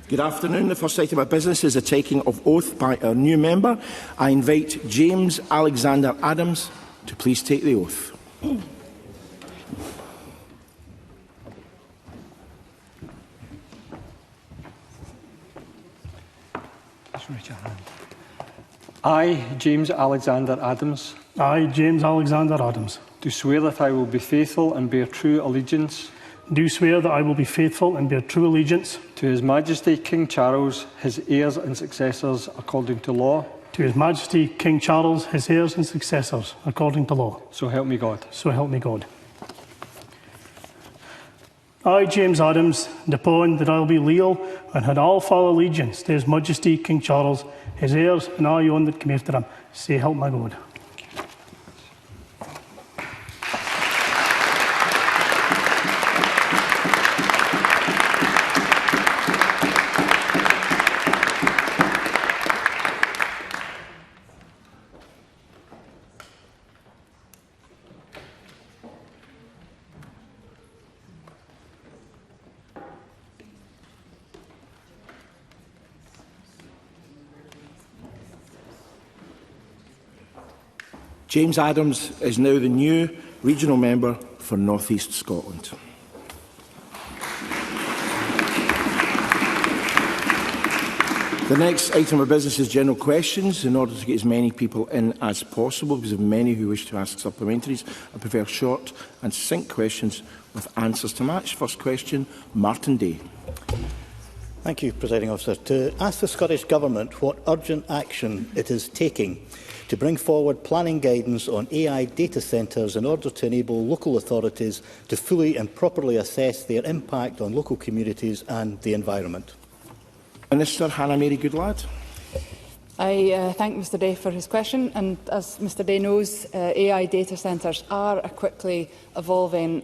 Good afternoon. The first item of business is the taking of oath by our new member. I invite James Alexander Adams to please take the oath. I, James Alexander Adams. I, James Alexander Adams. Do swear that I will be faithful and bear true allegiance. Do swear that I will be faithful and bear true allegiance. To His Majesty King Charles, his heirs and successors, according to law. To His Majesty King Charles, his heirs and successors, according to law. So help me God. So help me God. I, James Adams, depone that I will be leal and had all foul allegiance to His Majesty King Charles, his heirs, and all yon that come after him. Say help my God. James Adams is now the new regional member for North East Scotland. The next item of business is general questions. In order to get as many people in as possible, because of many who wish to ask supplementaries, I prefer short and succinct questions with answers to match. First question, Martyn Day. Thank you, Presiding Officer. To ask the Scottish Government what urgent action it is taking to bring forward planning guidance on AI data centres in order to enable local authorities to fully and properly assess their impact on local communities and the environment. Minister Hannah Mary Goodlad. I thank Mr Day for his question, and as Mr Day knows, AI data centres are a quickly evolving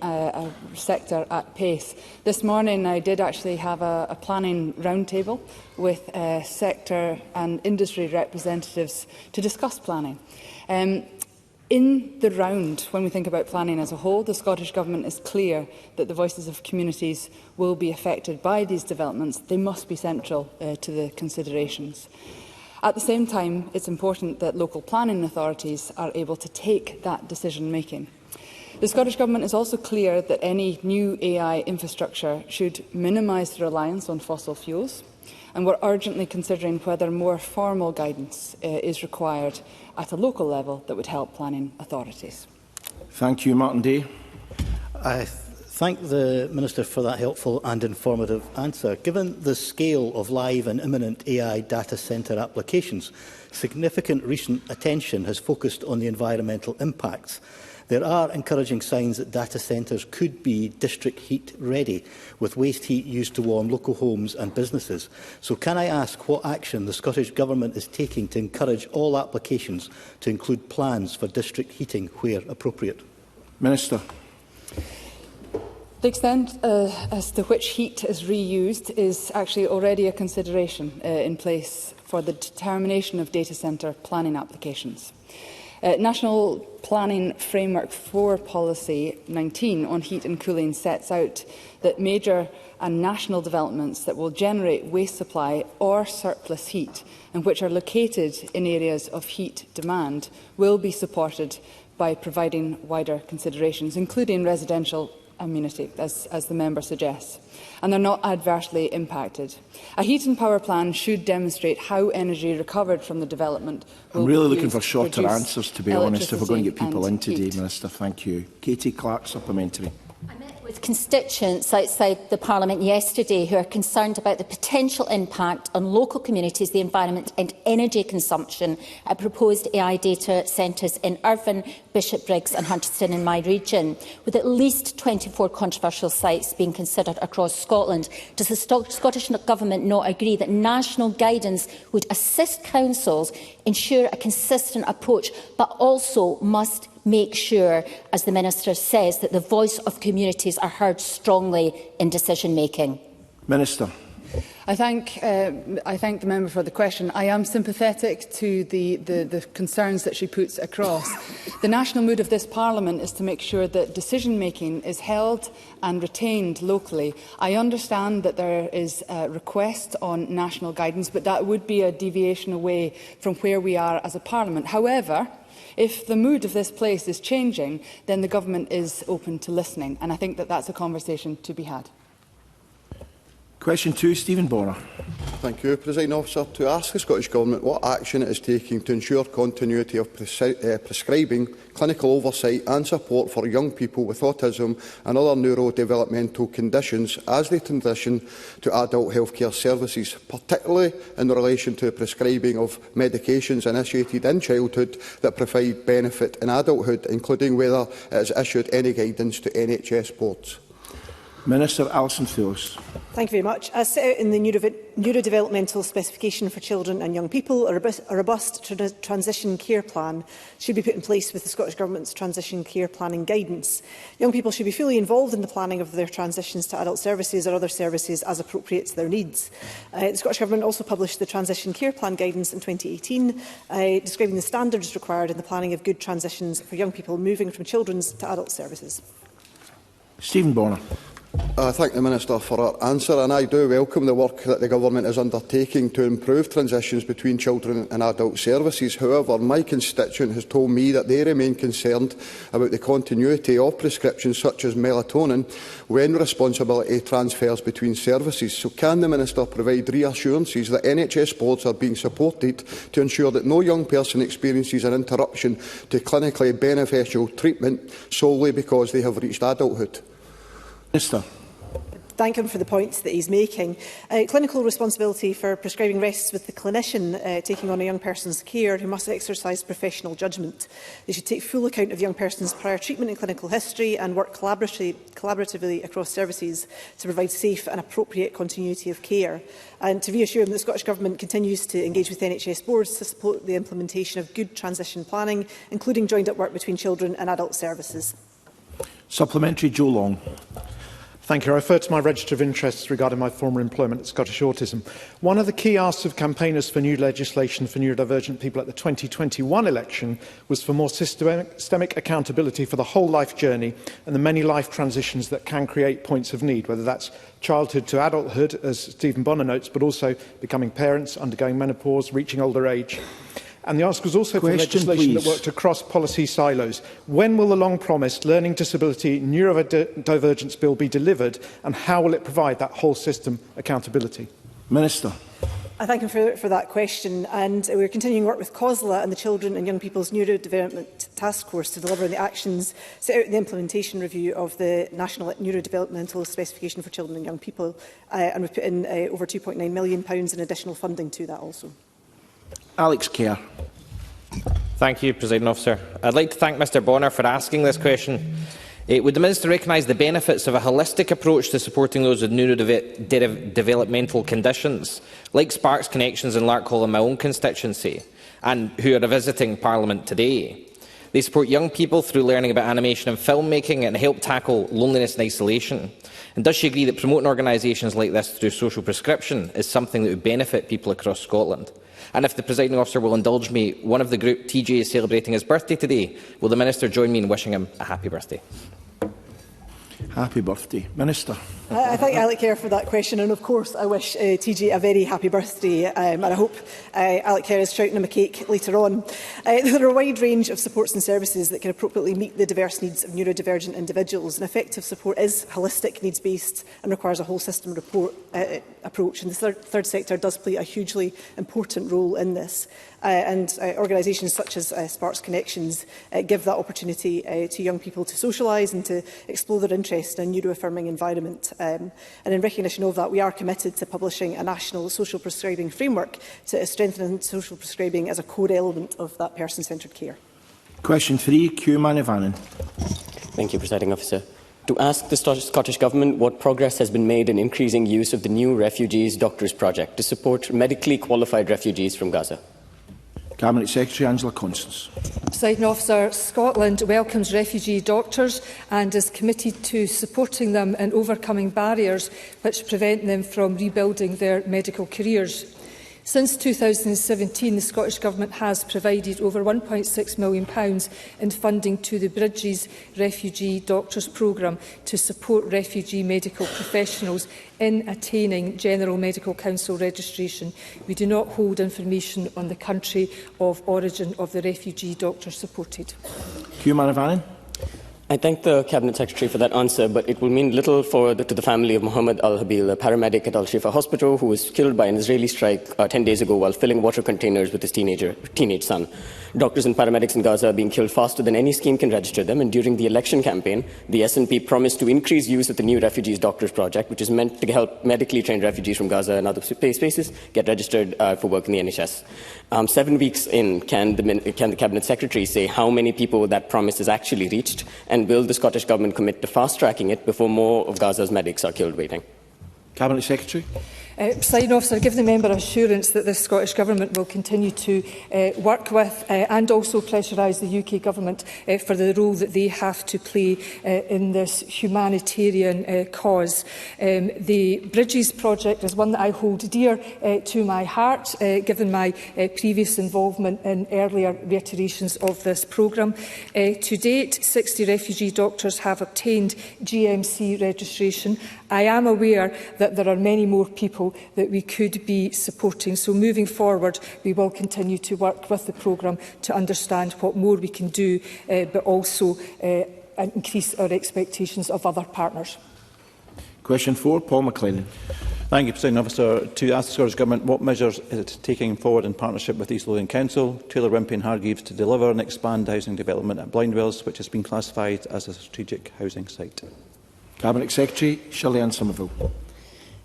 sector at pace. This morning I did actually have a planning roundtable with sector and industry representatives to discuss planning. In the round, when we think about planning as a whole, the Scottish Government is clear that the voices of communities will be affected by these developments. They must be central to the considerations. At the same time, it's important that local planning authorities are able to take that decision-making. The Scottish Government is also clear that any new AI infrastructure should minimise the reliance on fossil fuels, and we're urgently considering whether more formal guidance is required at a local level that would help planning authorities. Thank you, Martyn Day. I thank the Minister for that helpful and informative answer. Given the scale of live and imminent AI data centre applications, significant recent attention has focused on the environmental impacts. There are encouraging signs that data centres could be district heat ready, with waste heat used to warm local homes and businesses. So can I ask what action the Scottish Government is taking to encourage all applications to include plans for district heating where appropriate? Minister. The extent as to which heat is reused is actually already a consideration in place for the determination of data centre planning applications. National Planning Framework 4 Policy 19 on heat and cooling sets out that major and national developments that will generate waste supply or surplus heat and which are located in areas of heat demand will be supported by providing wider considerations, including residential amenity, as the member suggests, and they're not adversely impacted. A heat and power plan should demonstrate how energy recovered from the development will I'm really looking for shorter answers, to be honest, if we're going to get people in today, heat. Minister. Thank you. Katie Clark, supplementary. I met with constituents outside the Parliament yesterday who are concerned about the potential impact on local communities, the environment and energy consumption at proposed AI data centres in Irvine, Bishopbriggs and Hunterston in my region. With at least 24 controversial sites being considered across Scotland, does the Scottish Government not agree that national guidance would assist councils ensure a consistent approach, but also must make sure, as the Minister says, that the voice of communities are heard strongly in decision-making? Minister. I thank the member for the question. I am sympathetic to the concerns that she puts across. The national mood of this Parliament is to make sure that decision-making is held and retained locally. I understand that there is a request on national guidance, but that would be a deviation away from where we are as a Parliament. However, if the mood of this place is changing, then the Government is open to listening, and I think that that's a conversation to be had. Question 2, Stephen Bonnar. Thank you, Presiding Officer. To ask the Scottish Government what action it is taking to ensure continuity of prescribing, clinical oversight and support for young people with autism and other neurodevelopmental conditions as they transition to adult healthcare services, particularly in relation to prescribing of medications initiated in childhood that provide benefit in adulthood, including whether it has issued any guidance to NHS boards. Minister Alison Phillips. Thank you very much. As set out in the neurodevelopmental specification for children and young people, a robust transition care plan should be put in place with the Scottish Government's transition care planning guidance. Young people should be fully involved in the planning of their transitions to adult services or other services as appropriate to their needs. The Scottish Government also published the transition care plan guidance in 2018, describing the standards required in the planning of good transitions for young people moving from children's to adult services. Stephen Bonnar. I thank the Minister for her answer, and I do welcome the work that the Government is undertaking to improve transitions between children and adult services. However, my constituent has told me that they remain concerned about the continuity of prescriptions such as melatonin when responsibility transfers between services. So can the Minister provide reassurances that NHS boards are being supported to ensure that no young person experiences an interruption to clinically beneficial treatment solely because they have reached adulthood? Minister. Thank him for the points that he's making. Clinical responsibility for prescribing rests with the clinician taking on a young person's care, who must exercise professional judgment. They should take full account of young person's prior treatment and clinical history and work collaboratively across services to provide safe and appropriate continuity of care. And to reassure him, the Scottish Government continues to engage with NHS boards to support the implementation of good transition planning, including joined-up work between children and adult services. Supplementary, Joe Long. Thank you. I refer to my register of interests regarding my former employment at Scottish Autism. One of the key asks of campaigners for new legislation for neurodivergent people at the 2021 election was for more systemic accountability for the whole life journey and the many life transitions that can create points of need, whether that's childhood to adulthood, as Stephen Bonnar notes, but also becoming parents, undergoing menopause, reaching older age. And the ask was also for legislation that worked across policy silos. When will the long-promised Learning Disability Neurodivergence Bill be delivered, and how will it provide that whole system accountability? Minister. I thank him for that question, and we're continuing work with COSLA and the Children and Young People's Neurodevelopment Task Force to deliver on the actions set out in the implementation review of the National Neurodevelopmental Specification for Children and Young People, and we've put in over £2.9 million in additional funding to that also. Alex Kerr. Thank you, Presiding Officer. I'd like to thank Mr Bonnar for asking this question. Would the Minister recognise the benefits of a holistic approach to supporting those with neurodevelopmental conditions, like Sparks Connections in Larkhall in my own constituency, and who are visiting Parliament today? They support young people through learning about animation and filmmaking and help tackle loneliness and isolation. And does she agree that promoting organisations like this through social prescription is something that would benefit people across Scotland? And if the Presiding Officer will indulge me, one of the group, TJ, is celebrating his birthday today. Will the Minister join me in wishing him a happy birthday? Happy birthday. Minister. I thank Alec Kerr for that question, and of course I wish TJ a very happy birthday, and I hope Alec Kerr is shouting him a cake later on. There are a wide range of supports and services that can appropriately meet the diverse needs of neurodivergent individuals, and effective support is holistic, needs-based and requires a whole system approach, and the third sector does play a hugely important role in this. Organisations such as Sparks Connections give that opportunity to young people to socialise and to explore their interest in a neuro-affirming environment. And in recognition of that, we are committed to publishing a national social prescribing framework to strengthen social prescribing as a core element of that person-centred care. Question 3, Q Manivannan. Thank you, Presiding Officer. To ask the Scottish Government what progress has been made in increasing use of the new Refugees Doctors Project to support medically qualified refugees from Gaza. Cabinet Secretary Angela Constance. Presiding Officer, Scotland welcomes refugee doctors and is committed to supporting them in overcoming barriers which prevent them from rebuilding their medical careers. Since 2017, the Scottish Government has provided over £1.6 million in funding to the Bridges Refugee Doctors Programme to support refugee medical professionals in attaining General Medical Council registration. We do not hold information on the country of origin of the refugee doctors supported. Hugh Manavan. I thank the Cabinet Secretary for that answer, but it will mean little to the family of Mohammed Al-Habil, a paramedic at Al-Shifa Hospital, who was killed by an Israeli strike 10 days ago while filling water containers with his teenage son. Doctors and paramedics in Gaza are being killed faster than any scheme can register them, and during the election campaign, the SNP promised to increase use of the new Refugees Doctors Project, which is meant to help medically trained refugees from Gaza and other spaces get registered for work in the NHS. 7 weeks in, can the Cabinet Secretary say how many people that promise has actually reached, and will the Scottish Government commit to fast-tracking it before more of Gaza's medics are killed waiting? Cabinet Secretary. Presiding Officer, give the member assurance that the Scottish Government will continue to work with and also pressurise the UK Government for the role that they have to play in this humanitarian cause. The Bridges project is one that I hold dear to my heart, given my previous involvement in earlier reiterations of this programme. To date, 60 refugee doctors have obtained GMC registration. I am aware that there are many more people that we could be supporting. So moving forward, we will continue to work with the programme to understand what more we can do, but also increase our expectations of other partners. Question 4, Paul McLennan. Thank you, Presiding Officer. To ask the Scottish Government what measures is it taking forward in partnership with East Lothian Council, Taylor Wimpey and Hargreaves to deliver and expand housing development at Blindwells, which has been classified as a strategic housing site. Cabinet Secretary Shirley-Ann Somerville.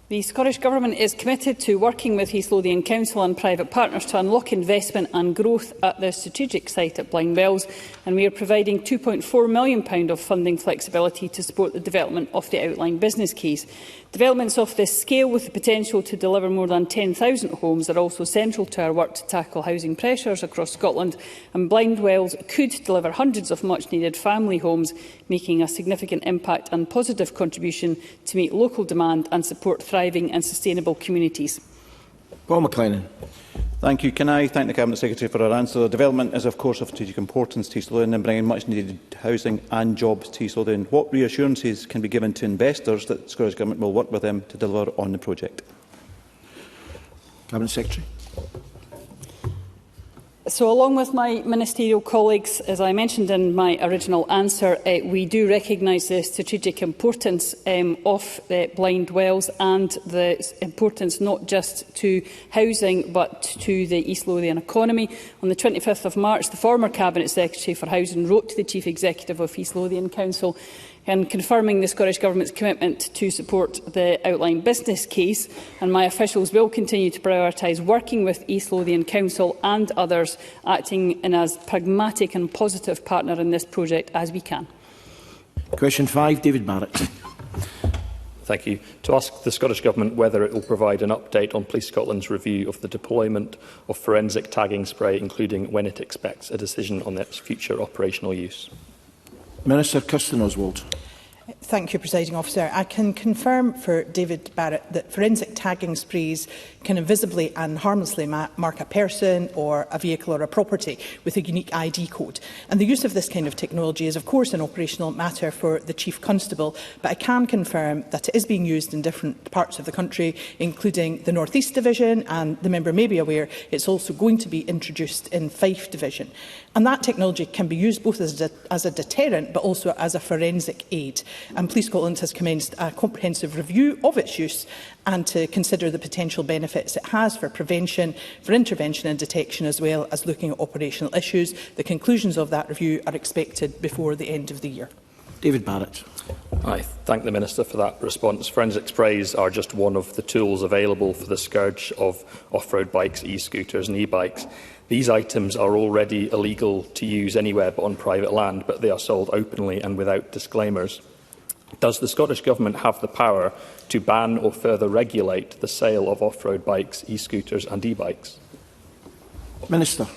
The Scottish Government is committed to working with East Lothian Council and private partners to unlock investment and growth at the strategic site at Blindwells, and we are providing £2.4 million of funding flexibility to support the development of the outlined business case. Developments of this scale, with the potential to deliver more than 10,000 homes, are also central to our work to tackle housing pressures across Scotland, and Blindwells could deliver hundreds of much-needed family homes, making a significant impact and positive contribution to meet local demand and support thriving and sustainable communities. Paul McLennan. Thank you. Can I thank the Cabinet Secretary for her answer? The development is, of course, of strategic importance to East Lothian and bringing much-needed housing and jobs to East Lothian. What reassurances can be given to investors that the Scottish Government will work with them to deliver on the project? Cabinet Secretary. So, along with my ministerial colleagues, as I mentioned in my original answer, we do recognise the strategic importance of Blindwells and the importance not just to housing but to the East Lothian economy. On the 25th of March, the former Cabinet Secretary for Housing wrote to the Chief Executive of East Lothian Council and confirming the Scottish Government's commitment to support the outlined business case, and my officials will continue to prioritise working with East Lothian Council and others, acting in as pragmatic and positive partner in this project as we can. Question 5, David Barrett. Thank you. To ask the Scottish Government whether it will provide an update on Police Scotland's review of the deployment of forensic tagging spray, including when it expects a decision on its future operational use. Minister Kirsten Oswald. Thank you, Presiding Officer. I can confirm for David Barrett that forensic tagging sprays can invisibly and harmlessly mark a person or a vehicle or a property with a unique ID code. And the use of this kind of technology is, of course, an operational matter for the Chief Constable, but I can confirm that it is being used in different parts of the country, including the North East Division, and the member may be aware it's also going to be introduced in Fife Division. And that technology can be used both as a deterrent but also as a forensic aid. And Police Scotland has commenced a comprehensive review of its use and to consider the potential benefits it has for prevention, for intervention and detection, as well as looking at operational issues. The conclusions of that review are expected before the end of the year. David Barrett. I thank the Minister for that response. Forensic sprays are just one of the tools available for the scourge of off-road bikes, e-scooters and e-bikes. These items are already illegal to use anywhere but on private land, but they are sold openly and without disclaimers. Does the Scottish Government have the power to ban or further regulate the sale of off-road bikes, e-scooters and e-bikes? Minister.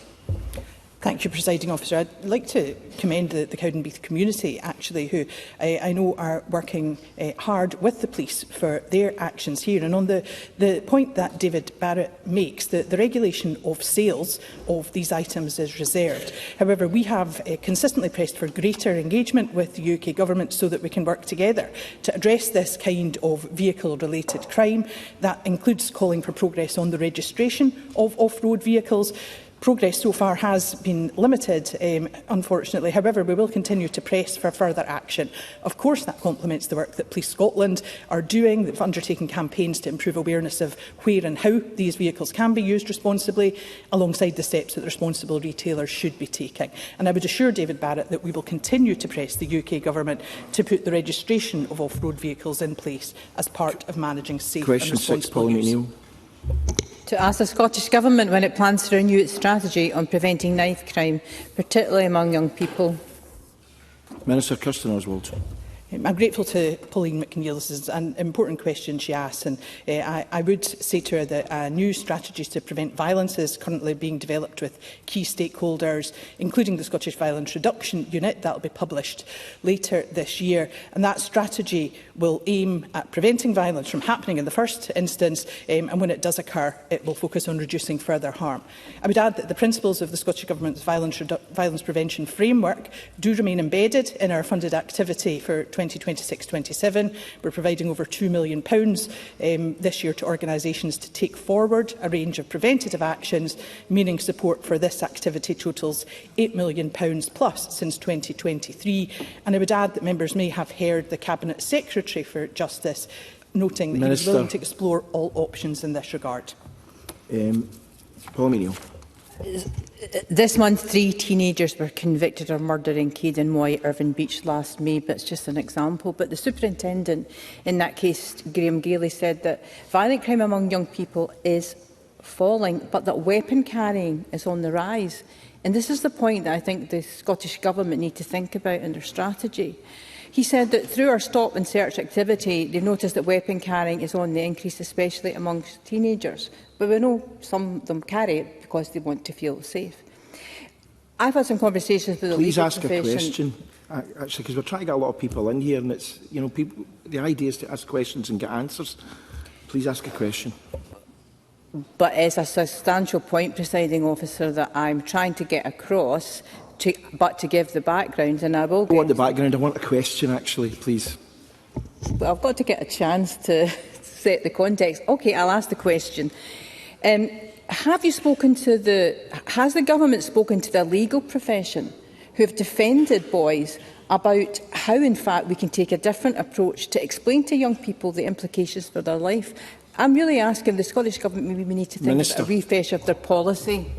Thank you, Presiding Officer. I'd like to commend the Cowdenbeath community, actually, who I know are working hard with the police for their actions here. And on the point that David Barrett makes, the regulation of sales of these items is reserved. However, we have consistently pressed for greater engagement with the UK Government so that we can work together to address this kind of vehicle-related crime. That includes calling for progress on the registration of off-road vehicles. Progress so far has been limited, unfortunately. However, we will continue to press for further action. Of course, that complements the work that Police Scotland are doing. They've undertaken campaigns to improve awareness of where and how these vehicles can be used responsibly, alongside the steps that the responsible retailers should be taking. And I would assure David Barrett that we will continue to press the UK Government to put the registration of off-road vehicles in place as part of managing safe and responsible use. To ask the Scottish Government when it plans to renew its strategy on preventing knife crime, particularly among young people. Minister Kirsten Oswald. I'm grateful to Pauline McNeill. This is an important question she asked, and I would say to her that a new strategy to prevent violence is currently being developed with key stakeholders, including the Scottish Violence Reduction Unit. That will be published later this year, and that strategy will aim at preventing violence from happening in the first instance, and when it does occur, it will focus on reducing further harm. I would add that the principles of the Scottish Government's violence prevention framework do remain embedded in our funded activity for 2026-27. We're providing over £2 million this year to organisations to take forward a range of preventative actions, meaning support for this activity totals £8 million plus since 2023. And I would add that members may have heard the Cabinet Secretary for Justice noting that he was willing to explore all options in this regard. Paul Menial. This month, 3 teenagers were convicted of murdering Caden Moy at Irvine Beach last May, but it's just an example. But the superintendent in that case, Graham Gailey, said that violent crime among young people is falling, but that weapon carrying is on the rise. And this is the point that I think the Scottish Government need to think about in their strategy. He said that through our stop and search activity, they've noticed that weapon carrying is on the increase, especially amongst teenagers. But we know some of them carry it because they want to feel safe. I've had some conversations with the legal profession. Please ask a question, actually, because we're trying to get a lot of people in here, and it's, you know, people, the idea is to ask questions and get answers. Please ask a question. But it's a substantial point, Presiding Officer, that I'm trying to get across, but to give the background, and I will. I want the background. I want a question, actually, please. Well, I've got to get a chance to set the context. Okay, I'll ask the question. Have you spoken to has the Government spoken to the legal profession who have defended boys about how, in fact, we can take a different approach to explain to young people the implications for their life? I'm really asking the Scottish Government, maybe we need to think about a refresh of their policy.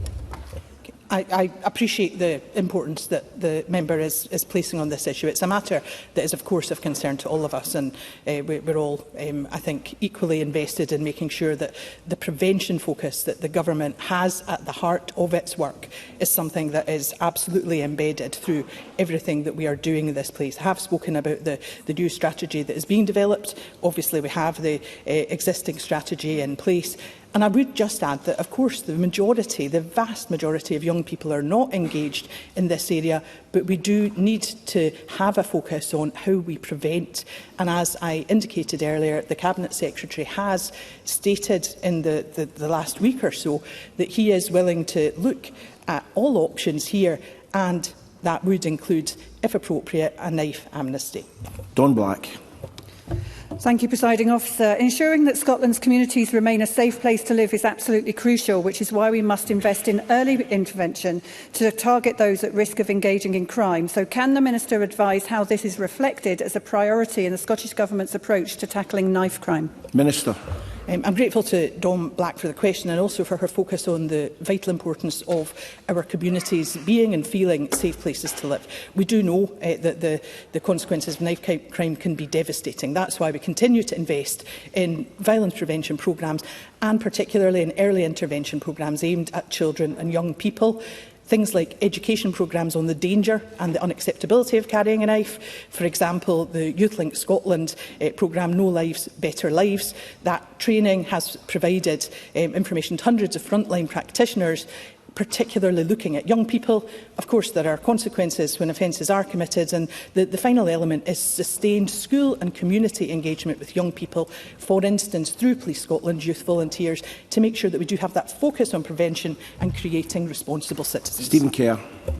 I appreciate the importance that the member is placing on this issue. It's a matter that is, of course, of concern to all of us, and we're all, I think, equally invested in making sure that the prevention focus that the Government has at the heart of its work is something that is absolutely embedded through everything that we are doing in this place. I have spoken about the new strategy that is being developed. Obviously, we have the existing strategy in place. And I would just add that, of course, the vast majority of young people are not engaged in this area, but we do need to have a focus on how we prevent. And as I indicated earlier, the Cabinet Secretary has stated in the last week or so that he is willing to look at all options here, and that would include, if appropriate, a knife amnesty. Don Black. Thank you, Presiding Officer. Ensuring that Scotland's communities remain a safe place to live is absolutely crucial, which is why we must invest in early intervention to target those at risk of engaging in crime. So can the Minister advise how this is reflected as a priority in the Scottish Government's approach to tackling knife crime? Minister. I'm grateful to Dawn Black for the question, and also for her focus on the vital importance of our communities being and feeling safe places to live. We do know that the consequences of knife crime can be devastating. That's why we continue to invest in violence prevention programmes, and particularly in early intervention programmes aimed at children and young people. Things like education programmes on the danger and the unacceptability of carrying a knife. For example, the YouthLink Scotland programme, No Lives, Better Lives. That training has provided information to hundreds of frontline practitioners, particularly looking at young people. Of course, there are consequences when offences are committed, and the final element is sustained school and community engagement with young people, for instance, through Police Scotland youth volunteers, to make sure that we do have that focus on prevention and creating responsible citizens. Stephen Kerr.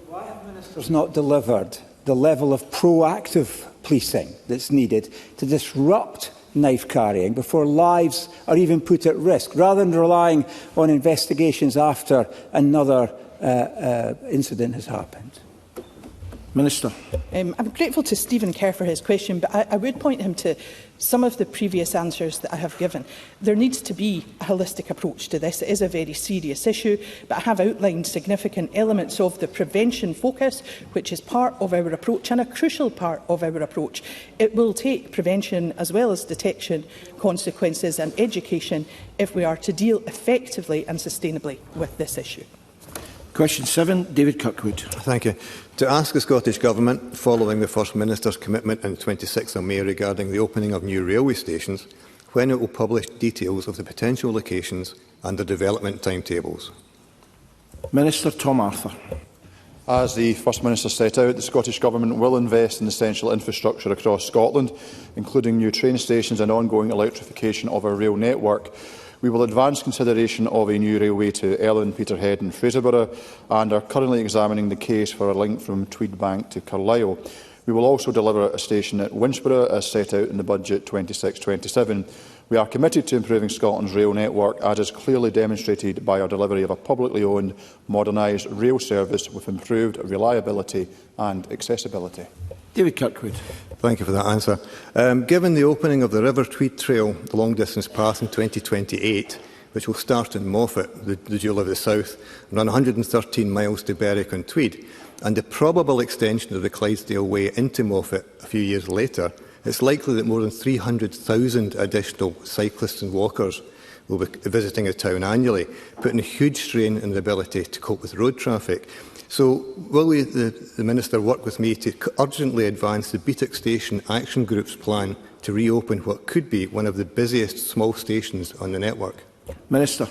Why have ministers not delivered the level of proactive policing that's needed to disrupt knife carrying before lives are even put at risk, rather than relying on investigations after another incident has happened? Minister. I'm grateful to Stephen Kerr for his question, but I would point him to some of the previous answers that I have given. There needs to be a holistic approach to this. It is a very serious issue, but I have outlined significant elements of the prevention focus, which is part of our approach and a crucial part of our approach. It will take prevention as well as detection, consequences and education if we are to deal effectively and sustainably with this issue. Question 7, David Kirkwood. Thank you. To ask the Scottish Government, following the First Minister's commitment on 26 May regarding the opening of new railway stations, when it will publish details of the potential locations and the development timetables. Minister Tom Arthur. As the First Minister set out, the Scottish Government will invest in essential infrastructure across Scotland, including new train stations and ongoing electrification of our rail network. We will advance consideration of a new railway to Ellon, Peterhead and Fraserburgh, and are currently examining the case for a link from Tweedbank to Carlisle. We will also deliver a station at Winchborough, as set out in the budget 26-27. We are committed to improving Scotland's rail network, as is clearly demonstrated by our delivery of a publicly owned, modernised rail service with improved reliability and accessibility. David Kirkwood. Thank you for that answer. Given the opening of the River Tweed Trail, the long-distance path in 2028, which will start in Moffat, the jewel of the south, and run 113 miles to Berwick-on-Tweed, and the probable extension of the Clydesdale Way into Moffat a few years later, it's likely that more than 300,000 additional cyclists and walkers will be visiting the town annually, putting a huge strain on the ability to cope with road traffic. So, will the Minister work with me to urgently advance the Beattock Station Action Group's plan to reopen what could be one of the busiest small stations on the network? Minister.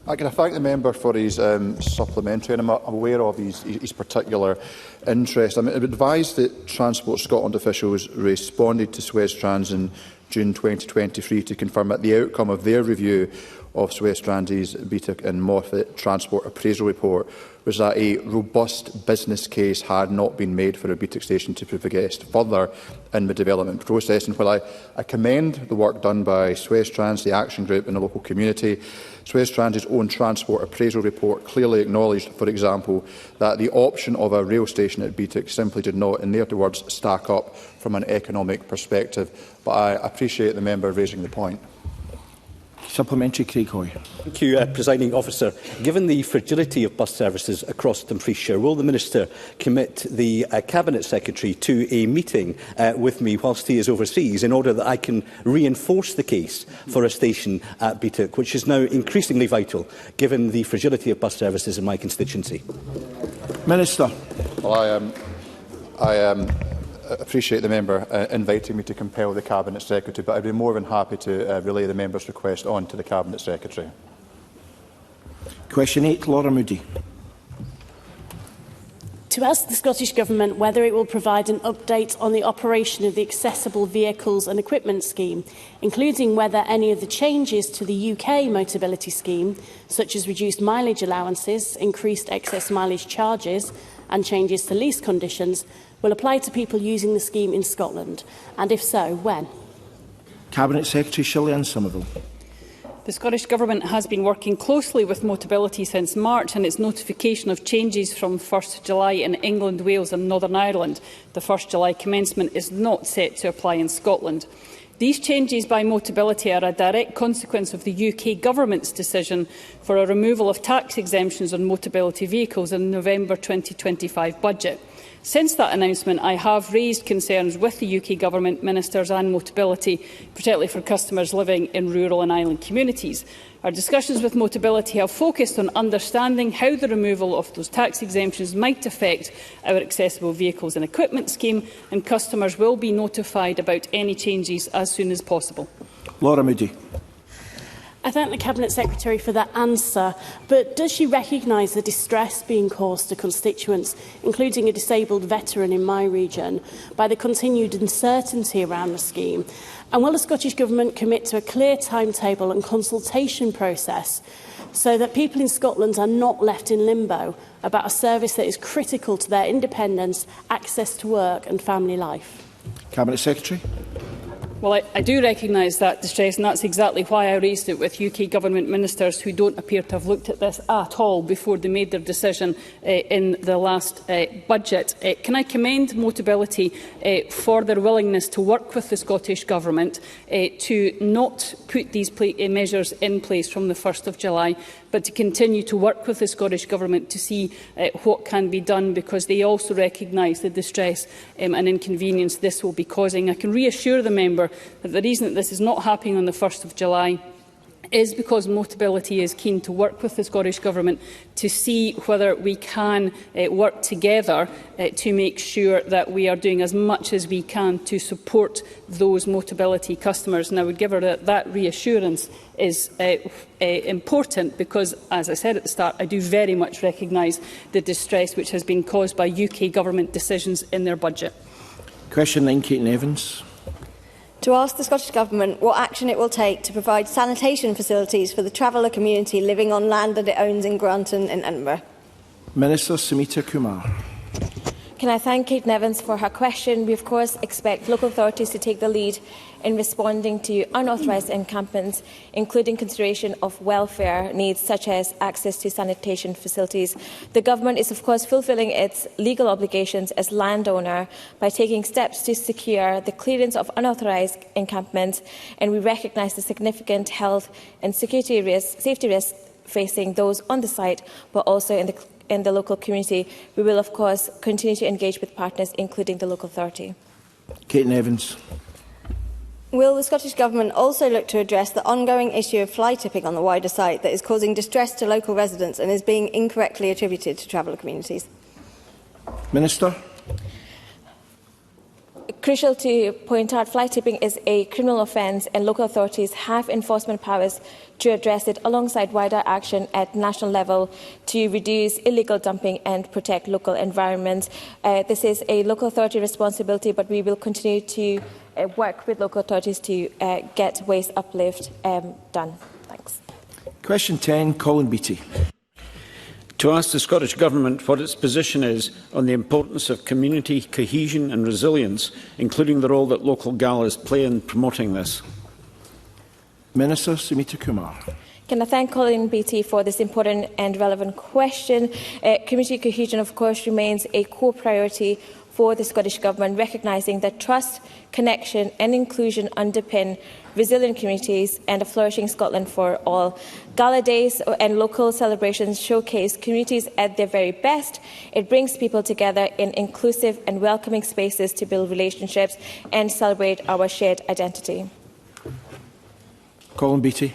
I can thank the member for his supplementary, and I'm aware of his particular interest. I'm advised that Transport Scotland officials responded to Suez Trans in June 2023 to confirm that the outcome of their review of Suez Trans' Beattock and Moffat Transport Appraisal Report was that a robust business case had not been made for a Beattock station to progress further in the development process. And while I commend the work done by Suez Trans, the Action Group and the local community, Suez Trans' own Transport Appraisal Report clearly acknowledged, for example, that the option of a rail station at Beattock simply did not, in their words, stack up from an economic perspective. But I appreciate the member raising the point. Supplementary, Craig Hoy. Thank you, Presiding Officer. Given the fragility of bus services across Dumfriesshire, will the Minister commit the Cabinet Secretary to a meeting with me whilst he is overseas in order that I can reinforce the case for a station at Beattock, which is now increasingly vital given the fragility of bus services in my constituency? Minister. Well, I appreciate the member inviting me to compel the Cabinet Secretary, but I'd be more than happy to relay the member's request on to the Cabinet Secretary. Question 8, Laura Moody. To ask the Scottish Government whether it will provide an update on the operation of the Accessible Vehicles and Equipment Scheme, including whether any of the changes to the UK Motability Scheme, such as reduced mileage allowances, increased excess mileage charges and changes to lease conditions, will apply to people using the scheme in Scotland, and if so, when? Cabinet Secretary Shirley-Ann Somerville. The Scottish Government has been working closely with Motability since March, and its notification of changes from 1 July in England, Wales and Northern Ireland. The 1 July commencement is not set to apply in Scotland. These changes by Motability are a direct consequence of the UK Government's decision for a removal of tax exemptions on Motability vehicles in the November 2025 budget. Since that announcement, I have raised concerns with the UK Government, Ministers and Motability, particularly for customers living in rural and island communities. Our discussions with Motability have focused on understanding how the removal of those tax exemptions might affect our Accessible Vehicles and Equipment Scheme, and customers will be notified about any changes as soon as possible. Laura Moody. I thank the Cabinet Secretary for that answer, but does she recognise the distress being caused to constituents, including a disabled veteran in my region, by the continued uncertainty around the scheme? And will the Scottish Government commit to a clear timetable and consultation process so that people in Scotland are not left in limbo about a service that is critical to their independence, access to work and family life? Cabinet Secretary. Well, I do recognise that distress, and that's exactly why I raised it with UK Government ministers who don't appear to have looked at this at all before they made their decision in the last budget. Can I commend Motability for their willingness to work with the Scottish Government to not put these measures in place from the 1st of July, but to continue to work with the Scottish Government to see what can be done, because they also recognise the distress and inconvenience this will be causing. I can reassure the member that the reason that this is not happening on the 1st of July is because Motability is keen to work with the Scottish Government to see whether we can work together to make sure that we are doing as much as we can to support those Motability customers. And I would give her that reassurance is important because, as I said at the start, I do very much recognise the distress which has been caused by UK Government decisions in their budget. Question 9, Caitlin Evans. To ask the Scottish Government what action it will take to provide sanitation facilities for the traveller community living on land that it owns in Granton in Edinburgh. Minister Sumita Kumar. Can I thank Caitlin Evans for her question? We of course expect local authorities to take the lead in responding to unauthorised encampments, including consideration of welfare needs such as access to sanitation facilities. The Government is of course fulfilling its legal obligations as landowner by taking steps to secure the clearance of unauthorised encampments, and we recognise the significant health and safety risks facing those on the site, but also in the local community. We will of course continue to engage with partners, including the local authority. Caitlin Evans. Will the Scottish Government also look to address the ongoing issue of fly tipping on the wider site that is causing distress to local residents and is being incorrectly attributed to traveller communities? Minister. Crucial to point out, fly tipping is a criminal offence and local authorities have enforcement powers to address it alongside wider action at national level to reduce illegal dumping and protect local environments. This is a local authority responsibility, but we will continue to work with local authorities to get waste uplift done. Thanks. Question 10, Colin Beattie. To ask the Scottish Government what its position is on the importance of community cohesion and resilience, including the role that local galas play in promoting this. Minister Sumita Kumar. Can I thank Colin Beattie for this important and relevant question? Community cohesion, of course, remains a core priority for the Scottish Government, recognising that trust, connection and inclusion underpin resilient communities and a flourishing Scotland for all. Gala days and local celebrations showcase communities at their very best. It brings people together in inclusive and welcoming spaces to build relationships and celebrate our shared identity. Colin Beattie.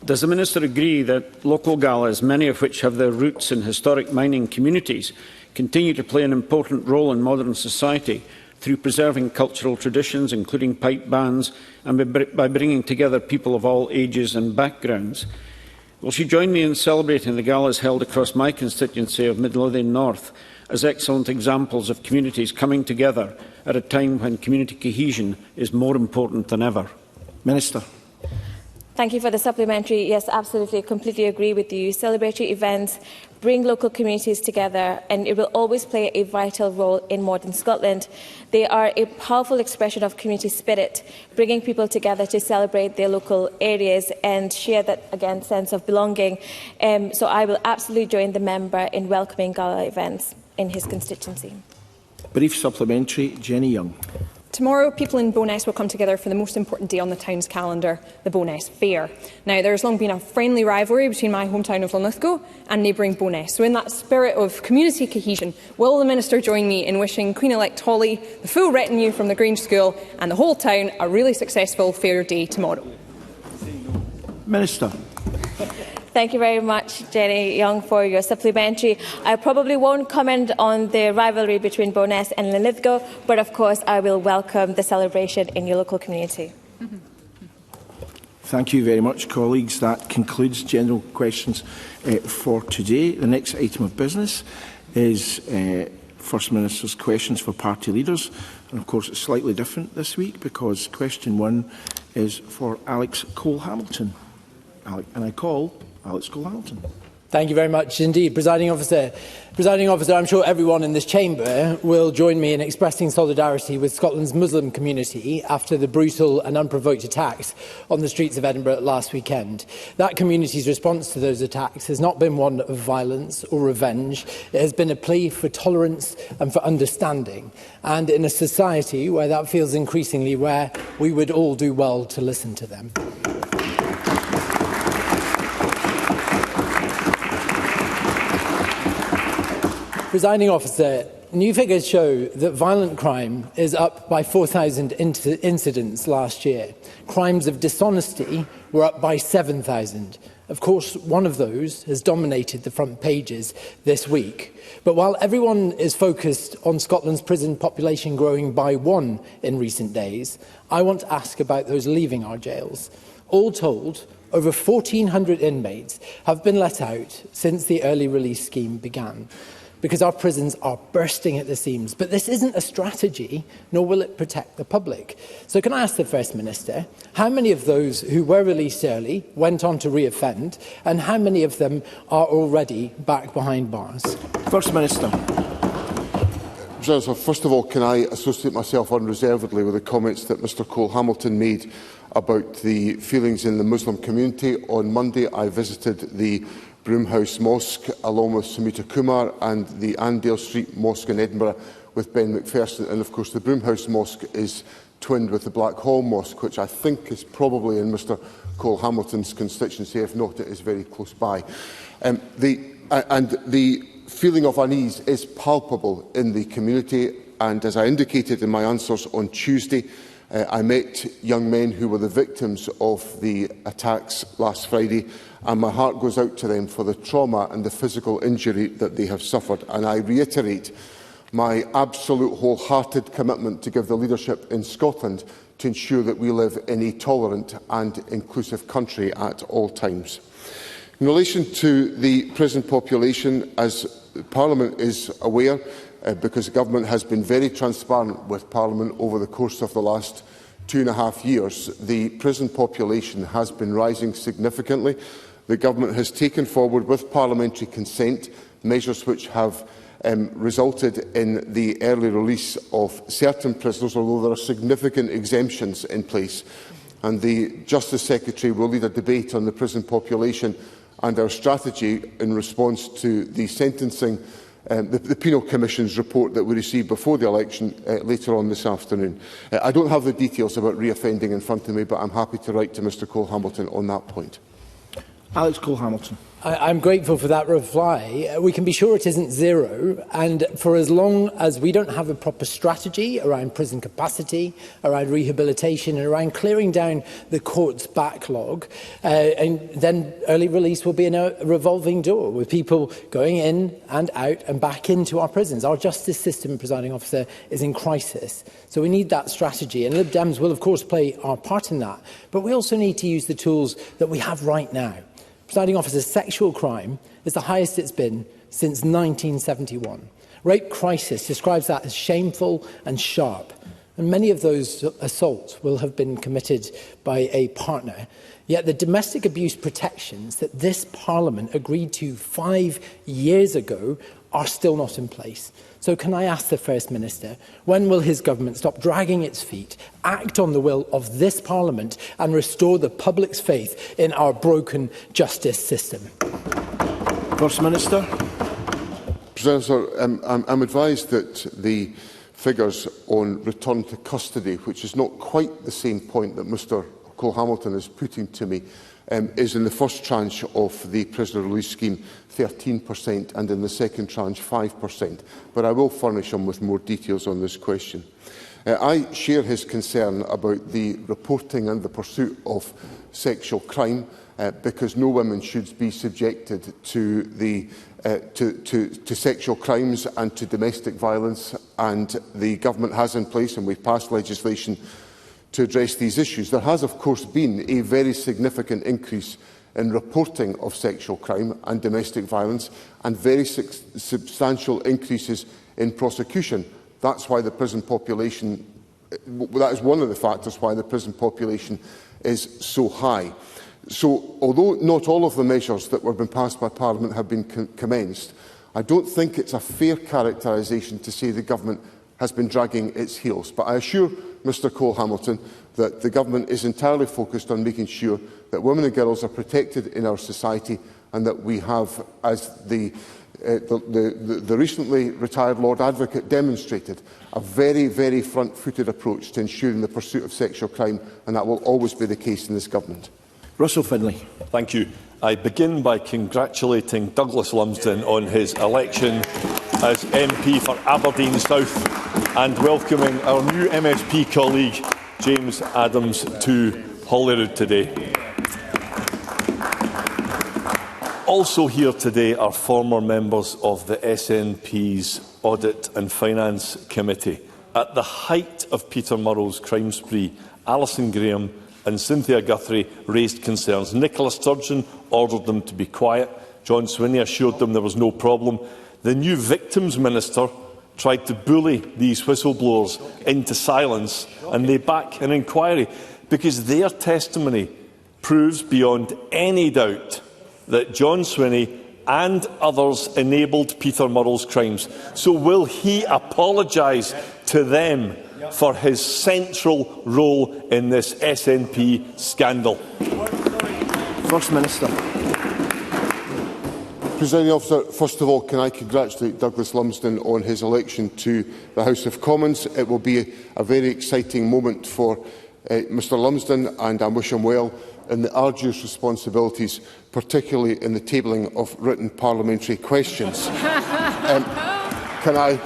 Does the Minister agree that local galas, many of which have their roots in historic mining communities, continue to play an important role in modern society through preserving cultural traditions, including pipe bands, and by bringing together people of all ages and backgrounds? Will she join me in celebrating the galas held across my constituency of Mid Lothian North as excellent examples of communities coming together at a time when community cohesion is more important than ever? Minister. Thank you for the supplementary. Yes, absolutely, completely agree with you. Celebratory events bring local communities together, and it will always play a vital role in modern Scotland. They are a powerful expression of community spirit, bringing people together to celebrate their local areas and share that, again, sense of belonging. So I will absolutely join the member in welcoming gala events in his constituency. Brief supplementary, Jenny Young. Tomorrow, people in Bonnar will come together for the most important day on the town's calendar, the Bonnar Fair. Now, there has long been a friendly rivalry between my hometown of Linlithgow and neighbouring Bonnar. So in that spirit of community cohesion, will the Minister join me in wishing Queen-elect Holly, the full retinue from the Grange School and the whole town a really successful fair day tomorrow? Minister. Thank you very much, Jenny Young, for your supplementary. I probably won't comment on the rivalry between Bonnar and Linlithgow, but of course I will welcome the celebration in your local community. Thank you very much, colleagues. That concludes general questions for today. The next item of business is First Minister's questions for party leaders. And of course, it's slightly different this week because question 1 is for Alex Cole-Hamilton. And I call Alex Cole-Hamilton. Thank you very much indeed, Presiding Officer. Presiding Officer, I'm sure everyone in this chamber will join me in expressing solidarity with Scotland's Muslim community after the brutal and unprovoked attacks on the streets of Edinburgh last weekend. That community's response to those attacks has not been one of violence or revenge. It has been a plea for tolerance and for understanding. And in a society where that feels increasingly rare, we would all do well to listen to them. Presiding Officer, new figures show that violent crime is up by 4,000 incidents last year. Crimes of dishonesty were up by 7,000. Of course, one of those has dominated the front pages this week. But while everyone is focused on Scotland's prison population growing by 1 in recent days, I want to ask about those leaving our jails. All told, over 1,400 inmates have been let out since the early release scheme began, because our prisons are bursting at the seams. But this isn't a strategy, nor will it protect the public. So can I ask the First Minister, how many of those who were released early went on to re-offend, and how many of them are already back behind bars? First Minister. First of all, can I associate myself unreservedly with the comments that Mr Cole-Hamilton made about the feelings in the Muslim community? On Monday, I visited the Broomhouse Mosque, along with Samita Kumar, and the Andale Street Mosque in Edinburgh with Ben McPherson. And of course, the Broomhouse Mosque is twinned with the Blackhall Mosque, which I think is probably in Mr Cole-Hamilton's constituency. If not, it is very close by. The feeling of unease is palpable in the community, and as I indicated in my answers on Tuesday, I met young men who were the victims of the attacks last Friday, and my heart goes out to them for the trauma and the physical injury that they have suffered. And I reiterate my absolute wholehearted commitment to give the leadership in Scotland to ensure that we live in a tolerant and inclusive country at all times. In relation to the prison population, as Parliament is aware, because the Government has been very transparent with Parliament over the course of the last 2.5 years, the prison population has been rising significantly. The Government has taken forward, with parliamentary consent, measures which have resulted in the early release of certain prisoners, although there are significant exemptions in place. And the Justice Secretary will lead a debate on the prison population and our strategy in response to the sentencing, the Penal Commission's report that we received before the election later on this afternoon. I don't have the details about reoffending in front of me, but I'm happy to write to Mr Cole-Hamilton on that point. Alex Cole-Hamilton. I'm grateful for that reply. We can be sure it isn't zero, and for as long as we don't have a proper strategy around prison capacity, around rehabilitation and around clearing down the court's backlog, and then early release will be in a revolving door with people going in and out and back into our prisons. Our justice system, Presiding Officer, is in crisis. So we need that strategy, and Lib Dems will of course play our part in that, but we also need to use the tools that we have right now. Presiding Officer, sexual crime is the highest it's been since 1971. Rape Crisis describes that as shameful and sharp, and many of those assaults will have been committed by a partner. Yet the domestic abuse protections that this Parliament agreed to 5 years ago are still not in place. So can I ask the First Minister, when will his government stop dragging its feet, act on the will of this Parliament and restore the public's faith in our broken justice system? First Minister. I'm advised that the figures on return to custody, which is not quite the same point that Mr Cole-Hamilton is putting to me, is in the first tranche of the prisoner release scheme 13% and in the second tranche 5%. But I will furnish him with more details on this question. I share his concern about the reporting and the pursuit of sexual crime, because no women should be subjected to sexual crimes and to domestic violence, and the Government has in place, and we've passed legislation to address these issues. There has, of course, been a very significant increase in reporting of sexual crime and domestic violence, and very substantial increases in prosecution. That's why the prison population, that is one of the factors why the prison population is so high. So, although not all of the measures that were being passed by Parliament have been commenced, I don't think it's a fair characterisation to say the Government has been dragging its heels. But I assure Mr Cole-Hamilton that the Government is entirely focused on making sure that women and girls are protected in our society, and that we have, as the recently retired Lord Advocate demonstrated, a very, very front-footed approach to ensuring the pursuit of sexual crime, and that will always be the case in this Government. Russell Finlay. Thank you. I begin by congratulating Douglas Lumsden on his election as MP for Aberdeen South, and welcoming our new MSP colleague James Adams to Holyrood today. Also here today are former members of the SNP's Audit and Finance Committee. At the height of Peter Murrell's crime spree, Alison Graham and Cynthia Guthrie raised concerns. Nicola Sturgeon ordered them to be quiet. John Swinney assured them there was no problem. The new Victims Minister tried to bully these whistleblowers into silence, and they back an inquiry because their testimony proves beyond any doubt that John Swinney and others enabled Peter Murrell's crimes. So will he apologise to them for his central role in this SNP scandal? First Minister. Presiding Officer, first of all, can I congratulate Douglas Lumsden on his election to the House of Commons. It will be a very exciting moment for Mr Lumsden, and I wish him well in the arduous responsibilities, particularly in the tabling of written parliamentary questions. Can I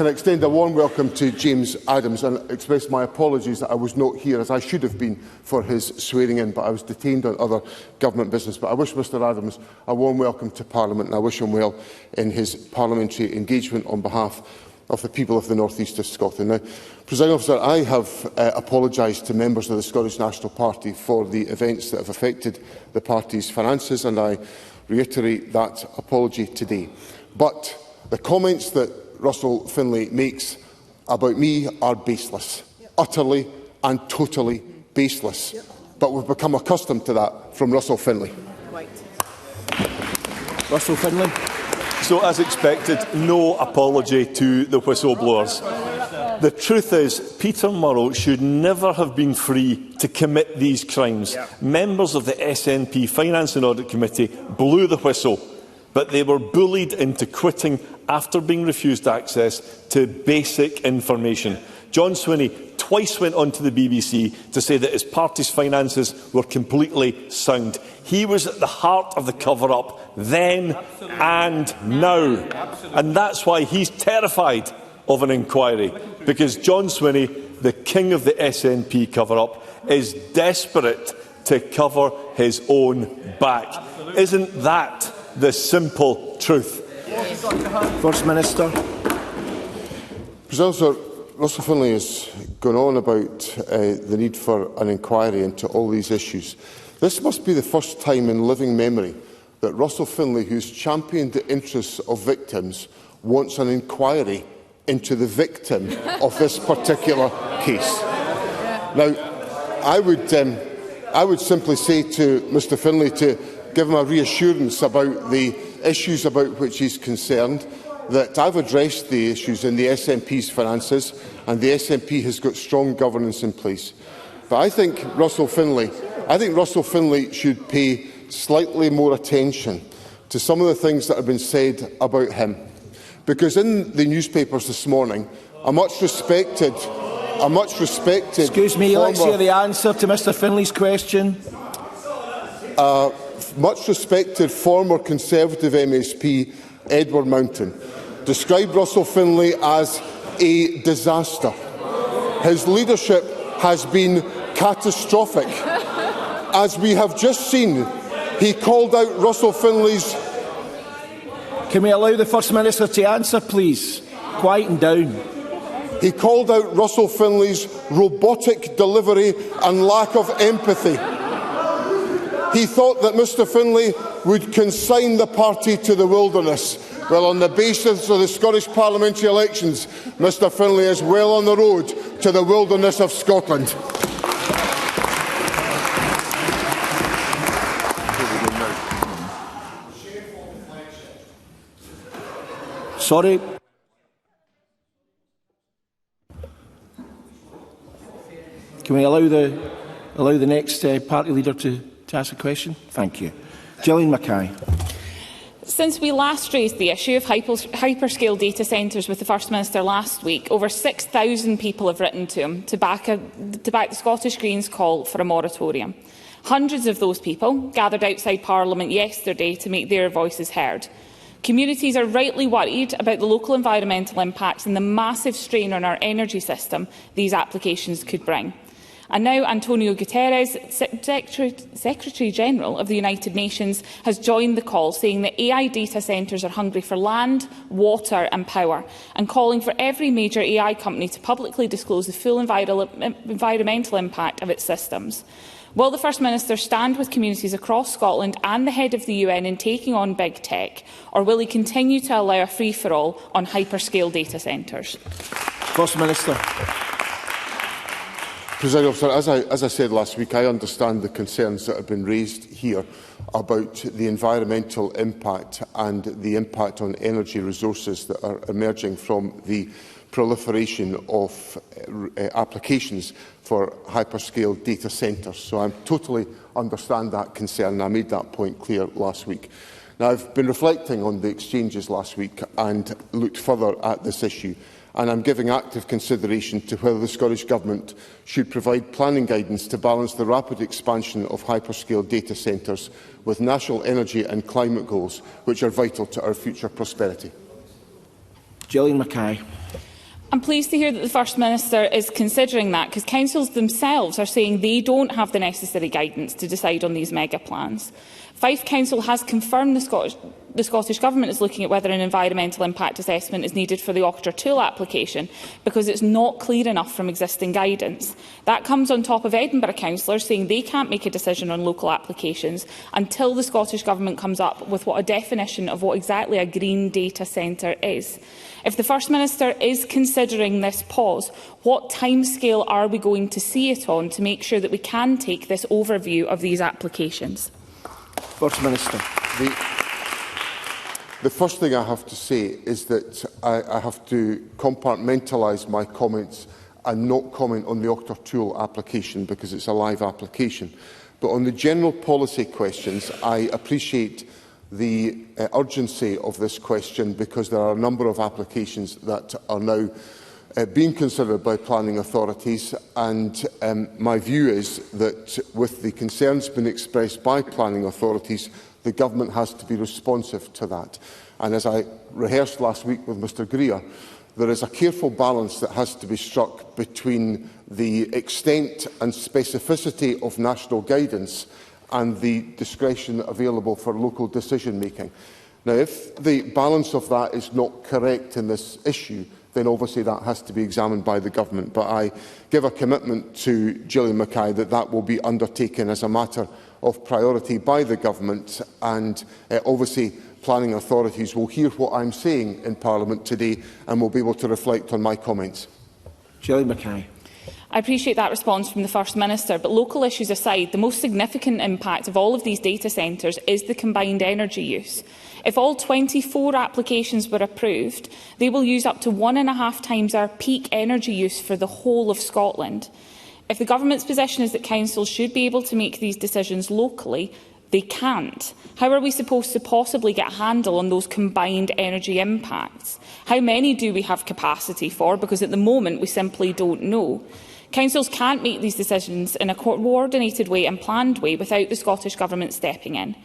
extend a warm welcome to James Adams and express my apologies that I was not here, as I should have been, for his swearing-in, but I was detained on other government business. But I wish Mr Adams a warm welcome to Parliament, and I wish him well in his parliamentary engagement on behalf of the people of the North East of Scotland. Now, Presiding Officer, I have apologised to members of the Scottish National Party for the events that have affected the party's finances, and I reiterate that apology today. But the comments that Russell Finlay makes about me are baseless, utterly and totally baseless. But we've become accustomed to that from Russell Finlay. Russell Finlay. So, as expected, no apology to the whistleblowers. The truth is, Peter Murrell should never have been free to commit these crimes. Members of the SNP Finance and Audit Committee blew the whistle, but they were bullied into quitting after being refused access to basic information. John Swinney twice went on to the BBC to say that his party's finances were completely sound. He was at the heart of the cover-up then and now. And that's why he's terrified of an inquiry, because John Swinney, the king of the SNP cover-up, is desperate to cover his own back. Isn't that the simple truth? First Minister. President, Russell Finlay has gone on about the need for an inquiry into all these issues. This must be the first time in living memory that Russell Finlay, who's championed the interests of victims, wants an inquiry into the victim of this particular case. Now, I would simply say to Mr Finlay to give him a reassurance about the issues about which he's concerned, that I've addressed the issues in the SNP's finances, and the SNP has got strong governance in place. But I think Russell Finlay should pay slightly more attention to some of the things that have been said about him. Because in the newspapers this morning, a much respected Excuse me, let's hear the answer to Mr Finlay's question. Much respected former Conservative MSP Edward Martyn described Russell Finlay as a disaster. His leadership has been catastrophic. As we have just seen, he called out Russell Finlay's... Can we allow the First Minister to answer, please? Quieten down. He called out Russell Finlay's robotic delivery and lack of empathy. He thought that Mr Finlay would consign the party to the wilderness. Well, on the basis of the Scottish parliamentary elections, Mr Finlay is well on the road to the wilderness of Scotland. Sorry. Can we allow the next party leader to ask a question? Thank you. Gillian Mackay. Since we last raised the issue of hyperscale data centres with the First Minister last week, over 6,000 people have written to him to back the Scottish Greens' call for a moratorium. Hundreds of those people gathered outside Parliament yesterday to make their voices heard. Communities are rightly worried about the local environmental impacts and the massive strain on our energy system these applications could bring. And now Antonio Guterres, Secretary-General of the United Nations, has joined the call, saying that AI data centres are hungry for land, water and power, and calling for every major AI company to publicly disclose the full environmental impact of its systems. Will the First Minister stand with communities across Scotland and the head of the UN in taking on big tech, or will he continue to allow a free-for-all on hyperscale data centres? First Minister. Presiding Officer, as I said last week, I understand the concerns that have been raised here about the environmental impact and the impact on energy resources that are emerging from the proliferation of applications for hyperscale data centres. So I totally understand that concern, and I made that point clear last week. Now, I've been reflecting on the exchanges last week and looked further at this issue, and I'm giving active consideration to whether the Scottish Government should provide planning guidance to balance the rapid expansion of hyperscale data centres with national energy and climate goals, which are vital to our future prosperity. Gillian Mackay. I'm pleased to hear that the First Minister is considering that, because councils themselves are saying they don't have the necessary guidance to decide on these mega plans. Fife Council has confirmed the Scottish Government is looking at whether an environmental impact assessment is needed for the Auchter Tool application, because it's not clear enough from existing guidance. That comes on top of Edinburgh councillors saying they can't make a decision on local applications until the Scottish Government comes up with what a definition of what exactly a green data centre is. If the First Minister is considering this pause, what timescale are we going to see it on to make sure that we can take this overview of these applications? First Minister. The first thing I have to say is that I have to compartmentalise my comments and not comment on the Auchter Tool application because it's a live application. But on the general policy questions, I appreciate the urgency of this question because there are a number of applications that are now being considered by planning authorities, and my view is that with the concerns being expressed by planning authorities, the Government has to be responsive to that. And as I rehearsed last week with Mr Greer, there is a careful balance that has to be struck between the extent and specificity of national guidance and the discretion available for local decision-making. Now, if the balance of that is not correct in this issue, then obviously that has to be examined by the Government. But I give a commitment to Gillian Mackay that that will be undertaken as a matter of priority by the Government, and obviously planning authorities will hear what I'm saying in Parliament today and will be able to reflect on my comments. Gillian Mackay. I appreciate that response from the First Minister, but local issues aside, the most significant impact of all of these data centres is the combined energy use. If all 24 applications were approved, they will use up to 1.5 times our peak energy use for the whole of Scotland. If the Government's position is that councils should be able to make these decisions locally, they can't. How are we supposed to possibly get a handle on those combined energy impacts? How many do we have capacity for? Because at the moment we simply don't know. Councils can't make these decisions in a coordinated way and planned way without the Scottish Government stepping in.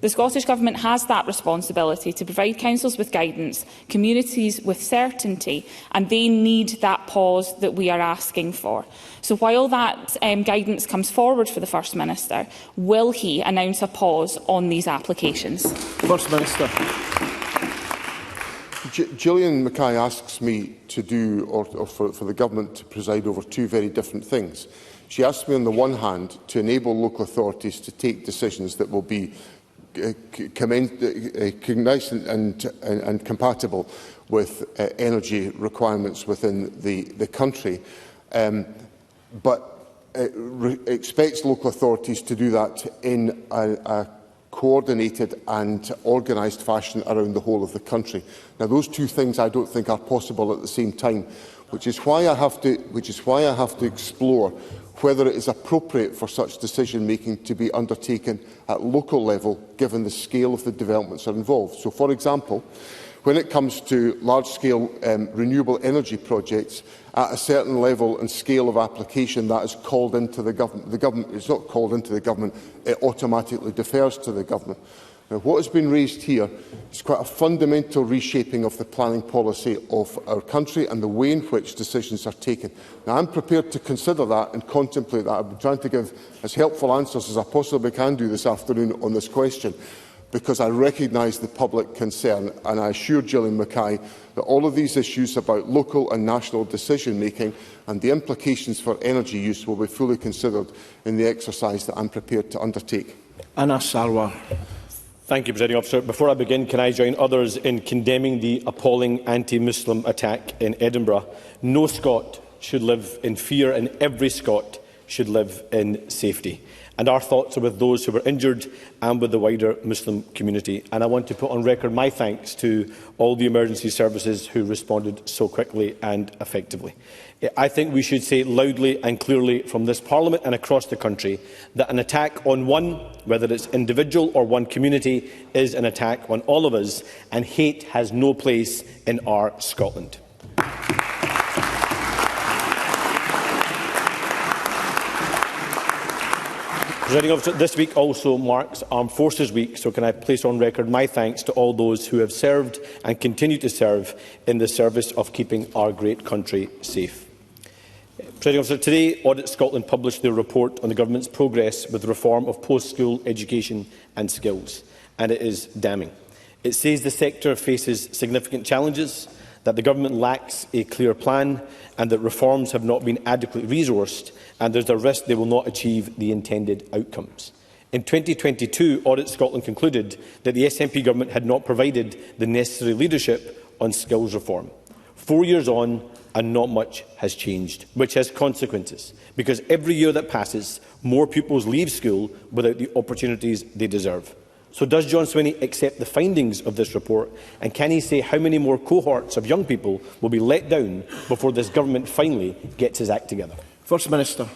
The Scottish Government has that responsibility to provide councils with guidance, communities with certainty, and they need that pause that we are asking for. So while that guidance comes forward for the First Minister, will he announce a pause on these applications? First Minister. Gillian Mackay asks me to do, or for the Government to preside over, two very different things. She asks me, on the one hand, to enable local authorities to take decisions that will be cognizant and compatible with energy requirements within the country, but expects local authorities to do that in a coordinated and organised fashion around the whole of the country. Now, those two things I don't think are possible at the same time, which is why I have to explore whether it is appropriate for such decision-making to be undertaken at local level, given the scale of the developments that are involved. So, for example, when it comes to large-scale renewable energy projects, at a certain level and scale of application, that is called into the government. The government is not called into the government, it automatically defers to the government. Now, what has been raised here is quite a fundamental reshaping of the planning policy of our country and the way in which decisions are taken. Now, I'm prepared to consider that and contemplate that. I've been trying to give as helpful answers as I possibly can do this afternoon on this question, because I recognise the public concern, and I assure Gillian Mackay that all of these issues about local and national decision-making and the implications for energy use will be fully considered in the exercise that I am prepared to undertake. Anna Sarwar. Thank you, Presiding Officer. Before I begin, can I join others in condemning the appalling anti-Muslim attack in Edinburgh? No Scot should live in fear, and every Scot should live in safety. And our thoughts are with those who were injured and with the wider Muslim community. And I want to put on record my thanks to all the emergency services who responded so quickly and effectively. I think we should say loudly and clearly from this Parliament and across the country that an attack on one, whether it's individual or one community, is an attack on all of us, and hate has no place in our Scotland. Presiding Officer, this week also marks Armed Forces Week, so can I place on record my thanks to all those who have served and continue to serve in the service of keeping our great country safe. Presiding Officer, today Audit Scotland published their report on the Government's progress with reform of post-school education and skills, and it is damning. It says the sector faces significant challenges, that the Government lacks a clear plan, and that reforms have not been adequately resourced, and there is a risk they will not achieve the intended outcomes. In 2022, Audit Scotland concluded that the SNP Government had not provided the necessary leadership on skills reform. 4 years on, and not much has changed, which has consequences, because every year that passes, more pupils leave school without the opportunities they deserve. So does John Swinney accept the findings of this report, and can he say how many more cohorts of young people will be let down before this Government finally gets his act together? First Minister.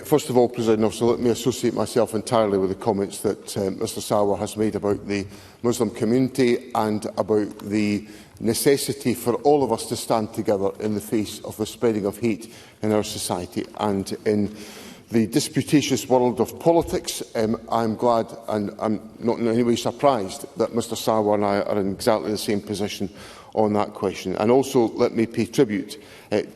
First of all, President Officer, let me associate myself entirely with the comments that Mr Sarwar has made about the Muslim community and about the necessity for all of us to stand together in the face of the spreading of hate in our society. And in the disputatious world of politics, I am glad and I'm not in any way surprised that Mr Sarwar and I are in exactly the same position on that question. And also let me pay tribute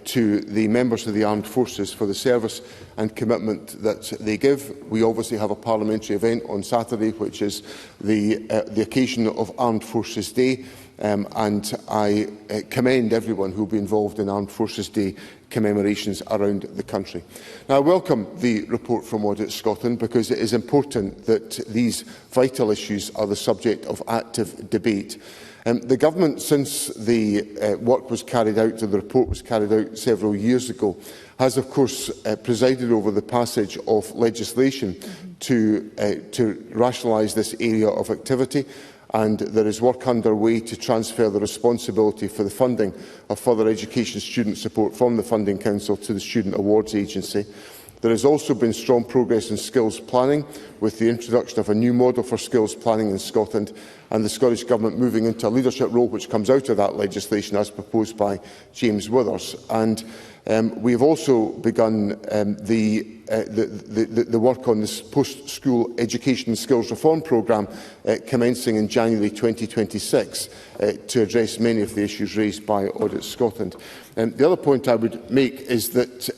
to the members of the Armed Forces for the service and commitment that they give. We obviously have a parliamentary event on Saturday, which is the occasion of Armed Forces Day, and I commend everyone who will be involved in Armed Forces Day commemorations around the country. Now, I welcome the report from Audit Scotland because it is important that these vital issues are the subject of active debate. The Government, since the work was carried out and the report was carried out several years ago, has of course presided over the passage of legislation to rationalise this area of activity, and there is work underway to transfer the responsibility for the funding of further education student support from the Funding Council to the Student Awards Agency. There has also been strong progress in skills planning, with the introduction of a new model for skills planning in Scotland, and the Scottish Government moving into a leadership role which comes out of that legislation as proposed by James Withers. And we have also begun the work on this post-school education and skills reform programme commencing in January 2026 to address many of the issues raised by Audit Scotland. The other point I would make is that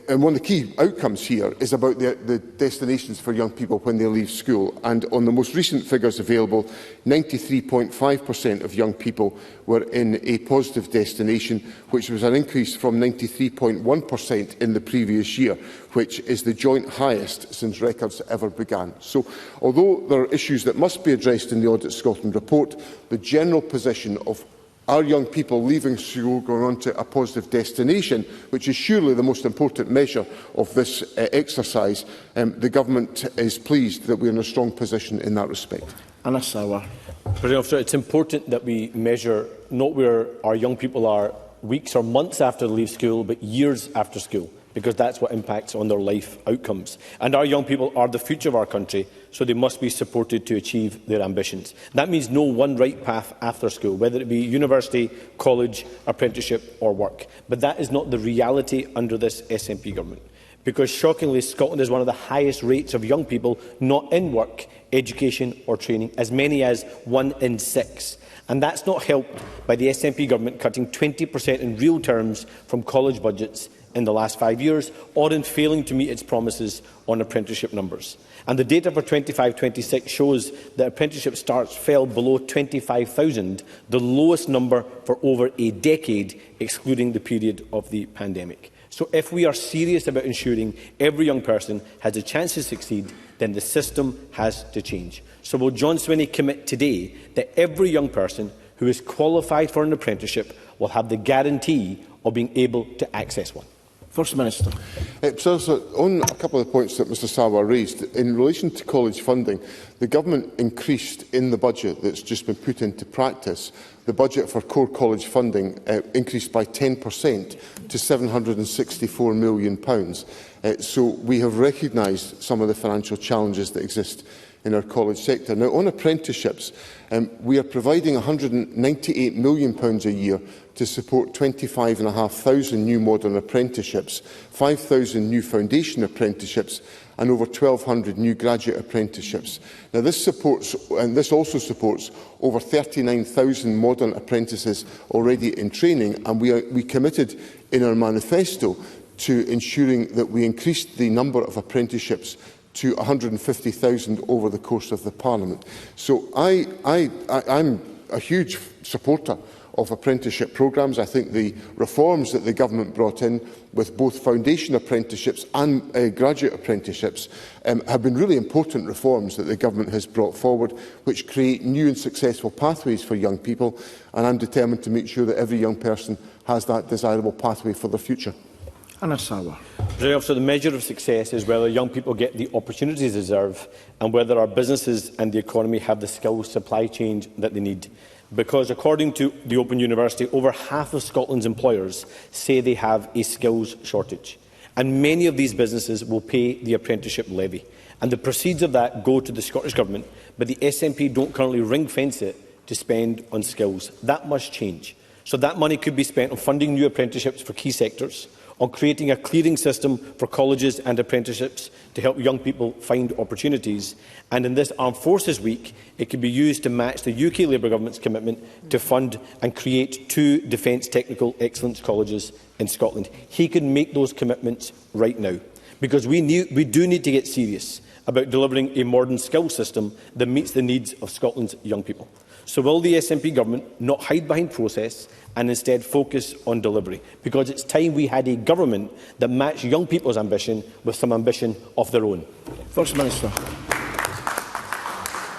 And one of the key outcomes here is about the destinations for young people when they leave school. And on the most recent figures available, 93.5% of young people were in a positive destination, which was an increase from 93.1% in the previous year, which is the joint highest since records ever began. So, although there are issues that must be addressed in the Audit Scotland report, the general position of our young people leaving school going on to a positive destination, which is surely the most important measure of this exercise, the Government is pleased that we are in a strong position in that respect. Anna Sauer. President Officer, it's important that we measure not where our young people are weeks or months after they leave school, but years after school, because that's what impacts on their life outcomes. And our young people are the future of our country, so they must be supported to achieve their ambitions. That means no one right path after school, whether it be university, college, apprenticeship or work. But that is not the reality under this SNP government, because shockingly Scotland has one of the highest rates of young people not in work, education or training, as many as 1 in 6. And that's not helped by the SNP government cutting 20% in real terms from college budgets in the last 5 years, or in failing to meet its promises on apprenticeship numbers. And the data for 25-26 shows that apprenticeship starts fell below 25,000, the lowest number for over a decade, excluding the period of the pandemic. So if we are serious about ensuring every young person has a chance to succeed, then the system has to change. So will John Swinney commit today that every young person who is qualified for an apprenticeship will have the guarantee of being able to access one? First Minister. So on a couple of the points that Mr Sarwar raised, in relation to college funding, the Government increased in the budget that's just been put into practice. The budget for core college funding increased by 10% to £764 million. So we have recognised some of the financial challenges that exist in our college sector. Now, on apprenticeships, we are providing £198 million a year to support 25,500 new modern apprenticeships, 5,000 new foundation apprenticeships and over 1,200 new graduate apprenticeships. Now, this also supports over 39,000 modern apprentices already in training, and we committed in our manifesto to ensuring that we increased the number of apprenticeships to 150,000 over the course of the Parliament. So I'm a huge supporter of apprenticeship programmes. I think the reforms that the Government brought in with both foundation apprenticeships and graduate apprenticeships have been really important reforms that the Government has brought forward, which create new and successful pathways for young people, and I'm determined to make sure that every young person has that desirable pathway for their future. Anna Sauer. So the measure of success is whether young people get the opportunities they deserve and whether our businesses and the economy have the skills supply chain that they need. Because according to the Open University, over half of Scotland's employers say they have a skills shortage. And many of these businesses will pay the apprenticeship levy. And the proceeds of that go to the Scottish Government, but the SNP don't currently ring-fence it to spend on skills. That must change. So that money could be spent on funding new apprenticeships for key sectors, on creating a clearing system for colleges and apprenticeships to help young people find opportunities. And in this Armed Forces Week, it could be used to match the UK Labour Government's commitment to fund and create 2 Defence Technical Excellence Colleges in Scotland. He can make those commitments right now, because we do need to get serious about delivering a modern skills system that meets the needs of Scotland's young people. So will the SNP government not hide behind process and instead focus on delivery? Because it's time we had a government that matched young people's ambition with some ambition of their own. First Minister.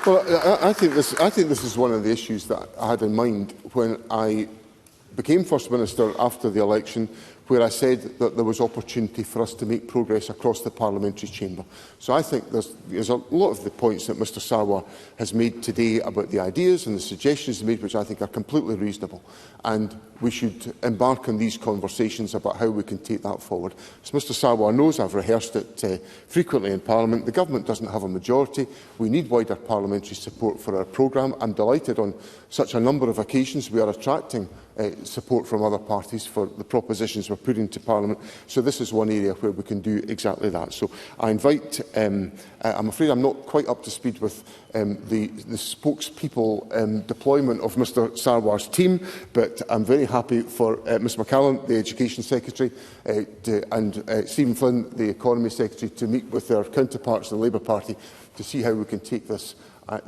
Well, I think this is one of the issues that I had in mind when I became First Minister after the election, where I said that there was opportunity for us to make progress across the parliamentary chamber. So I think there's a lot of the points that Mr Sarwar has made today about the ideas and the suggestions made, which I think are completely reasonable. And we should embark on these conversations about how we can take that forward. As Mr Sarwar knows, I've rehearsed it frequently in Parliament. The Government doesn't have a majority. We need wider parliamentary support for our programme. I'm delighted on such a number of occasions we are attracting support from other parties for the propositions we're put into Parliament. So this is one area where we can do exactly that. So I invite, I'm afraid I'm not quite up to speed with the spokespeople deployment of Mr Sarwar's team, but I'm very happy for Ms McCallum, the Education Secretary, and Stephen Flynn, the Economy Secretary, to meet with their counterparts in the Labour Party to see how we can take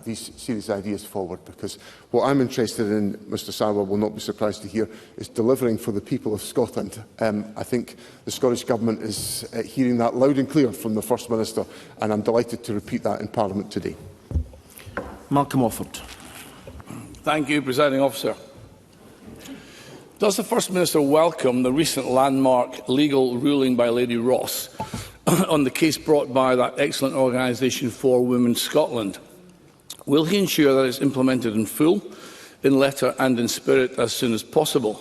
these serious ideas forward, because what I'm interested in, Mr Sarwar will not be surprised to hear, is delivering for the people of Scotland. I think the Scottish Government is hearing that loud and clear from the First Minister, and I'm delighted to repeat that in Parliament today. Malcolm Offord. Thank you, Presiding Officer. Does the First Minister welcome the recent landmark legal ruling by Lady Ross on the case brought by that excellent organisation for Women Scotland? Will he ensure that it is implemented in full, in letter and in spirit as soon as possible?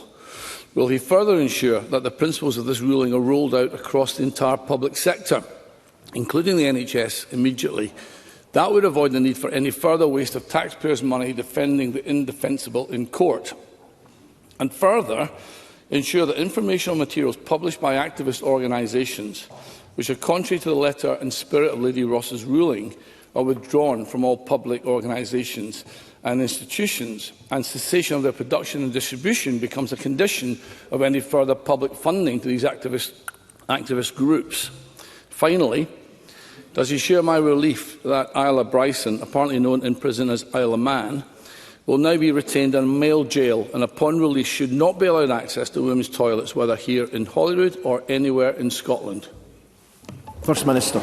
Will he further ensure that the principles of this ruling are rolled out across the entire public sector, including the NHS, immediately? That would avoid the need for any further waste of taxpayers' money defending the indefensible in court. And further, ensure that informational materials published by activist organisations, which are contrary to the letter and spirit of Lady Ross's ruling, are withdrawn from all public organisations and institutions, and cessation of their production and distribution becomes a condition of any further public funding to these activist groups. Finally, does he share my relief that Isla Bryson, apparently known in prison as Isla Man, will now be retained in a male jail and upon release should not be allowed access to women's toilets, whether here in Holyrood or anywhere in Scotland? First Minister.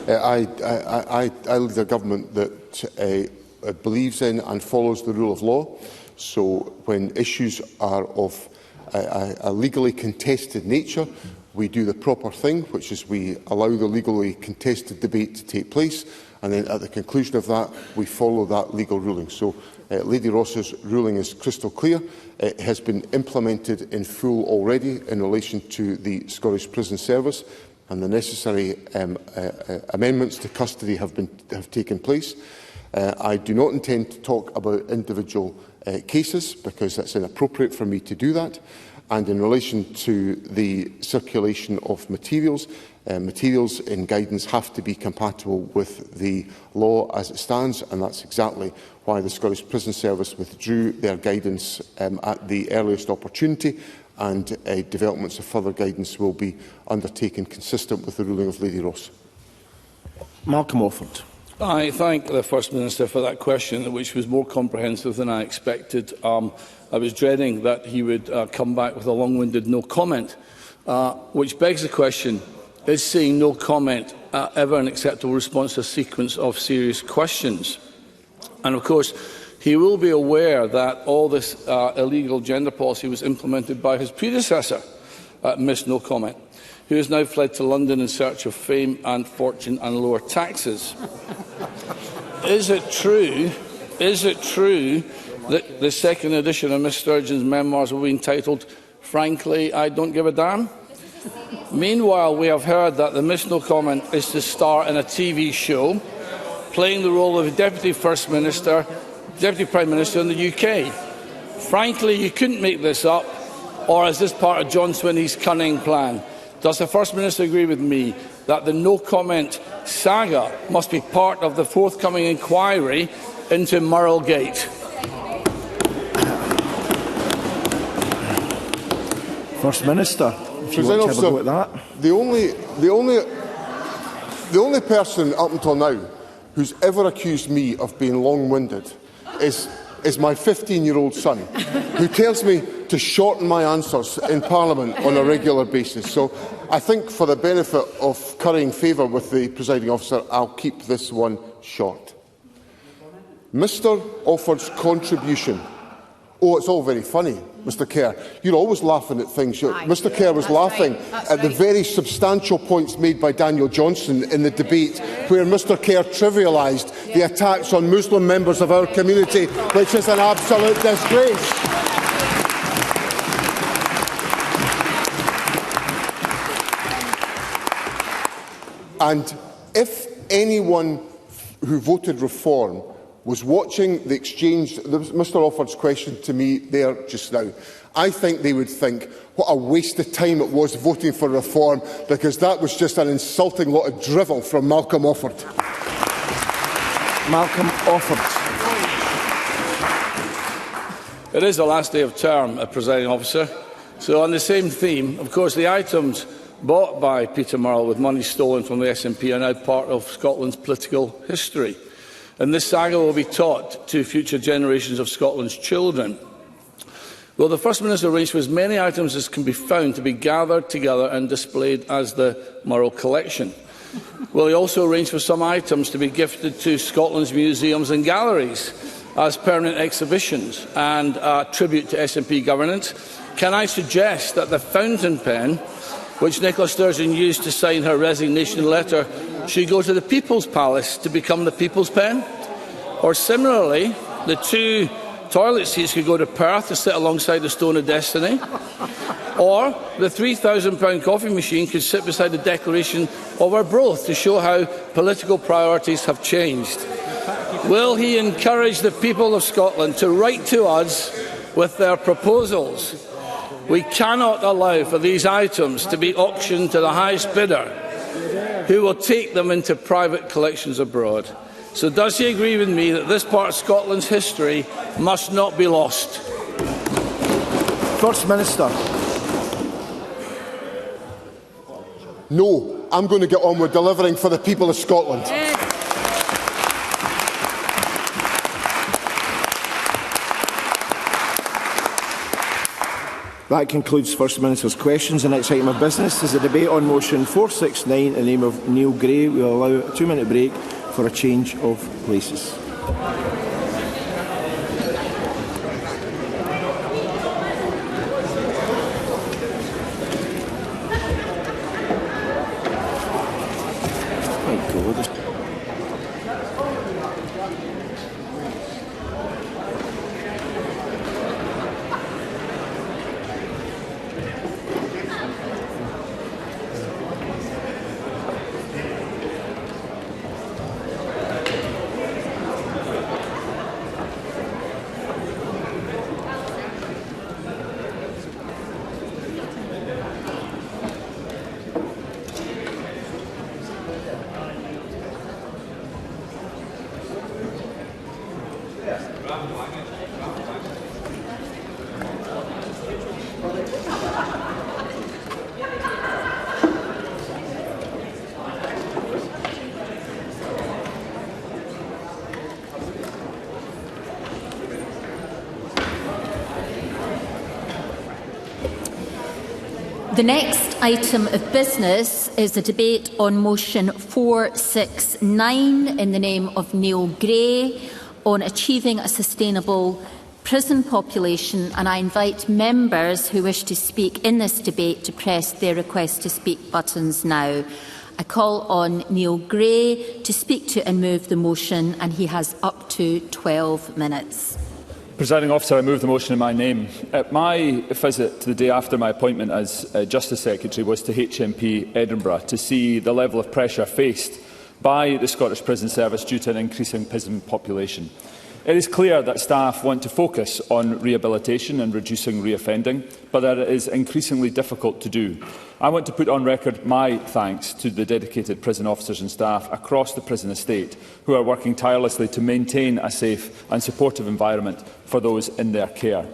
I lead a government that believes in and follows the rule of law. So when issues are of a legally contested nature, we do the proper thing, which is we allow the legally contested debate to take place, and then at the conclusion of that, we follow that legal ruling. So Lady Ross's ruling is crystal clear. It has been implemented in full already in relation to the Scottish Prison Service, and the necessary amendments to custody have taken place. I do not intend to talk about individual cases, because that's inappropriate for me to do that. And in relation to the circulation of materials, materials in guidance have to be compatible with the law as it stands, and that's exactly why the Scottish Prison Service withdrew their guidance at the earliest opportunity, and developments of further guidance will be undertaken consistent with the ruling of Lady Ross. Malcolm Offord. I thank the First Minister for that question, which was more comprehensive than I expected. I was dreading that he would come back with a long-winded no comment, which begs the question, is saying no comment ever an acceptable response to a sequence of serious questions? And of course, he will be aware that all this illegal gender policy was implemented by his predecessor, Miss No Comment, who has now fled to London in search of fame and fortune and lower taxes. Is it true that the second edition of Miss Sturgeon's memoirs will be entitled, "Frankly, I Don't Give a Damn"? Meanwhile, we have heard that the Miss No Comment is to star in a TV show playing the role of a Deputy Prime Minister in the UK. Frankly, you couldn't make this up, or is this part of John Swinney's cunning plan? Does the First Minister agree with me that the no comment saga must be part of the forthcoming inquiry into Murrellgate? First Minister, if you want to have a go at that. The only person up until now who's ever accused me of being long-winded is my 15-year-old son, who tells me to shorten my answers in Parliament on a regular basis. So I think, for the benefit of currying favour with the presiding officer, I'll keep this one short. Mr Offord's contribution. Oh, it's all very funny, Mr Kerr. You're always laughing at things. Mr Kerr was laughing at the very substantial points made by Daniel Johnson in the debate, where Mr Kerr trivialised the attacks on Muslim members of our community, which is an absolute disgrace. And if anyone who voted reform was watching the exchange, Mr Offord's question to me there just now, I think they would think what a waste of time it was voting for reform, because that was just an insulting lot of drivel from Malcolm Offord. Malcolm Offord. It is the last day of term, Presiding Officer. So on the same theme, of course, the items bought by Peter Murrell with money stolen from the SNP are now part of Scotland's political history. And this saga will be taught to future generations of Scotland's children. Will the First Minister arrange for as many items as can be found to be gathered together and displayed as the Murrell collection? Will he also arrange for some items to be gifted to Scotland's museums and galleries as permanent exhibitions and a tribute to SNP governance? Can I suggest that the fountain pen, which Nicola Sturgeon used to sign her resignation letter, should go to the People's Palace to become the People's Pen? Or similarly, the 2 toilet seats could go to Perth to sit alongside the Stone of Destiny? Or the £3,000 coffee machine could sit beside the Declaration of Arbroath to show how political priorities have changed? Will he encourage the people of Scotland to write to us with their proposals? We cannot allow for these items to be auctioned to the highest bidder, who will take them into private collections abroad. So does he agree with me that this part of Scotland's history must not be lost? First Minister. No, I'm going to get on with delivering for the people of Scotland. That concludes First Minister's questions. The next item of business is a debate on motion 469 in the name of Neil Gray. We will allow a 2-minute break for a change of places. The next item of business is a debate on motion 469 in the name of Neil Gray on achieving a sustainable prison population, and I invite members who wish to speak in this debate to press their request to speak buttons now. I call on Neil Gray to speak to and move the motion, and he has up to 12 minutes. Presiding Officer, I move the motion in my name. My visit to the day after my appointment as Justice Secretary was to HMP Edinburgh to see the level of pressure faced by the Scottish Prison Service due to an increasing prison population. It is clear that staff want to focus on rehabilitation and reducing reoffending, but that it is increasingly difficult to do. I want to put on record my thanks to the dedicated prison officers and staff across the prison estate who are working tirelessly to maintain a safe and supportive environment for those in their care.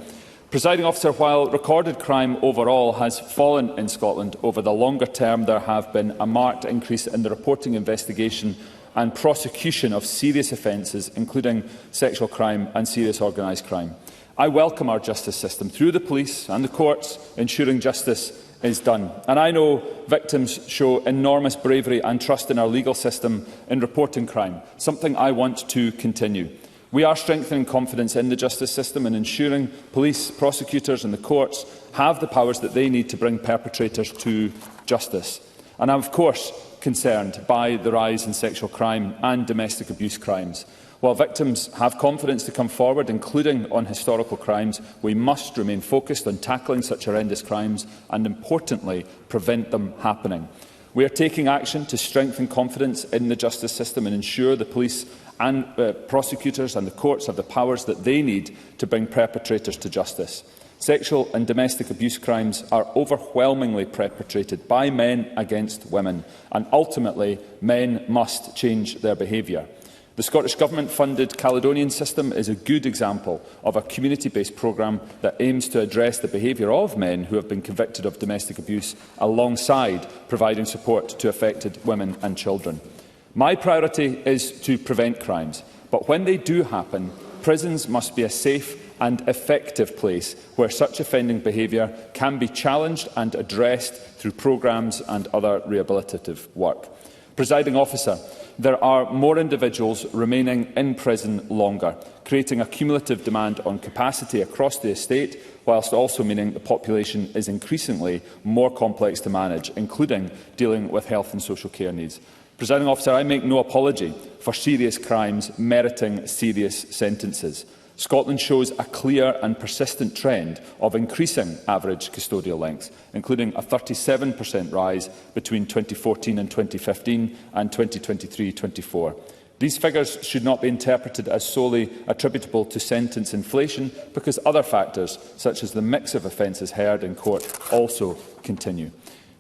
Presiding Officer, while recorded crime overall has fallen in Scotland over the longer term, there have been a marked increase in the reporting, investigation and prosecution of serious offences, including sexual crime and serious organised crime. I welcome our justice system, through the police and the courts, ensuring justice is done. And I know victims show enormous bravery and trust in our legal system in reporting crime, something I want to continue. We are strengthening confidence in the justice system and ensuring police, prosecutors and the courts have the powers that they need to bring perpetrators to justice. And I'm, of course, concerned by the rise in sexual crime and domestic abuse crimes. While victims have confidence to come forward, including on historical crimes, we must remain focused on tackling such horrendous crimes and, importantly, prevent them happening. We are taking action to strengthen confidence in the justice system and ensure the police and prosecutors and the courts have the powers that they need to bring perpetrators to justice. Sexual and domestic abuse crimes are overwhelmingly perpetrated by men against women, and ultimately men must change their behaviour. The Scottish Government-funded Caledonian system is a good example of a community-based programme that aims to address the behaviour of men who have been convicted of domestic abuse, alongside providing support to affected women and children. My priority is to prevent crimes, but when they do happen, prisons must be a safe and effective place where such offending behaviour can be challenged and addressed through programmes and other rehabilitative work. Presiding Officer, there are more individuals remaining in prison longer, creating a cumulative demand on capacity across the estate, whilst also meaning the population is increasingly more complex to manage, including dealing with health and social care needs. Presiding Officer, I make no apology for serious crimes meriting serious sentences. Scotland shows a clear and persistent trend of increasing average custodial lengths, including a 37% rise between 2014 and 2015 and 2023-24. These figures should not be interpreted as solely attributable to sentence inflation, because other factors, such as the mix of offences heard in court, also continue.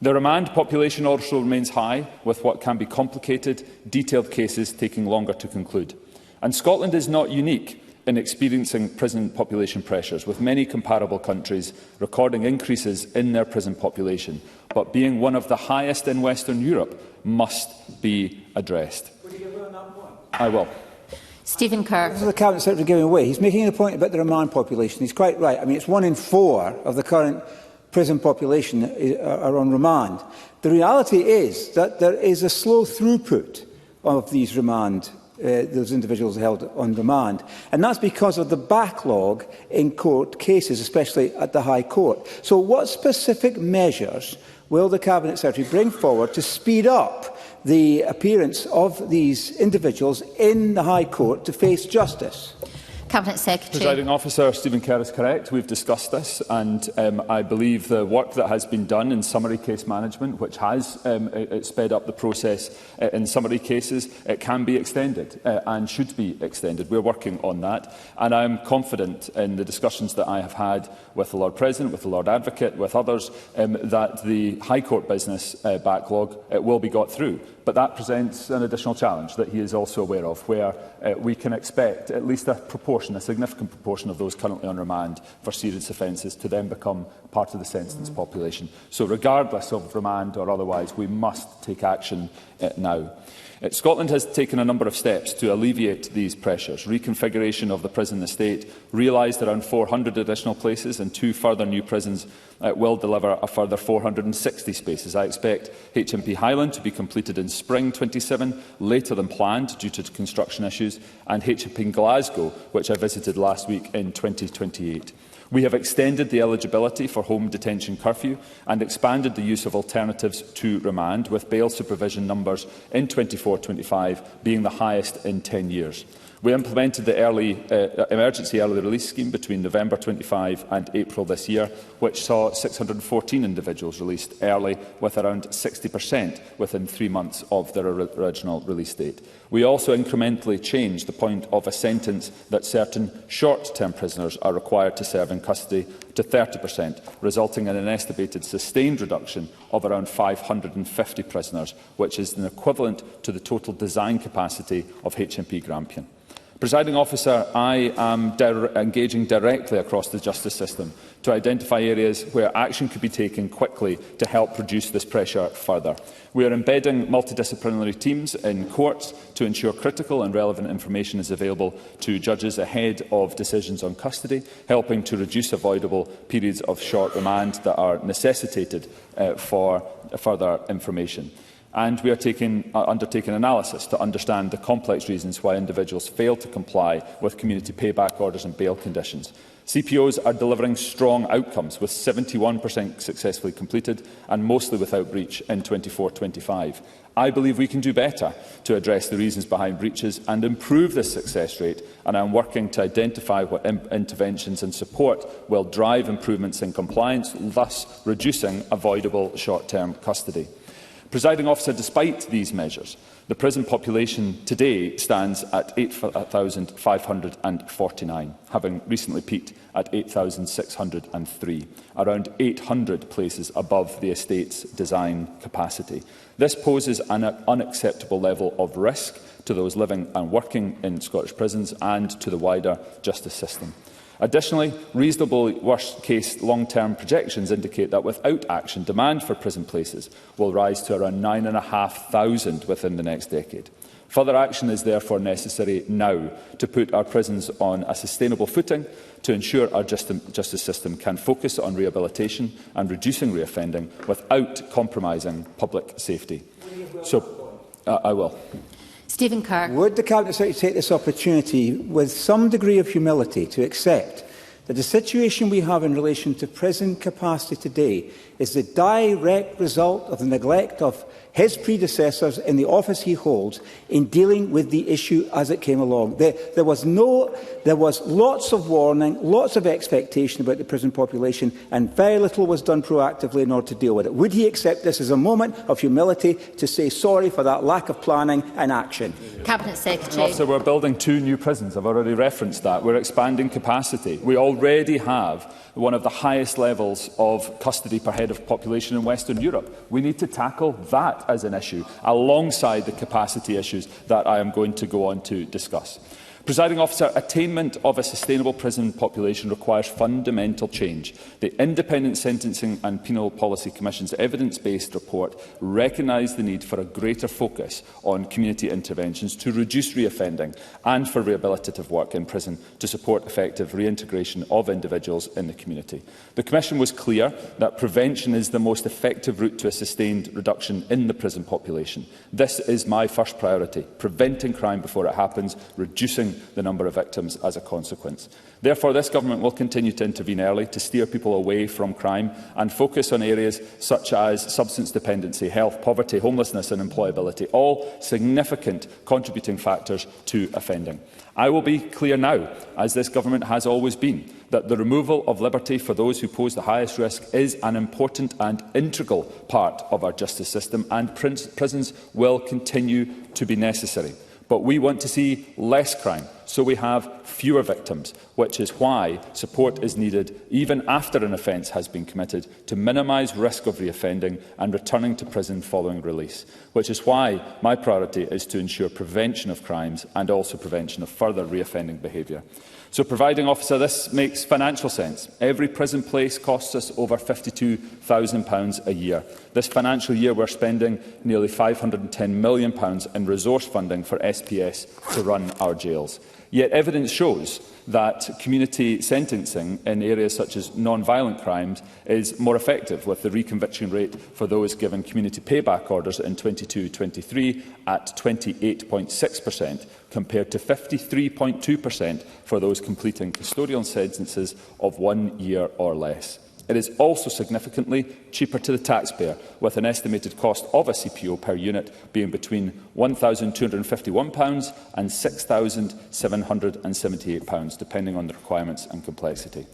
The remand population also remains high, with what can be complicated, detailed cases taking longer to conclude. And Scotland is not unique in experiencing prison population pressures, with many comparable countries recording increases in their prison population, but being one of the highest in Western Europe must be addressed. I will. Stephen Kerr. This is the Cabinet Secretary giving away. He's making a point about the remand population. He's quite right. I mean, it's 1 in 4 of the current prison population are on remand. The reality is that there is a slow throughput of these those individuals held on remand. And that's because of the backlog in court cases, especially at the High Court. So what specific measures will the Cabinet Secretary bring forward to speed up the appearance of these individuals in the High Court to face justice? Cabinet Secretary. Presiding Officer, Stephen Kerr is correct. We've discussed this, and I believe the work that has been done in summary case management, which has sped up the process in summary cases, it can be extended and should be extended. We're working on that, and I'm confident in the discussions that I have had with the Lord President, with the Lord Advocate, with others, that the High Court business backlog will be got through. But that presents an additional challenge that he is also aware of, where we can expect at least a significant proportion of those currently on remand for serious offences to then become part of the sentenced population. So regardless of remand or otherwise, we must take action now. Scotland has taken a number of steps to alleviate these pressures. Reconfiguration of the prison estate realised around 400 additional places, and 2 further new prisons will deliver a further 460 spaces. I expect HMP Highland to be completed in spring 27, later than planned due to construction issues, and HMP Glasgow, which I visited last week, in 2028. We have extended the eligibility for home detention curfew and expanded the use of alternatives to remand, with bail supervision numbers in 24-25 being the highest in 10 years. We implemented the emergency early release scheme between November 25 and April this year, which saw 614 individuals released early, with around 60% within 3 months of their original release date. We also incrementally changed the point of a sentence that certain short-term prisoners are required to serve in custody to 30%, resulting in an estimated sustained reduction of around 550 prisoners, which is an equivalent to the total design capacity of HMP Grampian. Presiding Officer, I am engaging directly across the justice system to identify areas where action could be taken quickly to help reduce this pressure further. We are embedding multidisciplinary teams in courts to ensure critical and relevant information is available to judges ahead of decisions on custody, helping to reduce avoidable periods of short remand that are necessitated for further information. And we are undertaking analysis to understand the complex reasons why individuals fail to comply with community payback orders and bail conditions. CPOs are delivering strong outcomes, with 71% successfully completed and mostly without breach in 24-25. I believe we can do better to address the reasons behind breaches and improve this success rate, and I am working to identify what interventions and support will drive improvements in compliance, thus reducing avoidable short-term custody. Presiding Officer, despite these measures, the prison population today stands at 8,549, having recently peaked at 8,603, around 800 places above the estate's design capacity. This poses an unacceptable level of risk to those living and working in Scottish prisons and to the wider justice system. Additionally, reasonably worst-case long-term projections indicate that without action, demand for prison places will rise to around 9,500 within the next decade. Further action is therefore necessary now to put our prisons on a sustainable footing to ensure our justice system can focus on rehabilitation and reducing reoffending without compromising public safety. I will. Stephen Kirk. Would the Cabinet Secretary take this opportunity with some degree of humility to accept that the situation we have in relation to prison capacity today is the direct result of the neglect of his predecessors in the office he holds in dealing with the issue as it came along? There was lots of warning, lots of expectation about the prison population, and very little was done proactively in order to deal with it. Would he accept this as a moment of humility to say sorry for that lack of planning and action? Cabinet Secretary. Officer, we're building 2 new prisons. I've already referenced that. We're expanding capacity. We already have one of the highest levels of custody per head of population in Western Europe. We need to tackle that as an issue, alongside the capacity issues that I am going to go on to discuss. Presiding Officer, attainment of a sustainable prison population requires fundamental change. The Independent Sentencing and Penal Policy Commission's evidence-based report recognised the need for a greater focus on community interventions to reduce reoffending and for rehabilitative work in prison to support effective reintegration of individuals in the community. The Commission was clear that prevention is the most effective route to a sustained reduction in the prison population. This is my first priority: preventing crime before it happens, reducing the number of victims as a consequence. Therefore, this Government will continue to intervene early to steer people away from crime and focus on areas such as substance dependency, health, poverty, homelessness and employability, all significant contributing factors to offending. I will be clear now, as this Government has always been, that the removal of liberty for those who pose the highest risk is an important and integral part of our justice system, and prisons will continue to be necessary. But we want to see less crime, so we have fewer victims, which is why support is needed even after an offence has been committed to minimise risk of reoffending and returning to prison following release, which is why my priority is to ensure prevention of crimes and also prevention of further reoffending behaviour. So, Presiding Officer, this makes financial sense. Every prison place costs us over £52,000 a year. This financial year, we're spending nearly £510 million in resource funding for SPS to run our jails. Yet evidence shows that community sentencing in areas such as non-violent crimes is more effective, with the reconviction rate for those given community payback orders in 22-23 at 28.6%, compared to 53.2% for those completing custodial sentences of 1 year or less. It is also significantly cheaper to the taxpayer, with an estimated cost of a CPO per unit being between £1,251 and £6,778, depending on the requirements and complexity.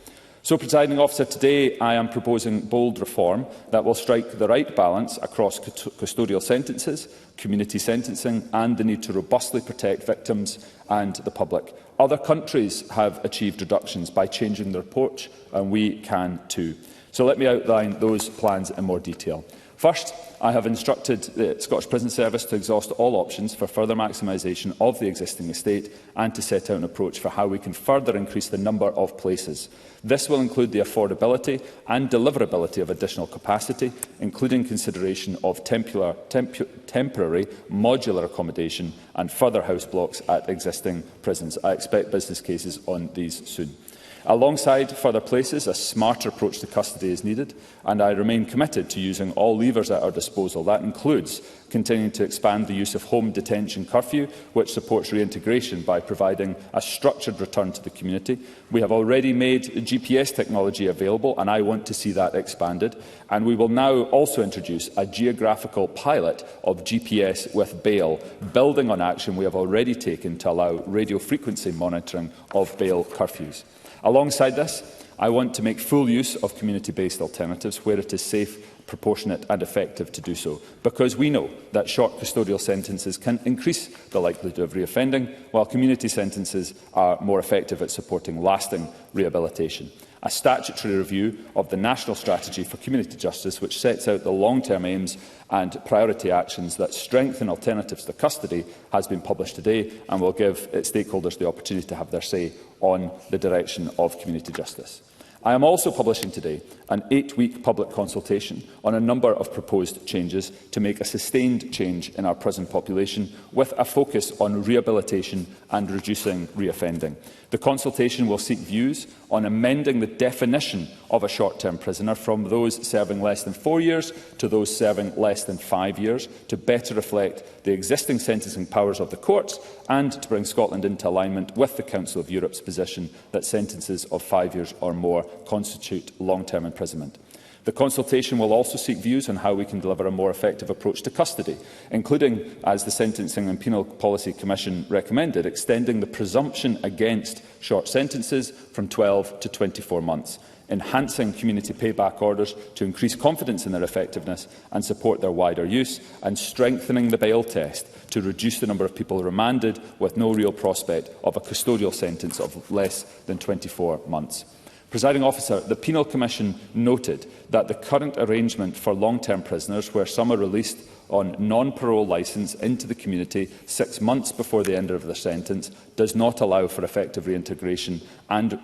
So, Presiding Officer, today I am proposing bold reform that will strike the right balance across custodial sentences, community sentencing and the need to robustly protect victims and the public. Other countries have achieved reductions by changing their approach, and we can too. So let me outline those plans in more detail. First, I have instructed the Scottish Prison Service to exhaust all options for further maximisation of the existing estate and to set out an approach for how we can further increase the number of places. This will include the affordability and deliverability of additional capacity, including consideration of temporary modular accommodation and further house blocks at existing prisons. I expect business cases on these soon. Alongside further places, a smarter approach to custody is needed, and I remain committed to using all levers at our disposal. That includes continuing to expand the use of home detention curfew, which supports reintegration by providing a structured return to the community. We have already made GPS technology available, and I want to see that expanded. And we will now also introduce a geographical pilot of GPS with bail, building on action we have already taken to allow radio frequency monitoring of bail curfews. Alongside Alongside this, I want to make full use of community-based alternatives where it is safe, proportionate and effective to do so, because we know that short custodial sentences can increase the likelihood of reoffending, while community sentences are more effective at supporting lasting rehabilitation. A statutory review of the National Strategy for Community Justice, which sets out the long-term aims and priority actions that strengthen alternatives to custody, has been published today and will give its stakeholders the opportunity to have their say on the direction of community justice. I am also publishing today an 8-week public consultation on a number of proposed changes to make a sustained change in our prison population, with a focus on rehabilitation and reducing reoffending. The consultation will seek views on amending the definition of a short-term prisoner from those serving less than 4 years to those serving less than 5 years, to better reflect the existing sentencing powers of the courts and to bring Scotland into alignment with the Council of Europe's position that sentences of 5 years or more constitute long-term imprisonment. The consultation will also seek views on how we can deliver a more effective approach to custody, including, as the Sentencing and Penal Policy Commission recommended, extending the presumption against short sentences from 12 to 24 months, enhancing community payback orders to increase confidence in their effectiveness and support their wider use, and strengthening the bail test to reduce the number of people remanded with no real prospect of a custodial sentence of less than 24 months. Presiding Officer, the Penal Commission noted that the current arrangement for long-term prisoners, where some are released on non-parole licence into the community 6 months before the end of their sentence, does not allow for effective reintegration, and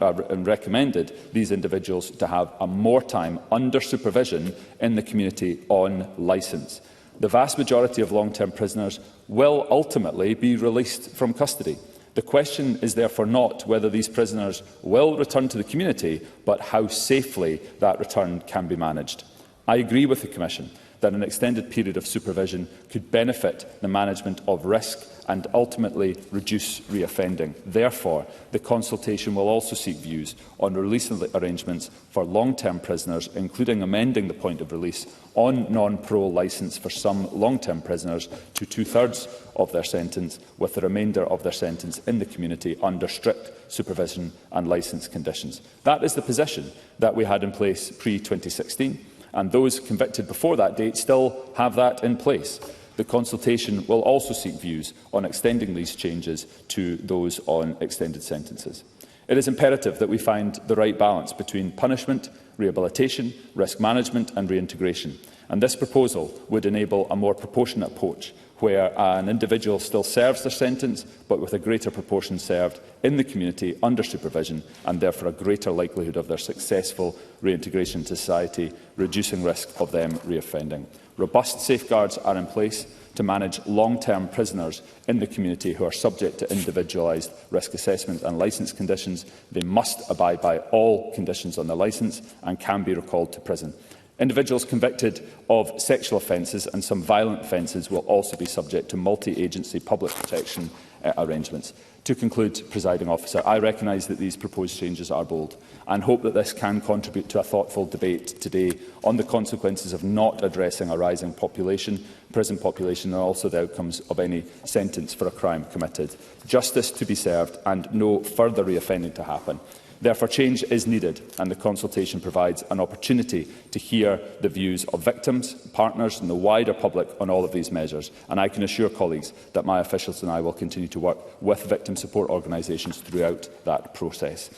recommended these individuals to have more time under supervision in the community on licence. The vast majority of long-term prisoners will ultimately be released from custody. The question is therefore not whether these prisoners will return to the community, but how safely that return can be managed. I agree with the Commission that an extended period of supervision could benefit the management of risk and ultimately reduce reoffending. Therefore, the consultation will also seek views on release arrangements for long-term prisoners, including amending the point of release on non-parole licence for some long-term prisoners to 2/3 of their sentence, with the remainder of their sentence in the community under strict supervision and licence conditions. That is the position that we had in place pre-2016, and those convicted before that date still have that in place. The consultation will also seek views on extending these changes to those on extended sentences. It is imperative that we find the right balance between punishment, rehabilitation, risk management and reintegration, and this proposal would enable a more proportionate approach, where an individual still serves their sentence, but with a greater proportion served in the community under supervision, and therefore a greater likelihood of their successful reintegration to society, reducing risk of them reoffending. Robust safeguards are in place to manage long-term prisoners in the community who are subject to individualised risk assessment and licence conditions. They must abide by all conditions on their licence and can be recalled to prison. Individuals convicted of sexual offences and some violent offences will also be subject to multi-agency public protection arrangements. To conclude, Presiding Officer, I recognise that these proposed changes are bold and hope that this can contribute to a thoughtful debate today on the consequences of not addressing a rising prison population, and also the outcomes of any sentence for a crime committed. Justice to be served and no further reoffending to happen. Therefore, change is needed, and the consultation provides an opportunity to hear the views of victims, partners and the wider public on all of these measures. And I can assure colleagues that my officials and I will continue to work with victim support organisations throughout that process.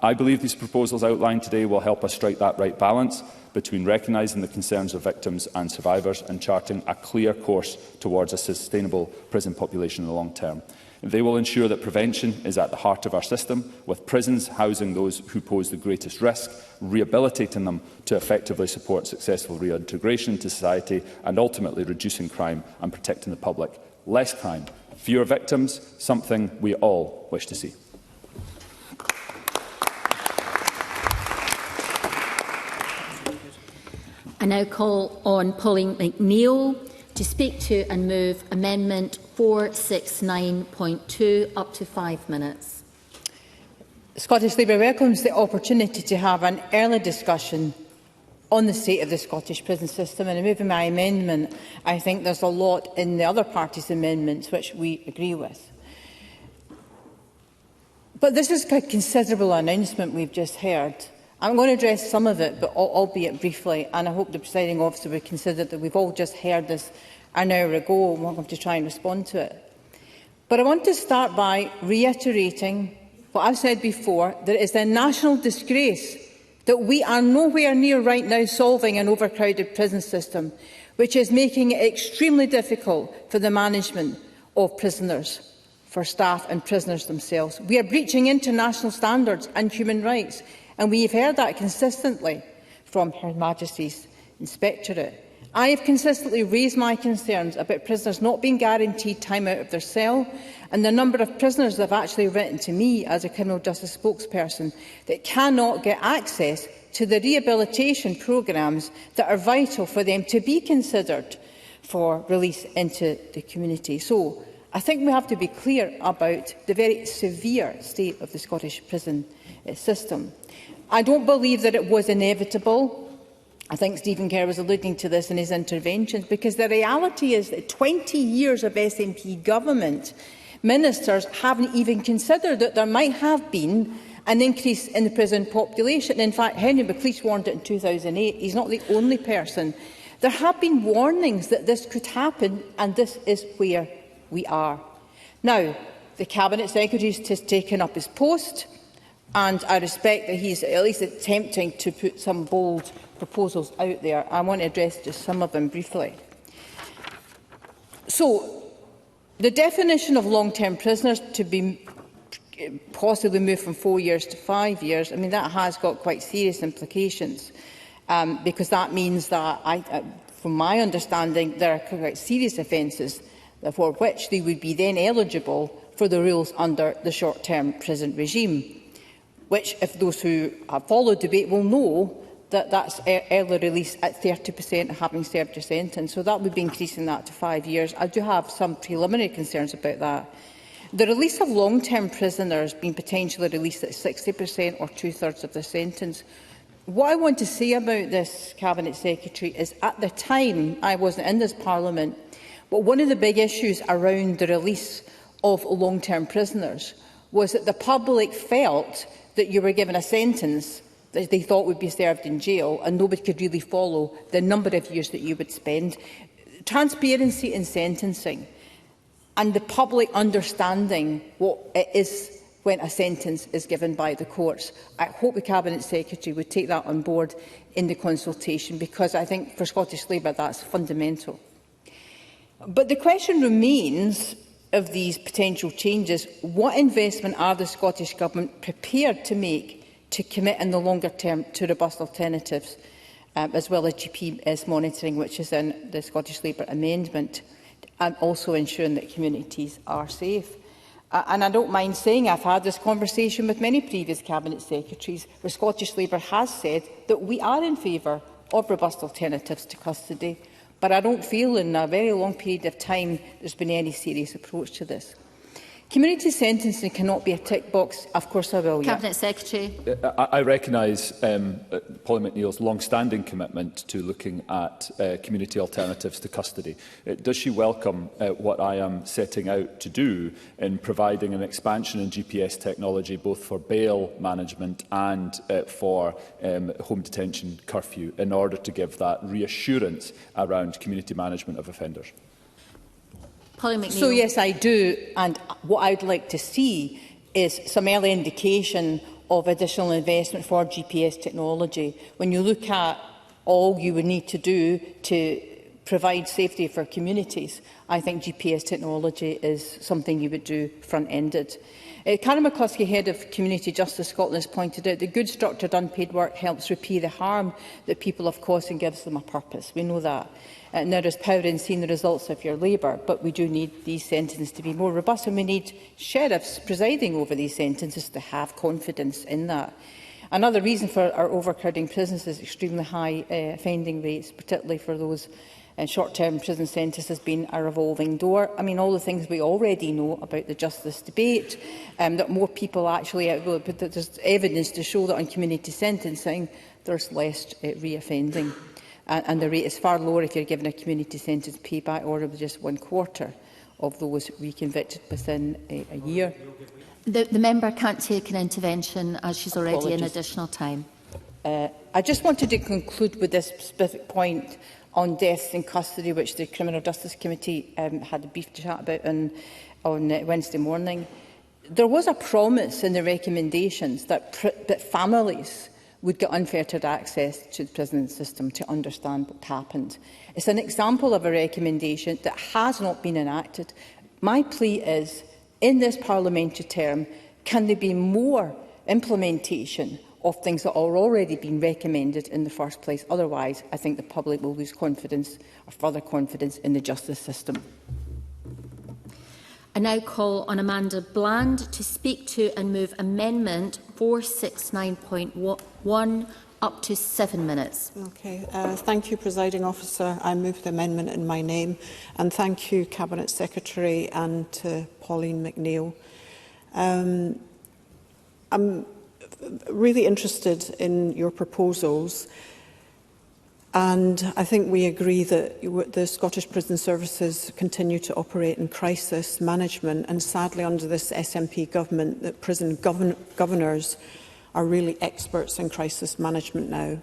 I believe these proposals outlined today will help us strike that right balance between recognising the concerns of victims and survivors and charting a clear course towards a sustainable prison population in the long term. They will ensure that prevention is at the heart of our system, with prisons housing those who pose the greatest risk, rehabilitating them to effectively support successful reintegration into society, and ultimately reducing crime and protecting the public. Less crime, fewer victims, something we all wish to see. I now call on Pauline McNeill to speak to and move Amendment 469.2, up to 5 minutes. Scottish Labour welcomes the opportunity to have an early discussion on the state of the Scottish prison system, and in moving my amendment, I think there's a lot in the other parties' amendments which we agree with. But this is a considerable announcement we've just heard. I'm going to address some of it, but albeit briefly, and I hope the presiding officer would consider that we've all just heard this an hour ago, and we're going to try and respond to it. But I want to start by reiterating what I've said before, that it is a national disgrace that we are nowhere near right now solving an overcrowded prison system, which is making it extremely difficult for the management of prisoners, for staff and prisoners themselves. We are breaching international standards and human rights, and we have heard that consistently from Her Majesty's Inspectorate. I have consistently raised my concerns about prisoners not being guaranteed time out of their cell, and the number of prisoners that have actually written to me as a criminal justice spokesperson that cannot get access to the rehabilitation programmes that are vital for them to be considered for release into the community. So I think we have to be clear about the very severe state of the Scottish prison system. I don't believe that it was inevitable. I think Stephen Kerr was alluding to this in his interventions, because the reality is that 20 years of SNP government, ministers haven't even considered that there might have been an increase in the prison population. In fact, Henry McLeish warned it in 2008. He's not the only person. There have been warnings that this could happen, and this is where we are. Now, the Cabinet Secretary has taken up his post, and I respect that he's at least attempting to put some bold proposals out there. I want to address just some of them briefly. So, the definition of long-term prisoners to be possibly moved from 4 years to 5 years, I mean, that has got quite serious implications, because that means that, from my understanding, there are quite serious offences for which they would be then eligible for the rules under the short-term prison regime, which, if those who have followed debate will know, that's early release at 30% of having served your sentence. So that would be increasing that to 5 years. I do have some preliminary concerns about that. The release of long-term prisoners being potentially released at 60% or two-thirds of their sentence. What I want to say about this, Cabinet Secretary, is at the time I wasn't in this Parliament, but one of the big issues around the release of long-term prisoners was that the public felt that you were given a sentence that they thought would be served in jail, and nobody could really follow the number of years that you would spend. Transparency in sentencing and the public understanding what it is when a sentence is given by the courts. I hope the Cabinet Secretary would take that on board in the consultation, because I think for Scottish Labour that's fundamental. But the question remains of these potential changes: what investment are the Scottish Government prepared to make to commit in the longer term to robust alternatives, as well as GPS monitoring, which is in the Scottish Labour amendment, and also ensuring that communities are safe? And I don't mind saying I've had this conversation with many previous Cabinet Secretaries, where Scottish Labour has said that we are in favour of robust alternatives to custody, but I don't feel in a very long period of time there's been any serious approach to this. Community sentencing cannot be a tick box. Of course I will. Cabinet Secretary. I recognise Polly McNeill's long-standing commitment to looking at community alternatives to custody. Does she welcome what I am setting out to do in providing an expansion in GPS technology, both for bail management and for home detention curfew, in order to give that reassurance around community management of offenders? So yes, I do, and what I'd like to see is some early indication of additional investment for GPS technology. When you look at all you would need to do to provide safety for communities, I think GPS technology is something you would do front-ended. Karen McCluskey, Head of Community Justice Scotland, has pointed out that good structured unpaid work helps repay the harm that people have caused and gives them a purpose. We know that. Now, there's power in seeing the results of your labour, but we do need these sentences to be more robust, and we need sheriffs presiding over these sentences to have confidence in that. Another reason for our overcrowding prisons is extremely high offending rates, particularly for those short-term prison sentences being a revolving door. I mean, all the things we already know about the justice debate, that more people actually, but there's evidence to show that on community sentencing there's less re-offending. And the rate is far lower if you're given a community sentence payback order with just 1/4 of those reconvicted within a year. The member can't take an intervention as she's already in additional time. I just wanted to conclude with this specific point on deaths in custody, which the Criminal Justice Committee had a brief chat about on Wednesday morning. There was a promise in the recommendations that families would get unfettered access to the prison system to understand what happened. It's an example of a recommendation that has not been enacted. My plea is, in this parliamentary term, can there be more implementation of things that are already being recommended in the first place? Otherwise, I think the public will lose confidence or further confidence in the justice system. I now call on Amanda Bland to speak to and move Amendment 469.1 up to 7 minutes. Okay. Thank you, Presiding Officer. I move the amendment in my name. And thank you, Cabinet Secretary, and to Pauline McNeill. I'm really interested in your proposals. And I think we agree that the Scottish Prison Services continue to operate in crisis management, and sadly under this SNP government that prison governors are really experts in crisis management now.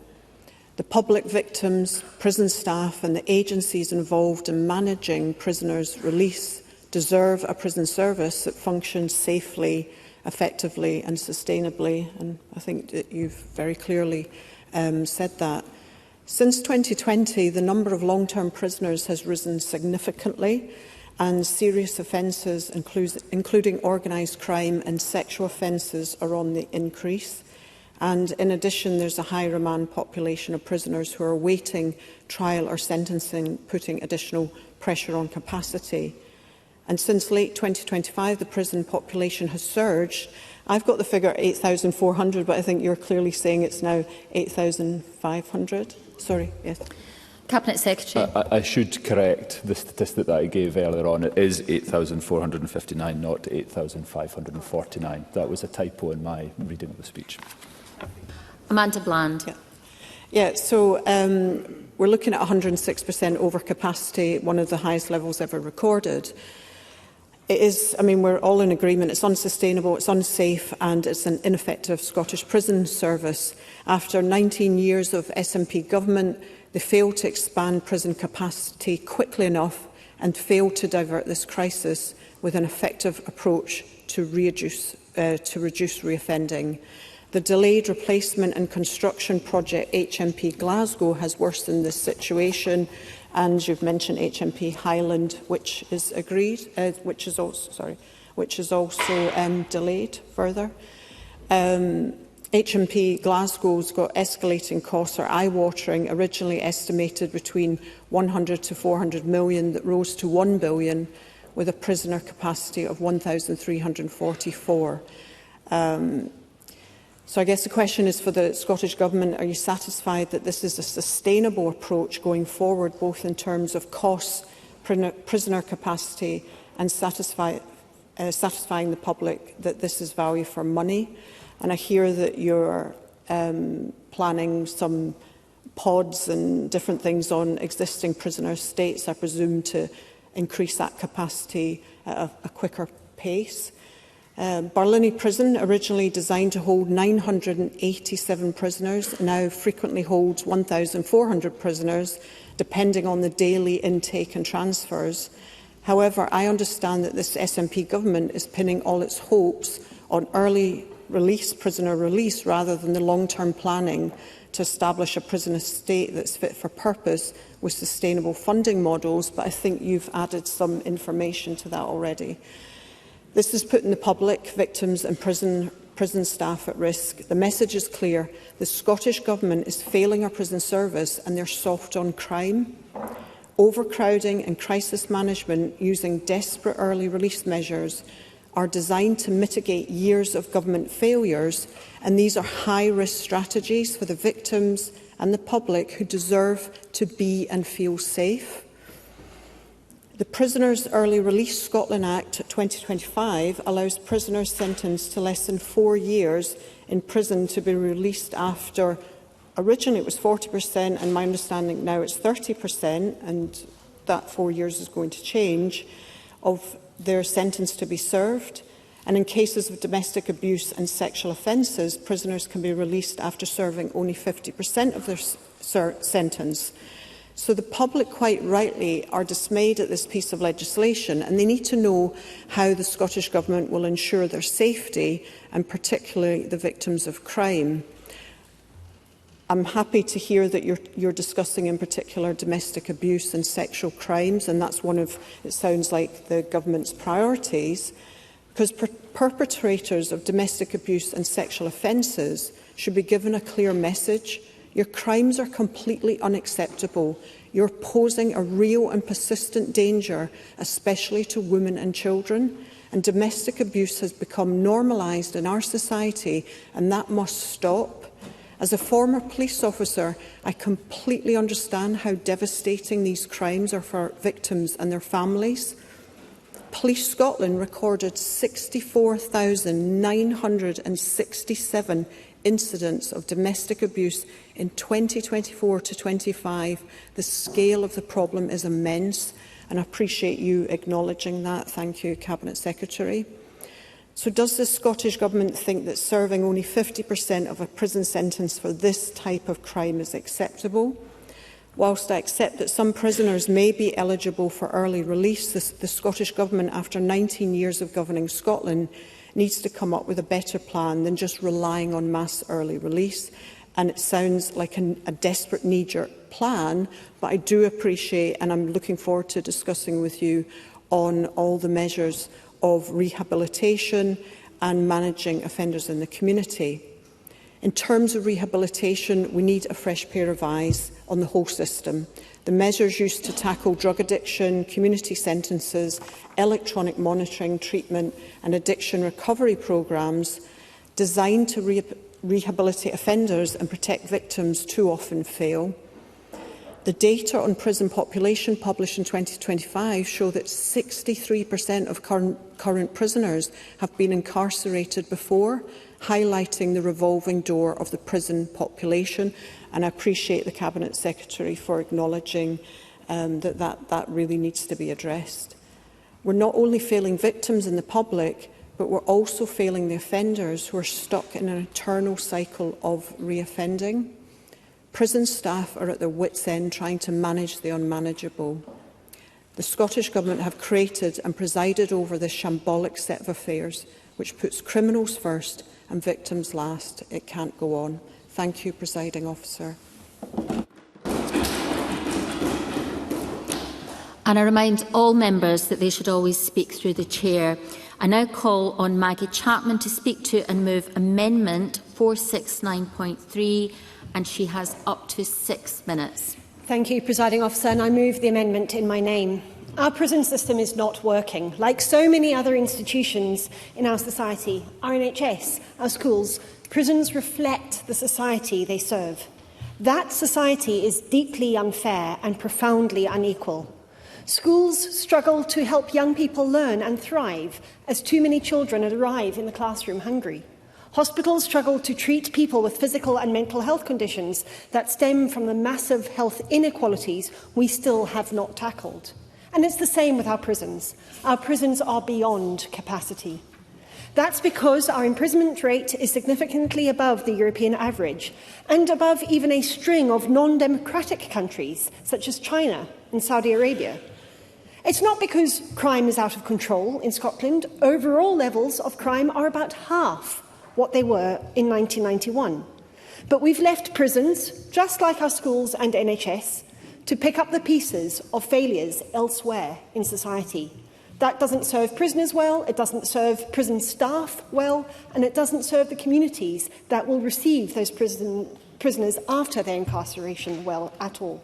The public victims, prison staff and the agencies involved in managing prisoners' release deserve a prison service that functions safely, effectively and sustainably, and I think that you've very clearly said that. Since 2020, the number of long-term prisoners has risen significantly, and serious offences, including organised crime and sexual offences, are on the increase. And in addition, there's a high remand population of prisoners who are awaiting trial or sentencing, putting additional pressure on capacity. And since late 2025, the prison population has surged. I've got the figure 8,400, but I think you're clearly saying it's now 8,500. Sorry, yes. Cabinet Secretary. I should correct the statistic that I gave earlier on. It is 8,459, not 8,549. That was a typo in my reading of the speech. Amanda Bland. So we're looking at 106% overcapacity, one of the highest levels ever recorded. It is, we're all in agreement, it's unsustainable, it's unsafe and it's an ineffective Scottish prison service. After 19 years of SNP government, they failed to expand prison capacity quickly enough and failed to divert this crisis with an effective approach to reduce reoffending. The delayed replacement and construction project HMP Glasgow has worsened this situation, and you've mentioned HMP Highland, which is which is also delayed further. HMP Glasgow's got escalating costs, are eye-watering, originally estimated between 100 to 400 million, that rose to 1 billion, with a prisoner capacity of 1,344. So I guess the question is for the Scottish Government, are you satisfied that this is a sustainable approach going forward, both in terms of costs, prisoner capacity and satisfying the public that this is value for money? And I hear that you're planning some pods and different things on existing prisoner estates, I presume, to increase that capacity at a quicker pace. Barlinnie Prison, originally designed to hold 987 prisoners, now frequently holds 1,400 prisoners, depending on the daily intake and transfers. However, I understand that this SNP government is pinning all its hopes on early release, prisoner release, rather than the long-term planning to establish a prison estate that's fit for purpose with sustainable funding models, but I think you've added some information to that already. This is putting the public, victims and prison staff at risk. The message is clear. The Scottish Government is failing our prison service and they're soft on crime. Overcrowding and crisis management using desperate early release measures are designed to mitigate years of government failures, and these are high-risk strategies for the victims and the public who deserve to be and feel safe. The Prisoners Early Release Scotland Act 2025 allows prisoners sentenced to less than 4 years in prison to be released after, originally it was 40%, and my understanding now it's 30%, and that 4 years is going to change, of their sentence to be served. and in cases of domestic abuse and sexual offences, prisoners can be released after serving only 50% of their sentence. So the public, quite rightly, are dismayed at this piece of legislation, and they need to know how the Scottish Government will ensure their safety, and particularly the victims of crime. I'm happy to hear that you're discussing in particular domestic abuse and sexual crimes, and that's one of, it sounds like, the Government's priorities, because perpetrators of domestic abuse and sexual offences should be given a clear message. Your crimes are completely unacceptable. You're posing a real and persistent danger, especially to women and children. And domestic abuse has become normalised in our society, and that must stop. As a former police officer, I completely understand how devastating these crimes are for victims and their families. Police Scotland recorded 64,967 incidents of domestic abuse in 2024 to 25. The scale of the problem is immense, and I appreciate you acknowledging that. Thank you, Cabinet Secretary. So does the Scottish Government think that serving only 50% of a prison sentence for this type of crime is acceptable? Whilst I accept that some prisoners may be eligible for early release, the Scottish Government, after 19 years of governing Scotland, needs to come up with a better plan than just relying on mass early release. And it sounds like a desperate knee-jerk plan, but I do appreciate, and I'm looking forward to discussing with you on all the measures of rehabilitation and managing offenders in the community. In terms of rehabilitation, we need a fresh pair of eyes on the whole system. The measures used to tackle drug addiction, community sentences, electronic monitoring, treatment and addiction recovery programmes designed to rehabilitate offenders and protect victims too often fail. The data on prison population published in 2025 show that 63% of current prisoners have been incarcerated before, highlighting the revolving door of the prison population. And I appreciate the Cabinet Secretary for acknowledging that really needs to be addressed. We're not only failing victims and the public, but we're also failing the offenders who are stuck in an eternal cycle of reoffending. Prison staff are at their wits' end trying to manage the unmanageable. The Scottish Government have created and presided over this shambolic set of affairs, which puts criminals first and victims last. It can't go on. Thank you, Presiding Officer. And I remind all members that they should always speak through the chair. I now call on Maggie Chapman to speak to and move Amendment 469.3, and she has up to 6 minutes. Thank you, Presiding Officer, and I move the amendment in my name. Our prison system is not working. Like so many other institutions in our society, our NHS, our schools, prisons reflect the society they serve. That society is deeply unfair and profoundly unequal. Schools struggle to help young people learn and thrive as too many children arrive in the classroom hungry. Hospitals struggle to treat people with physical and mental health conditions that stem from the massive health inequalities we still have not tackled. And it's the same with our prisons. Our prisons are beyond capacity. That's because our imprisonment rate is significantly above the European average and above even a string of non-democratic countries such as China and Saudi Arabia. It's not because crime is out of control in Scotland. Overall levels of crime are about half what they were in 1991. But we've left prisons, just like our schools and NHS, to pick up the pieces of failures elsewhere in society. That doesn't serve prisoners well, it doesn't serve prison staff well, and it doesn't serve the communities that will receive those prisoners after their incarceration well at all.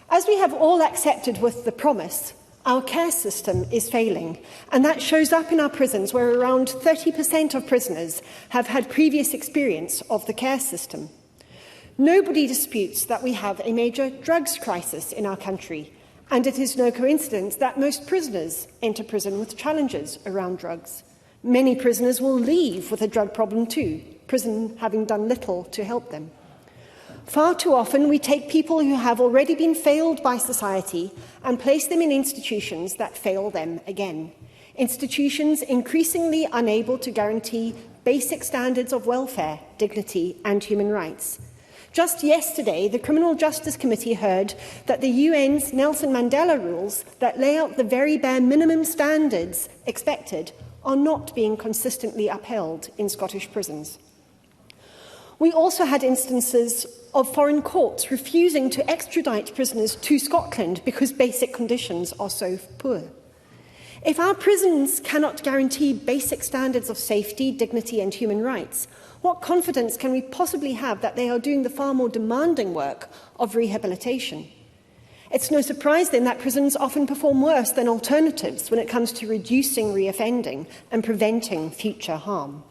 As we have all accepted with the promise, our care system is failing, and that shows up in our prisons, where around 30% of prisoners have had previous experience of the care system. Nobody disputes that we have a major drugs crisis in our country, and it is no coincidence that most prisoners enter prison with challenges around drugs. Many prisoners will leave with a drug problem too, prison having done little to help them. Far too often, we take people who have already been failed by society and place them in institutions that fail them again. institutions increasingly unable to guarantee basic standards of welfare, dignity and human rights. Just yesterday, the Criminal Justice Committee heard that the UN's Nelson Mandela rules that lay out the very bare minimum standards expected are not being consistently upheld in Scottish prisons. We also had instances of foreign courts refusing to extradite prisoners to Scotland because basic conditions are so poor. If our prisons cannot guarantee basic standards of safety, dignity and human rights, what confidence can we possibly have that they are doing the far more demanding work of rehabilitation? It's no surprise then that prisons often perform worse than alternatives when it comes to reducing reoffending and preventing future harm.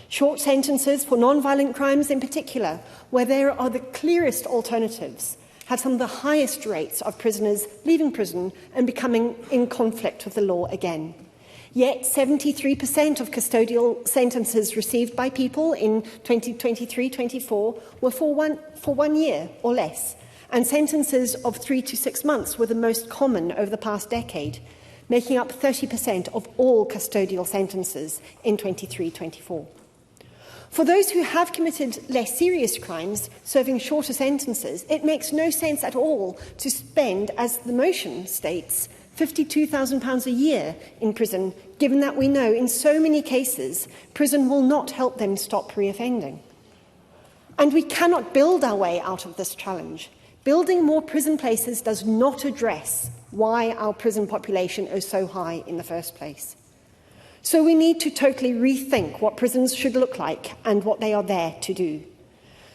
Short sentences for non-violent crimes in particular, where there are the clearest alternatives, have some of the highest rates of prisoners leaving prison and becoming in conflict with the law again. Yet 73% of custodial sentences received by people in 2023-24 were for one year or less, and sentences of 3 to 6 months were the most common over the past decade, making up 30% of all custodial sentences in 23-24. For those who have committed less serious crimes, serving shorter sentences, it makes no sense at all to spend, as the motion states, £52,000 a year in prison, given that we know in so many cases prison will not help them stop reoffending. And we cannot build our way out of this challenge. Building more prison places does not address why our prison population is so high in the first place. So we need to totally rethink what prisons should look like and what they are there to do.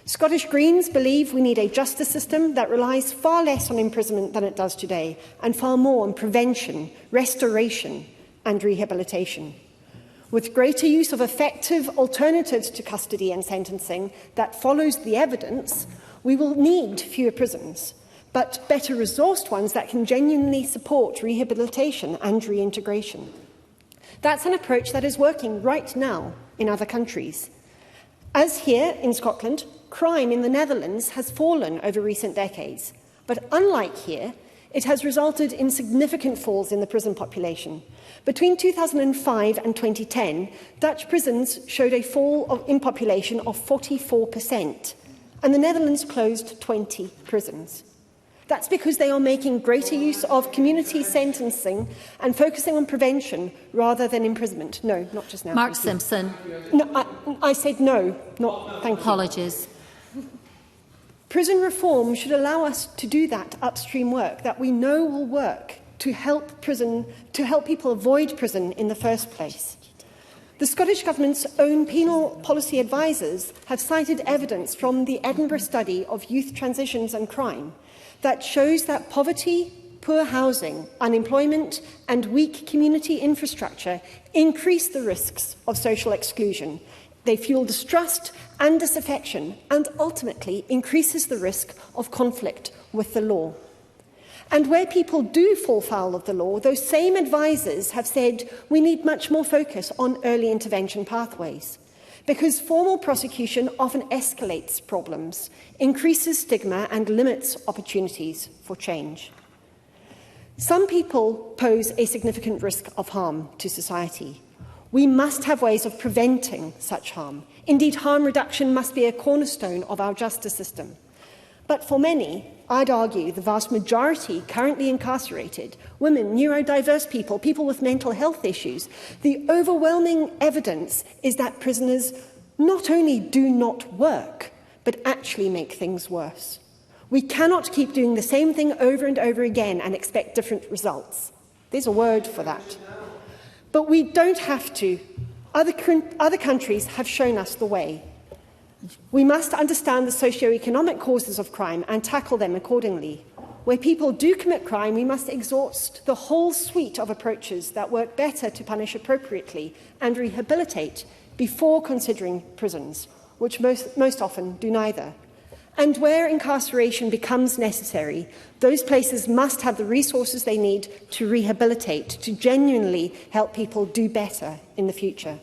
Scottish Greens believe we need a justice system that relies far less on imprisonment than it does today, and far more on prevention, restoration and rehabilitation. With greater use of effective alternatives to custody and sentencing that follows the evidence, we will need fewer prisons, but better resourced ones that can genuinely support rehabilitation and reintegration. That's an approach that is working right now in other countries. As here in Scotland, crime in the Netherlands has fallen over recent decades. But unlike here, it has resulted in significant falls in the prison population. Between 2005 and 2010, Dutch prisons showed a fall in population of 44%, and the Netherlands closed 20 prisons. That's because they are making greater use of community sentencing and focusing on prevention rather than imprisonment. No, not just now. Mark Simpson. No, I said no, not thank you. Apologies. Prison reform should allow us to do that upstream work that we know will work to help people avoid prison in the first place. The Scottish Government's own penal policy advisers have cited evidence from the Edinburgh study of youth transitions and crime that shows that poverty, poor housing, unemployment and weak community infrastructure increase the risks of social exclusion. They fuel distrust and disaffection and ultimately increases the risk of conflict with the law. And where people do fall foul of the law, those same advisers have said we need much more focus on early intervention pathways, because formal prosecution often escalates problems, increases stigma and limits opportunities for change. Some people pose a significant risk of harm to society. We must have ways of preventing such harm. Indeed, harm reduction must be a cornerstone of our justice system. But for many, I'd argue the vast majority currently incarcerated, women, neurodiverse people, people with mental health issues, the overwhelming evidence is that prisoners not only do not work, but actually make things worse. We cannot keep doing the same thing over and over again and expect different results. There's a word for that. But we don't have to. Other countries have shown us the way. We must understand the socio-economic causes of crime and tackle them accordingly. Where people do commit crime, we must exhaust the whole suite of approaches that work better to punish appropriately and rehabilitate before considering prisons, which most often do neither. And where incarceration becomes necessary, those places must have the resources they need to rehabilitate, to genuinely help people do better in the future.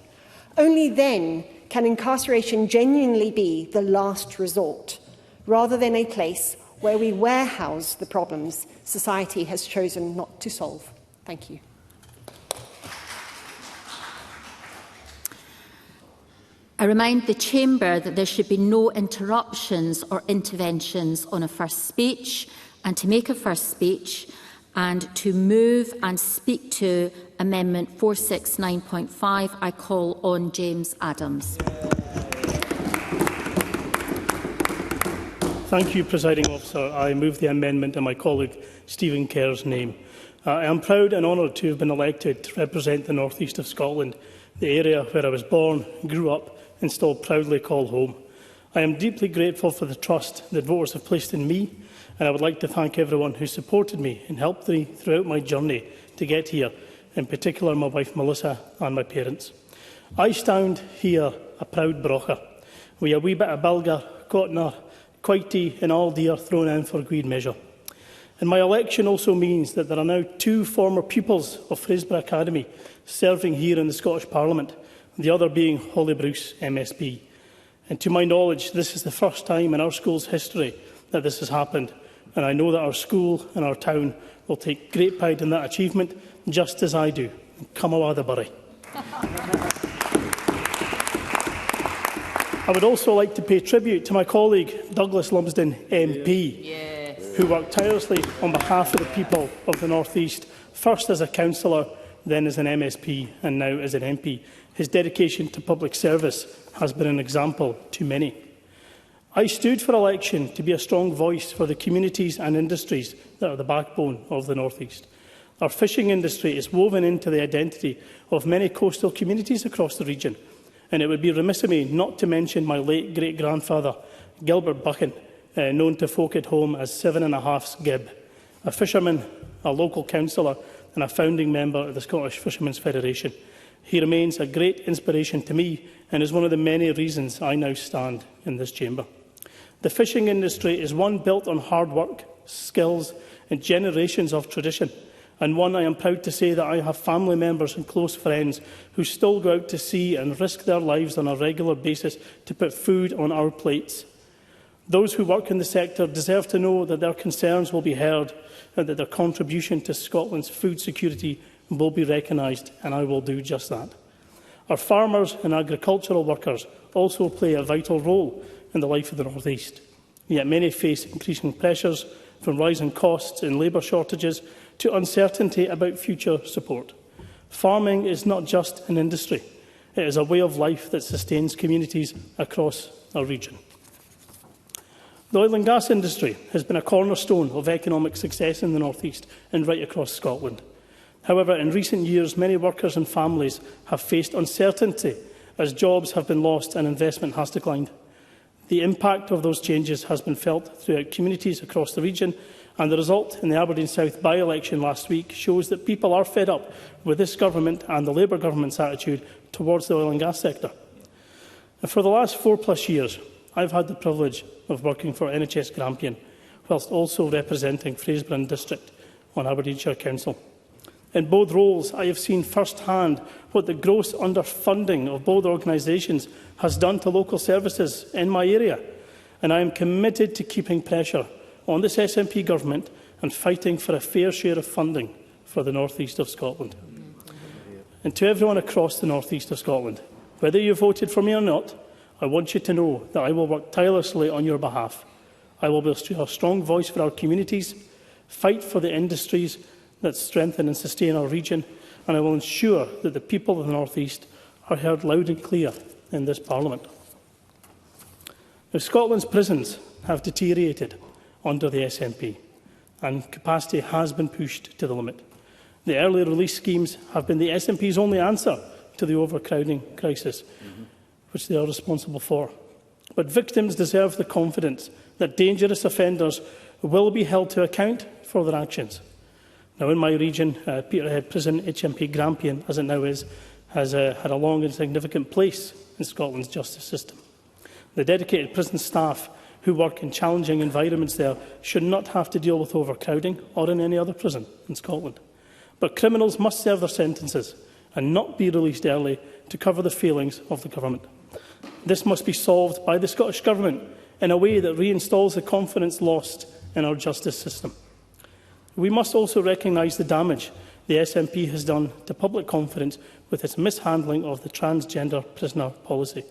Only then can incarceration genuinely be the last resort, rather than a place where we warehouse the problems society has chosen not to solve. Thank you. I remind the Chamber that there should be no interruptions or interventions on a first speech, and to make a first speech and to move and speak to Amendment 469.5, I call on James Adams. Thank you, Presiding Officer. I move the amendment in my colleague Stephen Kerr's name. I am proud and honoured to have been elected to represent the North East of Scotland, the area where I was born, grew up and still proudly call home. I am deeply grateful for the trust that voters have placed in me, and I would like to thank everyone who supported me and helped me throughout my journey to get here, in particular my wife Melissa and my parents. I stand here a proud brocha, with a wee bit of Bilger, Cotnar, Quitey and Aldeer thrown in for good measure. And my election also means that there are now 2 former pupils of Fraserburgh Academy serving here in the Scottish Parliament, the other being Holly Bruce, MSP. And to my knowledge, this is the first time in our school's history that this has happened, and I know that our school and our town will take great pride in that achievement, just as I do. Cummawa the Burry. I would also like to pay tribute to my colleague, Douglas Lumsden MP, who worked tirelessly on behalf of the people of the North East, first as a councillor, then as an MSP and now as an MP. His dedication to public service has been an example to many. I stood for election to be a strong voice for the communities and industries that are the backbone of the North East. Our fishing industry is woven into the identity of many coastal communities across the region, and it would be remiss of me not to mention my late great-grandfather, Gilbert Buchan, known to folk at home as 7.5's Gib, a fisherman, a local councillor and a founding member of the Scottish Fishermen's Federation. He remains a great inspiration to me and is one of the many reasons I now stand in this chamber. The fishing industry is one built on hard work, skills and generations of tradition, and one I am proud to say that I have family members and close friends who still go out to sea and risk their lives on a regular basis to put food on our plates. Those who work in the sector deserve to know that their concerns will be heard and that their contribution to Scotland's food security will be recognised, and I will do just that. Our farmers and agricultural workers also play a vital role in the life of the North East, yet many face increasing pressures from rising costs and labour shortages to uncertainty about future support. Farming is not just an industry, it is a way of life that sustains communities across our region. The oil and gas industry has been a cornerstone of economic success in the North East and right across Scotland. However, in recent years, many workers and families have faced uncertainty as jobs have been lost and investment has declined. The impact of those changes has been felt throughout communities across the region, and the result in the Aberdeen South by-election last week shows that people are fed up with this government and the Labour government's attitude towards the oil and gas sector. And for the last 4+ years, I've had the privilege of working for NHS Grampian, whilst also representing Fraserburgh District on Aberdeenshire Council. In both roles, I have seen first-hand what the gross underfunding of both organisations has done to local services in my area, and I am committed to keeping pressure on this SNP government and fighting for a fair share of funding for the North East of Scotland. And to everyone across the North East of Scotland, whether you voted for me or not, I want you to know that I will work tirelessly on your behalf. I will be a strong voice for our communities, fight for the industries that strengthen and sustain our region, and I will ensure that the people of the North East are heard loud and clear in this Parliament. Now, Scotland's prisons have deteriorated under the SNP, and capacity has been pushed to the limit. The early release schemes have been the SNP's only answer to the overcrowding crisis, which they are responsible for. But victims deserve the confidence that dangerous offenders will be held to account for their actions. Now, in my region, Peterhead Prison, HMP Grampian, as it now is, has had a long and significant place in Scotland's justice system. The dedicated prison staff who work in challenging environments there should not have to deal with overcrowding or in any other prison in Scotland. But criminals must serve their sentences and not be released early to cover the failings of the government. This must be solved by the Scottish Government in a way that reinstalls the confidence lost in our justice system. We must also recognise the damage the SNP has done to public confidence with its mishandling of the transgender prisoner policy.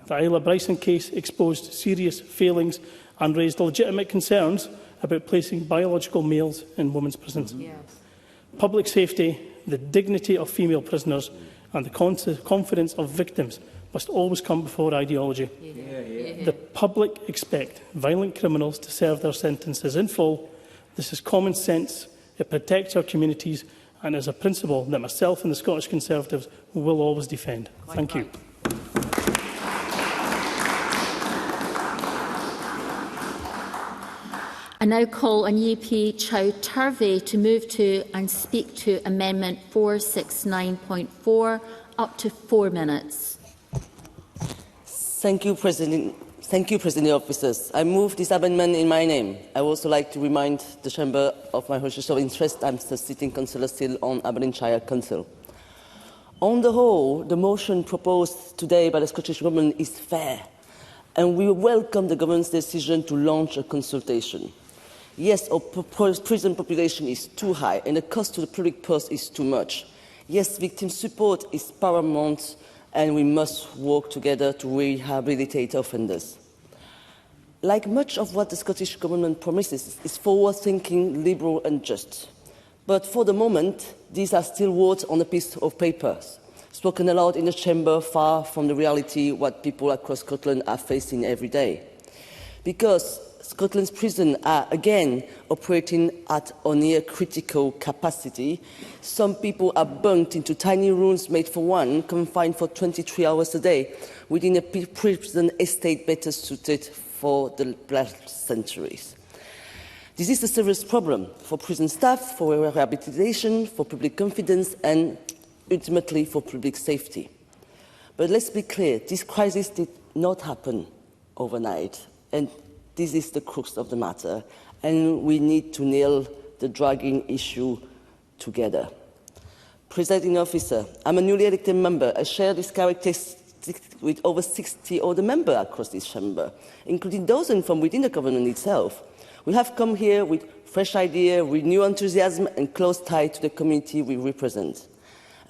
The Isla Bryson case exposed serious failings and raised legitimate concerns about placing biological males in women's prisons. Public safety, the dignity of female prisoners and the confidence of victims must always come before ideology. The public expect violent criminals to serve their sentences in full. This is common sense, it protects our communities and is a principle that myself and the Scottish Conservatives will always defend. Thank you. I now call on UP Chow Turvey to move to and speak to Amendment 469.4, up to 4 minutes. Thank you, President. Thank you, President Officers. I move this amendment in my name. I would also like to remind the Chamber of my social interest. I'm the sitting councillor still on Aberdeenshire Council. On the whole, the motion proposed today by the Scottish Government is fair, and we welcome the Government's decision to launch a consultation. Yes, our prison population is too high, and the cost to the public purse is too much. Yes, victim support is paramount, and we must work together to rehabilitate offenders. Like much of what the Scottish Government promises, is forward-thinking, liberal and just. But for the moment, these are still words on a piece of paper, spoken aloud in the Chamber, far from the reality what people across Scotland are facing every day. Because Scotland's prisons are again operating at or near critical capacity. Some people are bunked into tiny rooms made for one, confined for 23 hours a day, within a prison estate better suited for the last centuries. This is a serious problem for prison staff, for rehabilitation, for public confidence and ultimately for public safety. But let's be clear, this crisis did not happen overnight, and this is the crux of the matter, and we need to nail the dragging issue together. Presiding Officer, I'm a newly elected member. I share this characteristic with over 60 other members across this chamber, including dozens from within the government itself. We have come here with fresh ideas, renewed enthusiasm and close tie to the community we represent.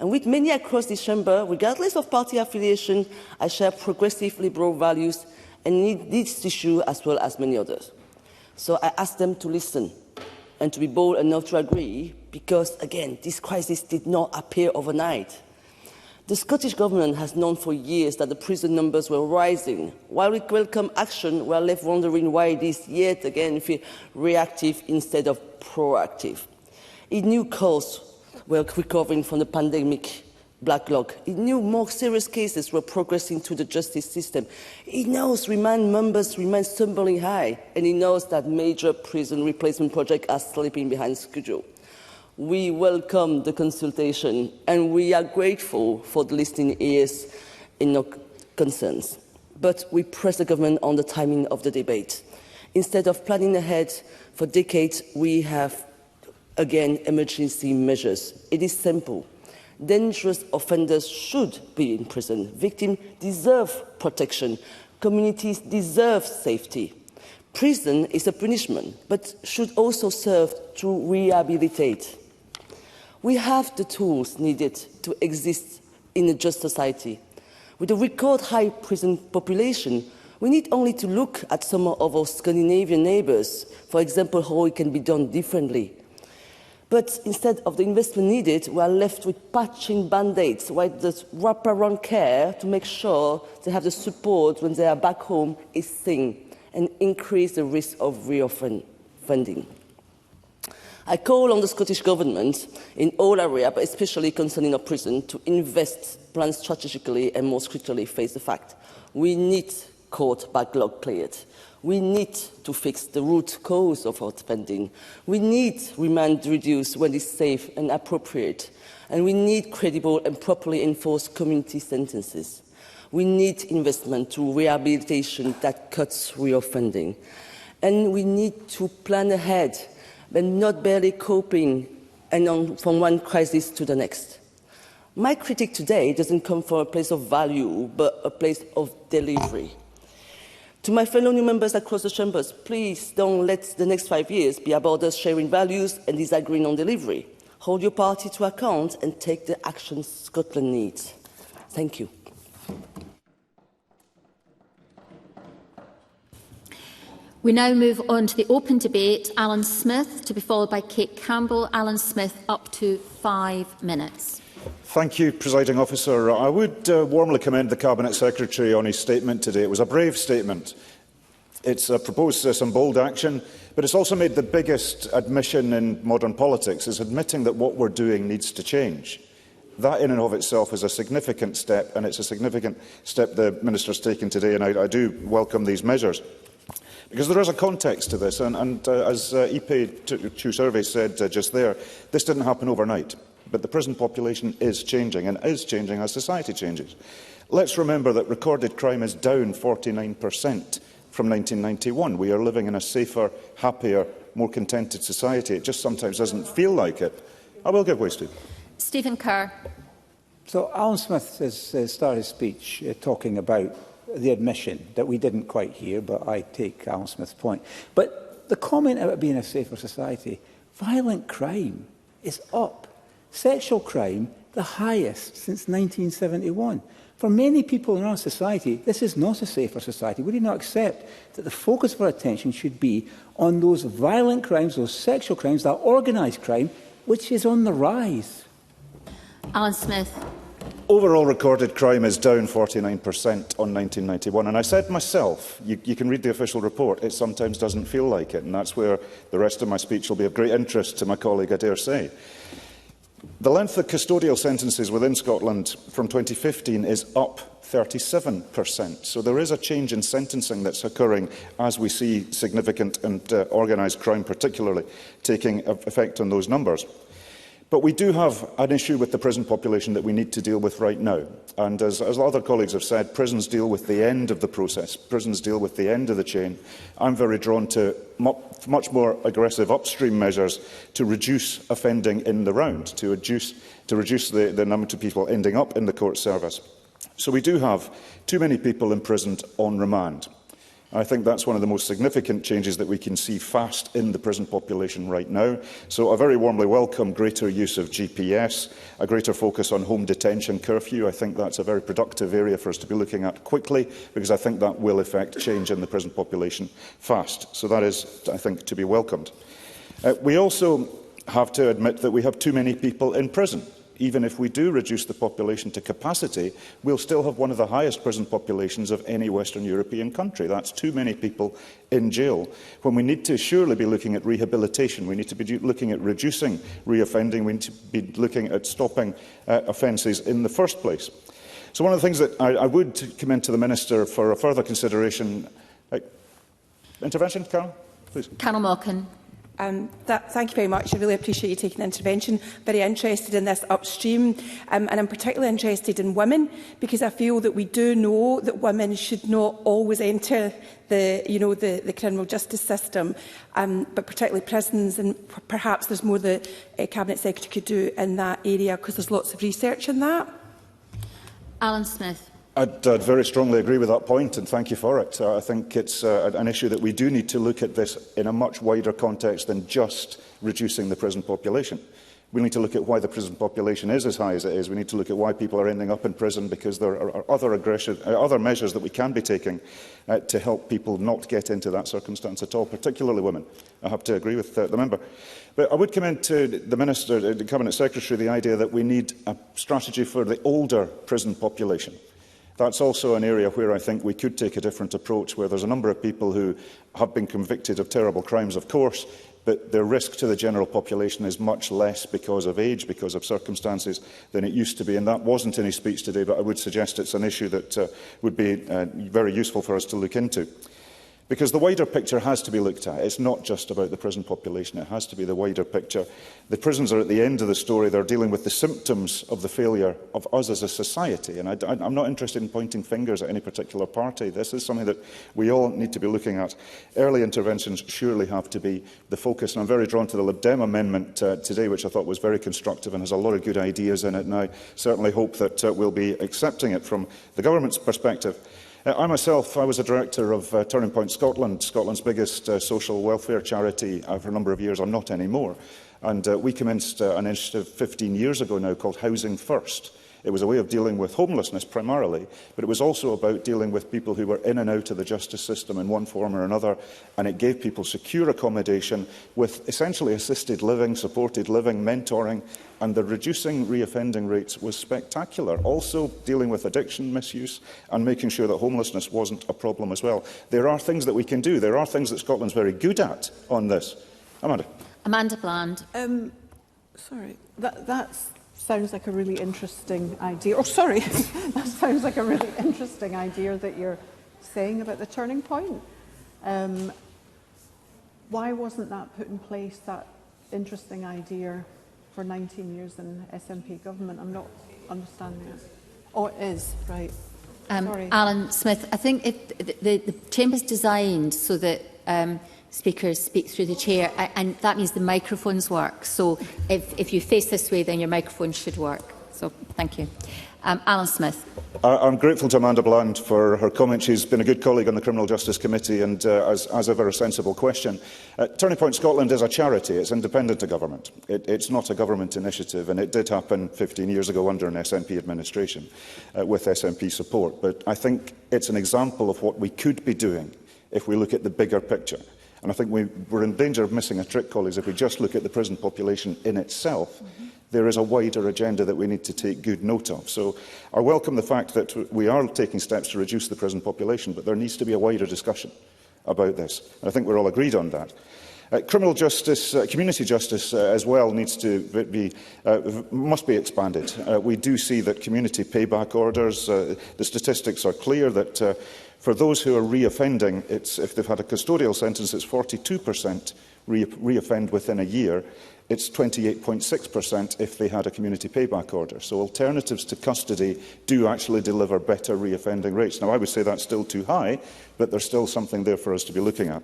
And with many across this chamber, regardless of party affiliation, I share progressive liberal values and need this issue as well as many others. So I ask them to listen and to be bold enough to agree because, again, this crisis did not appear overnight. The Scottish Government has known for years that the prison numbers were rising. While we welcome action, we are left wondering why it is yet again reactive instead of proactive. It knew costs were recovering from the pandemic backlog. It knew more serious cases were progressing to the justice system. It knows remand numbers remain stubbornly high, and it knows that major prison replacement projects are slipping behind schedule. We welcome the consultation, and we are grateful for the listening ears in our concerns. But we press the government on the timing of the debate. Instead of planning ahead for decades, we have, again, emergency measures. It is simple. Dangerous offenders should be in prison. Victims deserve protection. Communities deserve safety. Prison is a punishment, but should also serve to rehabilitate. We have the tools needed to exist in a just society. With a record high prison population, we need only to look at some of our Scandinavian neighbours, for example, how it can be done differently. But instead of the investment needed, we are left with patching band-aids, while the wraparound care to make sure they have the support when they are back home is thin and increase the risk of reoffending. I call on the Scottish Government in all areas, but especially concerning our prison, to invest, plan strategically and most critically face the fact we need court backlog cleared. We need to fix the root cause of our spending. We need remand reduced when it's safe and appropriate. And we need credible and properly enforced community sentences. We need investment to rehabilitation that cuts reoffending. And we need to plan ahead, but not barely coping from one crisis to the next. My critique today doesn't come from a place of value, but a place of delivery. To my fellow new members across the chambers, please don't let the next 5 years be about us sharing values and disagreeing on delivery. Hold your party to account and take the action Scotland needs. Thank you. We now move on to the open debate. Alan Smith, to be followed by Kate Campbell. Alan Smith, up to 5 minutes. Thank you, Presiding Officer. I would warmly commend the Cabinet Secretary on his statement today. It was a brave statement. It's proposed some bold action, but it's also made the biggest admission in modern politics. It's admitting that what we're doing needs to change. That in and of itself is a significant step, and it's a significant step the Minister's taken today, and I do welcome these measures. Because there is a context to this, and as EP2 Survey said just there, this didn't happen overnight. But the prison population is changing, and is changing as society changes. Let's remember that recorded crime is down 49% from 1991. We are living in a safer, happier, more contented society. It just sometimes doesn't feel like it. I will give way, Steve. Stephen Kerr. So Alan Smith has started his speech talking about the admission that we didn't quite hear, but I take Alan Smith's point. But the comment about being a safer society, violent crime is up. Sexual crime, the highest since 1971. For many people in our society, this is not a safer society. We do not accept that the focus of our attention should be on those violent crimes, those sexual crimes, that organised crime, which is on the rise. Alan Smith. Overall recorded crime is down 49% on 1991. And I said myself, you can read the official report, it sometimes doesn't feel like it. And that's where the rest of my speech will be of great interest to my colleague, I dare say. The length of custodial sentences within Scotland from 2015 is up 37%. So there is a change in sentencing that's occurring as we see significant and organised crime particularly taking effect on those numbers. But we do have an issue with the prison population that we need to deal with right now. And as other colleagues have said, prisons deal with the end of the process. Prisons deal with the end of the chain. I'm very drawn to much more aggressive upstream measures to reduce offending in the round, to reduce the number of people ending up in the court service. So we do have too many people imprisoned on remand. I think that's one of the most significant changes that we can see fast in the prison population right now. So I very warmly welcome greater use of GPS, a greater focus on home detention curfew. I think that's a very productive area for us to be looking at quickly, because I think that will effect change in the prison population fast. So that is, I think, to be welcomed. We also have to admit that we have too many people in prison. Even if we do reduce the population to capacity, we'll still have one of the highest prison populations of any Western European country. That's too many people in jail. When we need to surely be looking at rehabilitation, we need to be looking at reducing reoffending, we need to be looking at stopping offences in the first place. So one of the things that I would commend to the Minister for a further consideration... intervention, Carol? Please. Carol Malkin. Thank you very much. I really appreciate you taking the intervention. Very interested in this upstream, and I'm particularly interested in women, because I feel that we do know that women should not always enter the criminal justice system, but particularly prisons, and perhaps there's more the Cabinet Secretary could do in that area, because there's lots of research in that. Alan Smith. I'd very strongly agree with that point, and thank you for it. I think it's an issue that we do need to look at this in a much wider context than just reducing the prison population. We need to look at why the prison population is as high as it is. We need to look at why people are ending up in prison, because there are other measures that we can be taking to help people not get into that circumstance at all, particularly women. I have to agree with the member. But I would commend to the Minister, the Cabinet Secretary, the idea that we need a strategy for the older prison population. That's also an area where I think we could take a different approach, where there's a number of people who have been convicted of terrible crimes, of course, but their risk to the general population is much less because of age, because of circumstances, than it used to be. And that wasn't in his speech today, but I would suggest it's an issue that would be very useful for us to look into. Because the wider picture has to be looked at. It's not just about the prison population, it has to be the wider picture. The prisons are at the end of the story. They're dealing with the symptoms of the failure of us as a society. And I'm not interested in pointing fingers at any particular party. This is something that we all need to be looking at. Early interventions surely have to be the focus. And I'm very drawn to the Lib Dem amendment today, which I thought was very constructive and has a lot of good ideas in it. And I certainly hope that we'll be accepting it from the government's perspective. I was a director of Turning Point Scotland, Scotland's biggest social welfare charity for a number of years. I'm not anymore. And we commenced an initiative 15 years ago now called Housing First. It was a way of dealing with homelessness primarily, but it was also about dealing with people who were in and out of the justice system in one form or another, and it gave people secure accommodation with essentially assisted living, supported living, mentoring, and the reducing reoffending rates was spectacular. Also dealing with addiction misuse and making sure that homelessness wasn't a problem as well. There are things that we can do. There are things that Scotland's very good at on this. Amanda Bland. Sorry, that sounds like a really interesting idea. Oh, sorry, that sounds like a really interesting idea that you're saying about the turning point. Why wasn't that put in place, that interesting idea, for 19 years in SNP government? I'm not understanding it. Oh, it is, right. Sorry. Alan Smith, I think the Chamber's designed so that speakers speak through the chair, and that means the microphones work. So if you face this way, then your microphone should work. So thank you. Alan Smith. I'm grateful to Amanda Bland for her comment. She's been a good colleague on the Criminal Justice Committee and, as ever, a sensible question. Turning Point Scotland is a charity. It's independent of government. It's not a government initiative, and it did happen 15 years ago under an SNP administration with SNP support. But I think it's an example of what we could be doing if we look at the bigger picture. And I think we're in danger of missing a trick, colleagues, if we just look at the prison population in itself. There is a wider agenda that we need to take good note of. So I welcome the fact that we are taking steps to reduce the prison population, but there needs to be a wider discussion about this. And I think we're all agreed on that. Criminal justice, community justice as well must be expanded. We do see that community payback orders, the statistics are clear that for those who are reoffending, if they've had a custodial sentence, it's 42% reoffend within a year. It's 28.6% if they had a community payback order. So alternatives to custody do actually deliver better reoffending rates. Now, I would say that's still too high, but there's still something there for us to be looking at.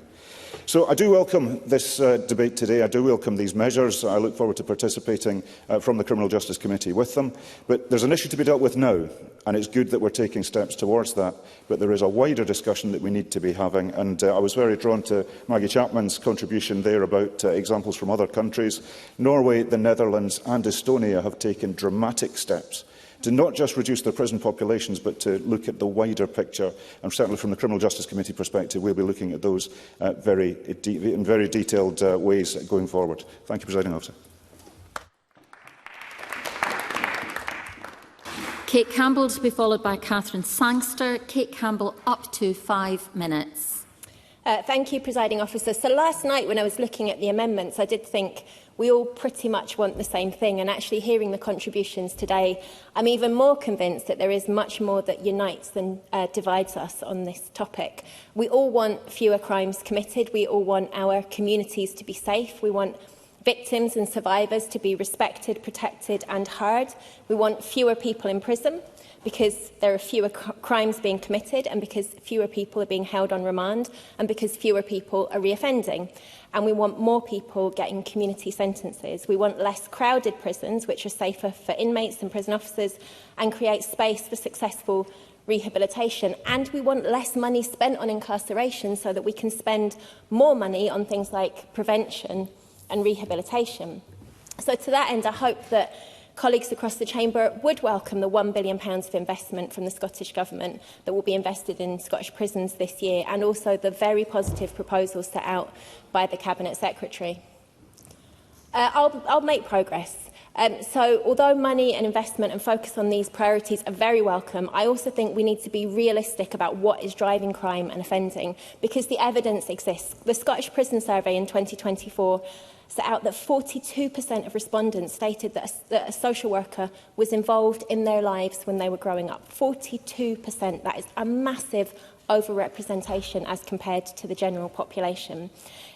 So I do welcome this debate today. I do welcome these measures. I look forward to participating from the Criminal Justice Committee with them. But there's an issue to be dealt with now, and it's good that we're taking steps towards that. But there is a wider discussion that we need to be having. And I was very drawn to Maggie Chapman's contribution there about examples from other countries. Norway, the Netherlands and Estonia have taken dramatic steps to not just reduce their prison populations, but to look at the wider picture. And certainly from the Criminal Justice Committee perspective, we'll be looking at those in very detailed ways going forward. Thank you, Presiding Officer. Kate Campbell to be followed by Catherine Sangster. Kate Campbell, up to 5 minutes. Thank you, Presiding Officer. So last night when I was looking at the amendments, I did think we all pretty much want the same thing, and actually hearing the contributions today, I'm even more convinced that there is much more that unites than divides us on this topic. We all want fewer crimes committed. We all want our communities to be safe. We want victims and survivors to be respected, protected and heard. We want fewer people in prison because there are fewer crimes being committed, and because fewer people are being held on remand, and because fewer people are reoffending. And we want more people getting community sentences. We want less crowded prisons, which are safer for inmates and prison officers, and create space for successful rehabilitation. And we want less money spent on incarceration so that we can spend more money on things like prevention and rehabilitation. So to that end, I hope that colleagues across the Chamber would welcome the £1 billion of investment from the Scottish Government that will be invested in Scottish prisons this year, and also the very positive proposals set out by the Cabinet Secretary. I'll make progress. So although money and investment and focus on these priorities are very welcome, I also think we need to be realistic about what is driving crime and offending, because the evidence exists. The Scottish Prison Survey in 2024 set out that 42% of respondents stated that a social worker was involved in their lives when they were growing up. 42%. That is a massive overrepresentation as compared to the general population.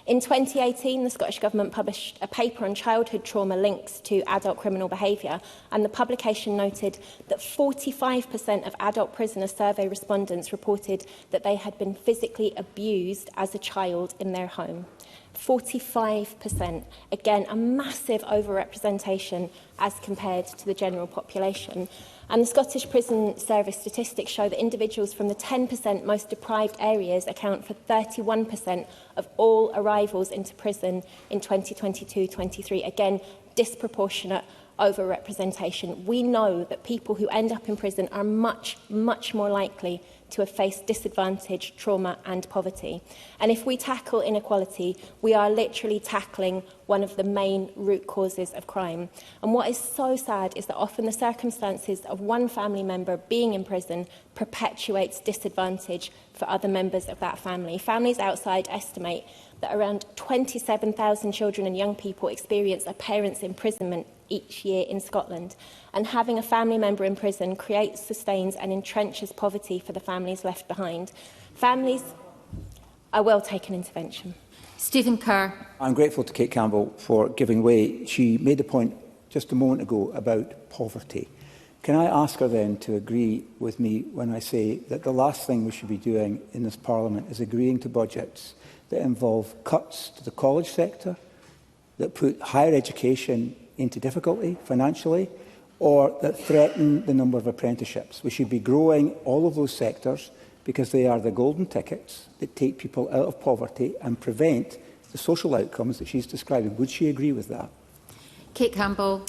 In 2018, the Scottish Government published a paper on childhood trauma links to adult criminal behaviour, and the publication noted that 45% of adult prisoner survey respondents reported that they had been physically abused as a child in their home. 45%. Again, a massive overrepresentation as compared to the general population. And the Scottish Prison Service statistics show that individuals from the 10% most deprived areas account for 31% of all arrivals into prison in 2022-23. Again, disproportionate overrepresentation. We know that people who end up in prison are much, much more likely to have faced disadvantage, trauma and poverty. And if we tackle inequality, we are literally tackling one of the main root causes of crime. And what is so sad is that often the circumstances of one family member being in prison perpetuates disadvantage for other members of that family. Families outside estimate that around 27,000 children and young people experience a parent's imprisonment each year in Scotland. And having a family member in prison creates, sustains and entrenches poverty for the families left behind. Families are well taken intervention. Stephen Kerr. I'm grateful to Kate Campbell for giving way. She made the point just a moment ago about poverty. Can I ask her then to agree with me when I say that the last thing we should be doing in this Parliament is agreeing to budgets that involve cuts to the college sector, that put higher education into difficulty financially, or that threaten the number of apprenticeships? We should be growing all of those sectors because they are the golden tickets that take people out of poverty and prevent the social outcomes that she's describing. Would she agree with that? Kate Campbell.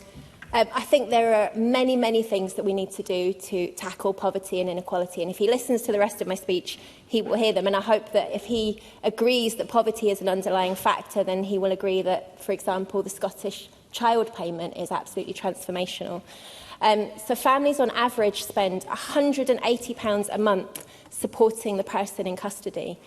I think there are many, many things that we need to do to tackle poverty and inequality. And if he listens to the rest of my speech, he will hear them. And I hope that if he agrees that poverty is an underlying factor, then he will agree that, for example, the Scottish child payment is absolutely transformational. So families on average spend £180 a month supporting the person in custody.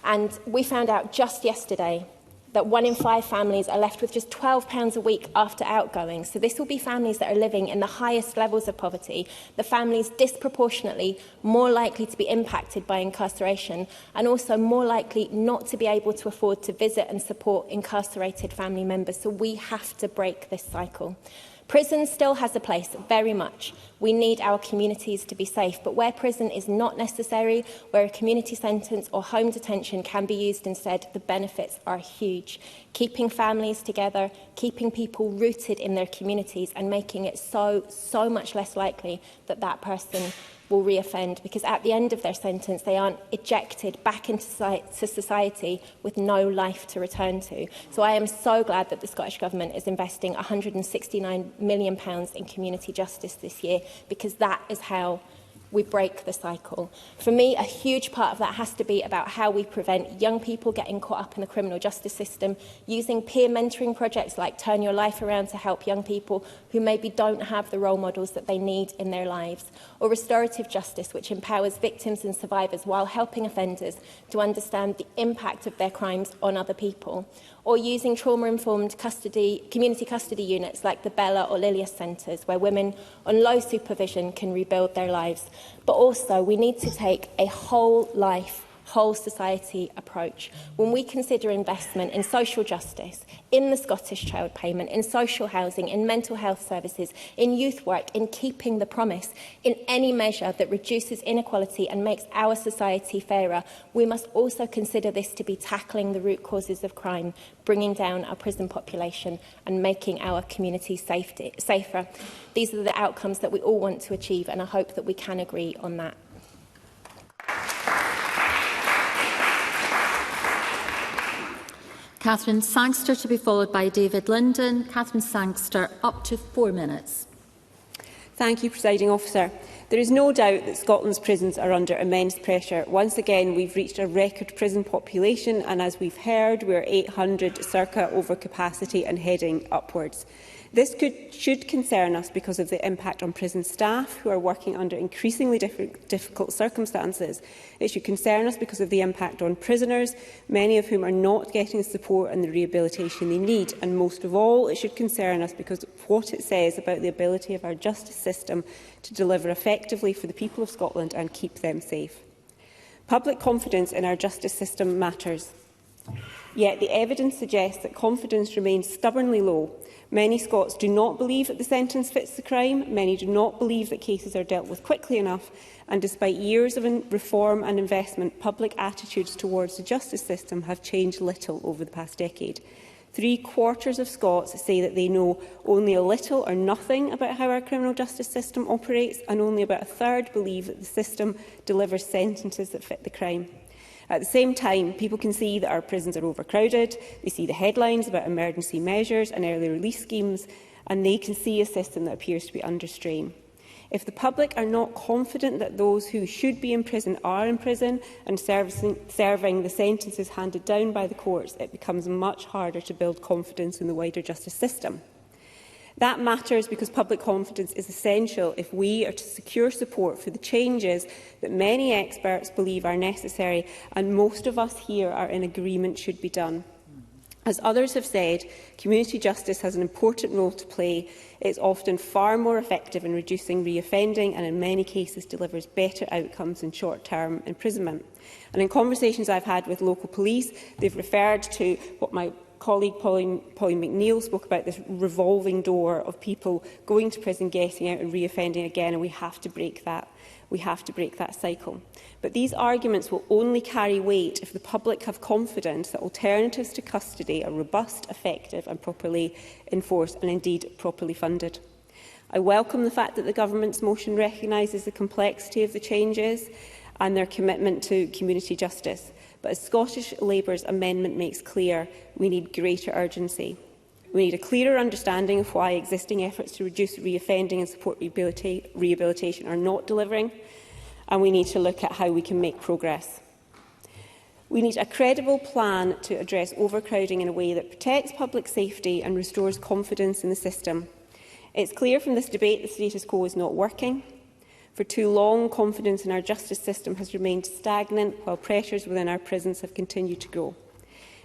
And we found out just yesterday that 1 in 5 families are left with just £12 a week after outgoing. So this will be families that are living in the highest levels of poverty, the families disproportionately more likely to be impacted by incarceration, and also more likely not to be able to afford to visit and support incarcerated family members. So we have to break this cycle. Prison still has a place, very much. We need our communities to be safe, but where prison is not necessary, where a community sentence or home detention can be used instead, the benefits are huge. Keeping families together, keeping people rooted in their communities and making it so much less likely that that person will reoffend, because at the end of their sentence they aren't ejected back into society with no life to return to. So I am so glad that the Scottish Government is investing £169 million in community justice this year, because that is how we break the cycle. For me, a huge part of that has to be about how we prevent young people getting caught up in the criminal justice system, using peer mentoring projects like Turn Your Life Around to help young people who maybe don't have the role models that they need in their lives, or restorative justice, which empowers victims and survivors while helping offenders to understand the impact of their crimes on other people, or using trauma-informed community custody units like the Bella or Lilias centres, where women on low supervision can rebuild their lives. But also, we need to take a whole life, whole society approach. When we consider investment in social justice, in the Scottish child payment, in social housing, in mental health services, in youth work, in keeping the promise, in any measure that reduces inequality and makes our society fairer, we must also consider this to be tackling the root causes of crime, bringing down our prison population and making our communities safer. These are the outcomes that we all want to achieve, and I hope that we can agree on that. Catherine Sangster to be followed by David Linden. Catherine Sangster, up to 4 minutes. Thank you, Presiding Officer. There is no doubt that Scotland's prisons are under immense pressure. Once again, we've reached a record prison population, and as we've heard, we're 800 circa over capacity and heading upwards. This should concern us because of the impact on prison staff, who are working under increasingly difficult circumstances. It should concern us because of the impact on prisoners, many of whom are not getting the support and the rehabilitation they need. And most of all, it should concern us because of what it says about the ability of our justice system to deliver effectively for the people of Scotland and keep them safe. Public confidence in our justice system matters. Yet the evidence suggests that confidence remains stubbornly low. Many Scots do not believe that the sentence fits the crime, many do not believe that cases are dealt with quickly enough, and despite years of reform and investment, public attitudes towards the justice system have changed little over the past decade. 3/4 of Scots say that they know only a little or nothing about how our criminal justice system operates, and only about a third believe that the system delivers sentences that fit the crime. At the same time, people can see that our prisons are overcrowded, they see the headlines about emergency measures and early release schemes, and they can see a system that appears to be under strain. If the public are not confident that those who should be in prison are in prison and serving the sentences handed down by the courts, it becomes much harder to build confidence in the wider justice system. That matters because public confidence is essential if we are to secure support for the changes that many experts believe are necessary, and most of us here are in agreement should be done. As others have said, community justice has an important role to play. It's often far more effective in reducing reoffending and in many cases delivers better outcomes than short-term imprisonment. And in conversations I've had with local police, they've referred to what my colleague Pauline McNeill spoke about, this revolving door of people going to prison, getting out and reoffending again, and we have to break that. We have to break that cycle. But these arguments will only carry weight if the public have confidence that alternatives to custody are robust, effective and properly enforced and indeed properly funded. I welcome the fact that the Government's motion recognises the complexity of the changes and their commitment to community justice. But as Scottish Labour's amendment makes clear, we need greater urgency. We need a clearer understanding of why existing efforts to reduce reoffending and support rehabilitation are not delivering, and we need to look at how we can make progress. We need a credible plan to address overcrowding in a way that protects public safety and restores confidence in the system. It's clear from this debate the status quo is not working. For too long, confidence in our justice system has remained stagnant, while pressures within our prisons have continued to grow.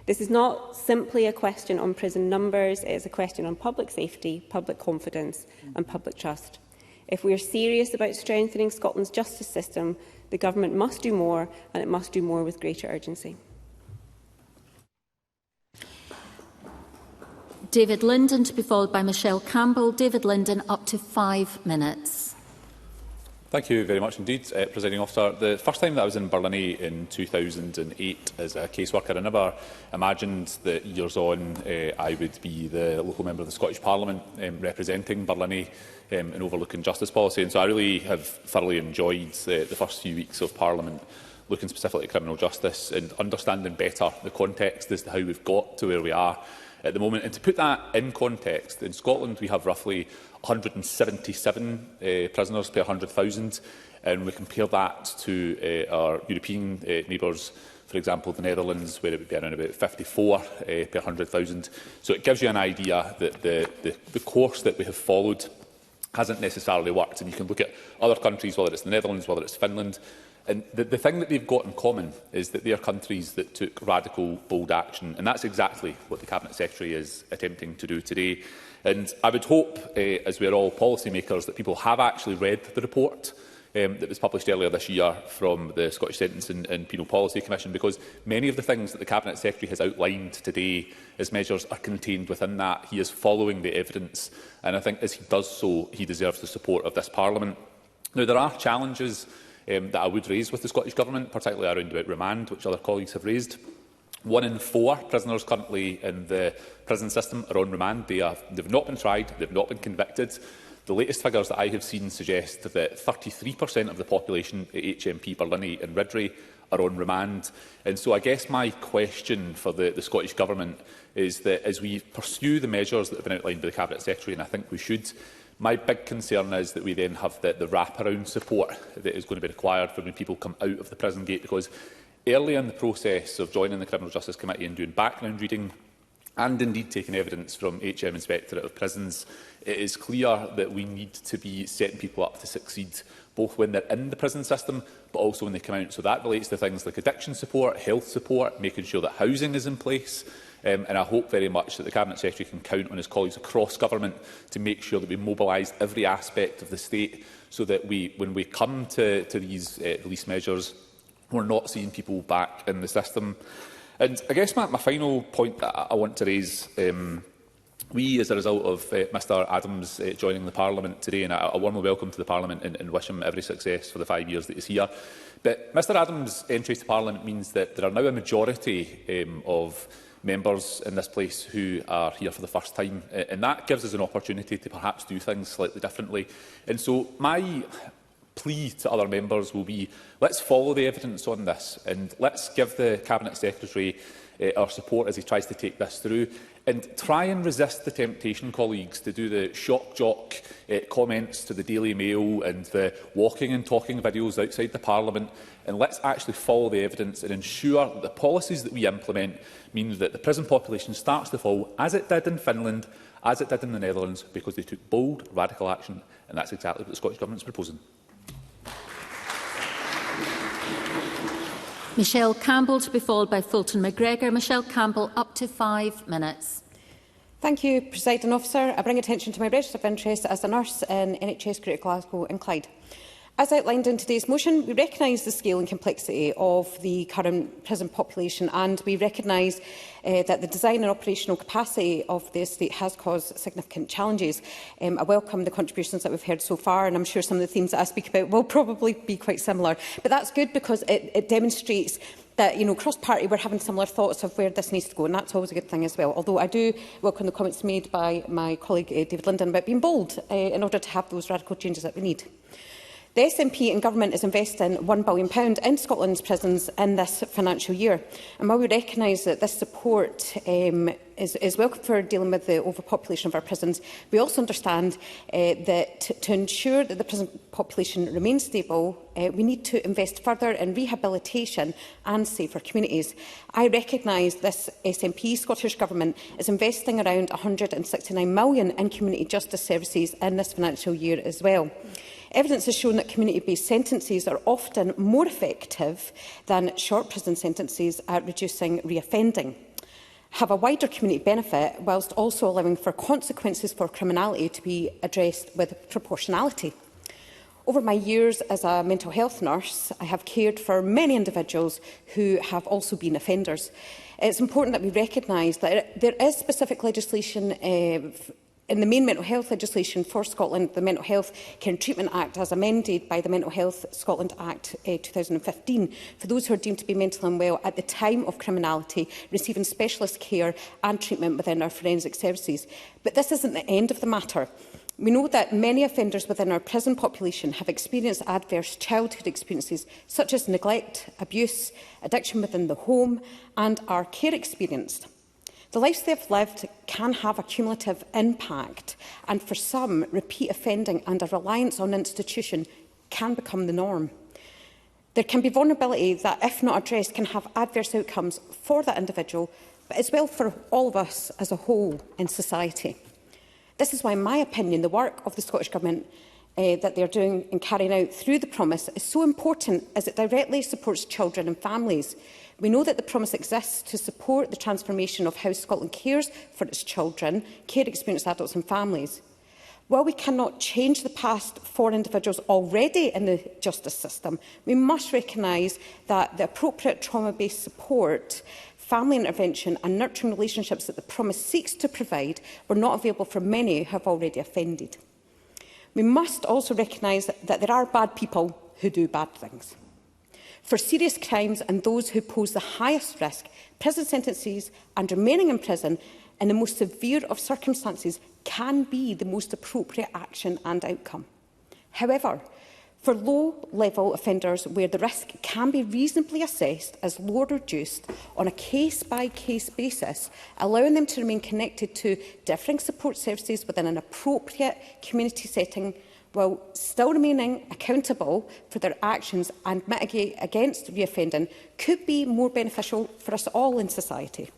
This is not simply a question on prison numbers, it is a question on public safety, public confidence and public trust. If we are serious about strengthening Scotland's justice system, the Government must do more, and it must do more with greater urgency. David Linden to be followed by Michelle Campbell. David Linden, up to 5 minutes. Thank you very much indeed, Presiding Officer. The first time that I was in Barlinnie in 2008 as a caseworker, I never imagined that years on I would be the local member of the Scottish Parliament representing Barlinnie and overlooking justice policy. And so I really have thoroughly enjoyed the first few weeks of Parliament, looking specifically at criminal justice and understanding better the context as to how we've got to where we are at the moment. And to put that in context, in Scotland we have roughly 177 prisoners per 100,000, and we compare that to our European neighbours, for example the Netherlands, where it would be around about 54 per 100,000. So it gives you an idea that the course that we have followed hasn't necessarily worked. And you can look at other countries, whether it's the Netherlands, whether it's Finland, and the thing that they've got in common is that they are countries that took radical, bold action, and that's exactly what the Cabinet Secretary is attempting to do today. And I would hope, as we are all policymakers, that people have actually read the report that was published earlier this year from the Scottish Sentencing and Penal Policy Commission, because many of the things that the Cabinet Secretary has outlined today as measures are contained within that. He is following the evidence, and I think as he does so, he deserves the support of this Parliament. Now, there are challenges that I would raise with the Scottish Government, particularly around about remand, which other colleagues have raised. 1 in 4 prisoners currently in the prison system are on remand. They've not been tried, they've not been convicted. The latest figures that I have seen suggest that 33% of the population at HMP Barlinnie and Ridley are on remand. And so I guess my question for the Scottish Government is that as we pursue the measures that have been outlined by the Cabinet Secretary, and I think we should, my big concern is that we then have the wraparound support that is going to be required for when people come out of the prison gate, because early in the process of joining the Criminal Justice Committee and doing background reading, and indeed taking evidence from HM Inspectorate of Prisons, it is clear that we need to be setting people up to succeed, both when they're in the prison system, but also when they come out. So that relates to things like addiction support, health support, making sure that housing is in place. And I hope very much that the Cabinet Secretary can count on his colleagues across government to make sure that we mobilise every aspect of the state, so that when we come to these release measures, we're not seeing people back in the system. And I guess my final point that I want to raise, we, as a result of Mr Adams joining the Parliament today, and I warmly welcome to the Parliament and wish him every success for the 5 years that he's here. But Mr Adams' entry to Parliament means that there are now a majority of members in this place who are here for the first time, and that gives us an opportunity to perhaps do things slightly differently. And so my plea to other members will be, let's follow the evidence on this and let's give the Cabinet Secretary our support as he tries to take this through, and try and resist the temptation, colleagues, to do the shock jock comments to the Daily Mail and the walking and talking videos outside the Parliament, and let's actually follow the evidence and ensure that the policies that we implement mean that the prison population starts to fall, as it did in Finland, as it did in the Netherlands, because they took bold, radical action, and that's exactly what the Scottish Government is proposing. Michelle Campbell to be followed by Fulton McGregor. Michelle Campbell, up to 5 minutes. Thank you, Presiding Officer. I bring attention to my register of interest as a nurse in NHS Greater Glasgow and Clyde. As outlined in today's motion, we recognise the scale and complexity of the current prison population, and we recognise that the design and operational capacity of the estate has caused significant challenges. I welcome the contributions that we've heard so far, and I'm sure some of the themes that I speak about will probably be quite similar. But that's good because it demonstrates that, cross-party, we're having similar thoughts of where this needs to go, and that's always a good thing as well. Although I do welcome the comments made by my colleague David Linden about being bold in order to have those radical changes that we need. The SNP and Government is investing £1 billion in Scotland's prisons in this financial year. And while we recognise that this support is welcome for dealing with the overpopulation of our prisons, we also understand that to ensure that the prison population remains stable, we need to invest further in rehabilitation and safer communities. I recognise this SNP Scottish Government is investing around £169 million in community justice services in this financial year as well. Evidence has shown that community-based sentences are often more effective than short prison sentences at reducing reoffending, have a wider community benefit, whilst also allowing for consequences for criminality to be addressed with proportionality. Over my years as a mental health nurse, I have cared for many individuals who have also been offenders. It's important that we recognise that there is specific legislation in the main mental health legislation for Scotland, the Mental Health Care and Treatment Act, as amended by the Mental Health Scotland Act 2015, for those who are deemed to be mentally unwell at the time of criminality, receiving specialist care and treatment within our forensic services. But this isn't the end of the matter. We know that many offenders within our prison population have experienced adverse childhood experiences, such as neglect, abuse, addiction within the home, and are care experienced. The lives they have lived can have a cumulative impact, and for some, repeat offending and a reliance on institution can become the norm. There can be vulnerability that, if not addressed, can have adverse outcomes for that individual, but as well for all of us as a whole in society. This is why, in my opinion, the work of the Scottish Government that they are doing and carrying out through the promise is so important, as it directly supports children and families. We know that the promise exists to support the transformation of how Scotland cares for its children, care-experienced adults and families. While we cannot change the past for individuals already in the justice system, we must recognise that the appropriate trauma-based support, family intervention and nurturing relationships that the promise seeks to provide were not available for many who have already offended. We must also recognise that there are bad people who do bad things. For serious crimes and those who pose the highest risk, prison sentences and remaining in prison in the most severe of circumstances can be the most appropriate action and outcome. However, for low-level offenders where the risk can be reasonably assessed as low or reduced on a case-by-case basis, allowing them to remain connected to differing support services within an appropriate community setting while still remaining accountable for their actions and mitigate against reoffending could be more beneficial for us all in society.